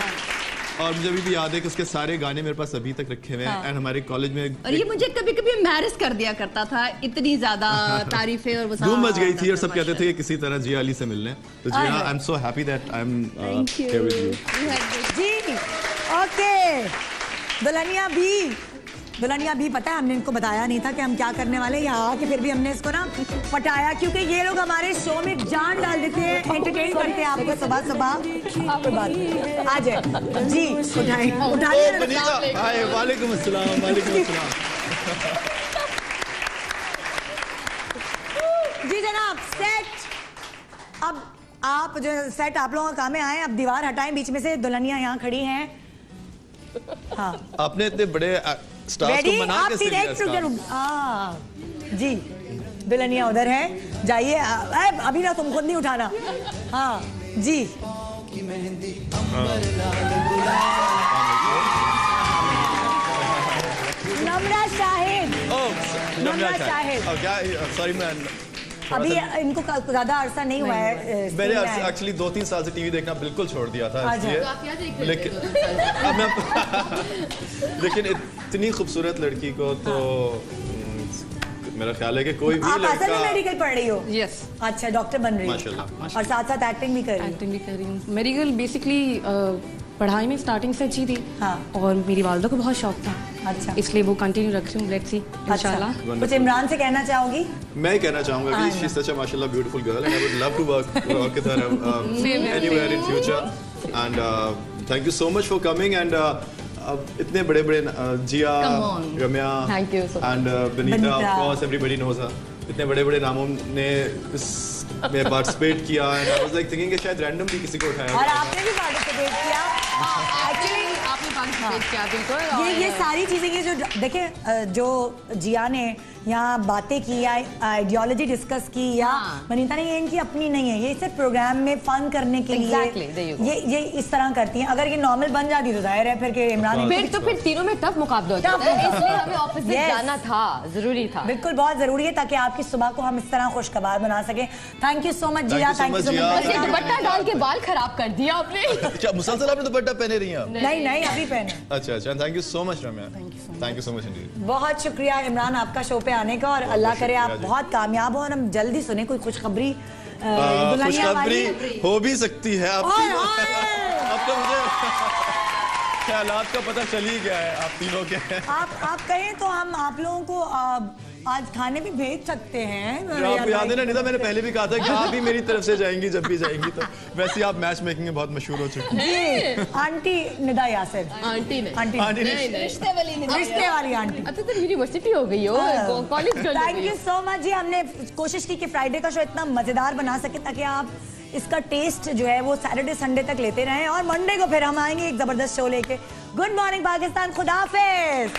और मुझे अभी भी याद है कि उसके सारे गाने मेरे पास अभी तक रखे हुए हैं। एंड हमारे कॉलेज में और ये मुझे कभी-कभी एम्बैरेस कर दिया करता था, इतनी ज्यादा तारीफें और धूम मच गई थी और सब कहते थे कि किसी तरह जिया अली से मिलने। तो Jiya, I am so happy that I am here with you. जी ओके। दुल्हनिया भी पता है, हमने इनको बताया नहीं था कि हम क्या करने वाले, यहाँ आके फिर भी हमने इसको ना पटाया, क्योंकि ये लोग हमारे शो में जान डाल देते हैं, एंटरटेन करते हैं आपको सुबह सुबह। आपको बात आ जाए जी, उठाइए। वालेकुम अस्सलाम। वालेकुम अस्सलाम। जी जनाब, सेट। अब आप जो सेट आप लोगों का काम है, आए अब दीवार हटाएं बीच में से। दुल्हनिया यहाँ खड़ी हैं। हाँ, आपने इतने बड़े स्टार्स को मना कैसे लिया? जी दुल्हनिया उधर है, जाइए। अभी ना तुम खुद नहीं उठाना। हाँ जी। नम्रा शाहिद। नम्रा शाहिद। सॉरी मैन, अभी इनको ज्यादा अरसा नहीं हुआ है। मैंने एक्चुअली 2-3 साल से टीवी देखना बिल्कुल छोड़ दिया था, लेकिन इतनी खूबसूरत लड़की को तो मेरा ख्याल है कि कोई भी लड़का। आप मेडिकल पढ़ रही हो? यस। अच्छा, डॉक्टर बन रही हो? माशाल्लाह। और साथ साथ एक्टिंग भी कर रही हूँ। मेरी गर्ल बेसिकली पढ़ाई में स्टार्टिंग से अच्छी थी। हाँ। और मेरी वालिदा को बहुत शौक था अच्छा, इसलिए वो कंटिन्यू रख रही हूँ, लेट्स सी इंशाल्लाह। कुछ इमरान से कहना चाहोगी? मैं ही कहना चाहूंगा कि शी इज सच अ माशाल्लाह beautiful girl and I would love to work with her anywhere in future and thank you so much for coming and इतने बड़े-बड़े Jiya, Ramya and Banita, of course everybody knows her, इतने बड़े-बड़े नामों ने इस में पार्टिसिपेट किया and I was like thinking कि शायद रैंडमली किसी को उठाया और आपने भी पार्टिसिपेट किया। एक्चुअली आपने पार्टिसिपेट किया, बिल्कुल। ये सारी चीजें ये जो देखे जो जिया ने यहाँ बातें की या आइडियोलॉजी डिस्कस की या मनीता ने, ये इनकी अपनी नहीं है, ये सिर्फ प्रोग्राम में फन करने के लिए ये इस तरह करती हैं। अगर ये नॉर्मल बन जाती तो जाहिर है फिर के इमरान फिर तीनों में टफ मुकाबला होता है, इसलिए हमें ऑपोजिट जाना था, जरूरी था। बिल्कुल बहुत जरूरी है ताकि आपकी सुबह को हम इस तरह खुशखबर बना सके। Thank you so much Jiya, thank you so much. Dupatta डाल के बाल खराब कर दिया आपने। अच्छा, मुसलसल आपने दुपट्टा पहने रही हैं? नहीं अभी पहने। अच्छा, thank you so much Ramya, thank you so much Indeed. बहुत शुक्रिया इमरान आपका शो पे आने का और अल्लाह करे आप बहुत कामयाब हो और हम जल्दी सुने कोई खुशखबरी। खुशखबरी हो भी सकती है अब तो मुझे ख्यालात का पता चल ही गया है आप तीनों के। आप कहें तो हम आप लोगों को आज खाने भी भेज सकते हैं। आपको याद है ना निदा, मैंने पहले भी कहा था कि आप भी मेरी तरफ से जाएंगी जब भी जाएंगी, तो वैसे आप मैच मेकिंग में बहुत मशहूर हो चुकी हैं। आंटी निदा यासिर, आंटी रिश्ते वाली आंटी। अब तो यूनिवर्सिटी हो गई हो, college. Thank you so much जी। हमने कोशिश की कि फ्राइडे का शो इतना मजेदार बना सके ताकि आप इसका टेस्ट जो है वो सैटरडे संडे तक लेते रहें और मंडे को फिर हम आएंगे एक जबरदस्त शो लेके। गुड मॉर्निंग पाकिस्तान, खुदा हाफिज।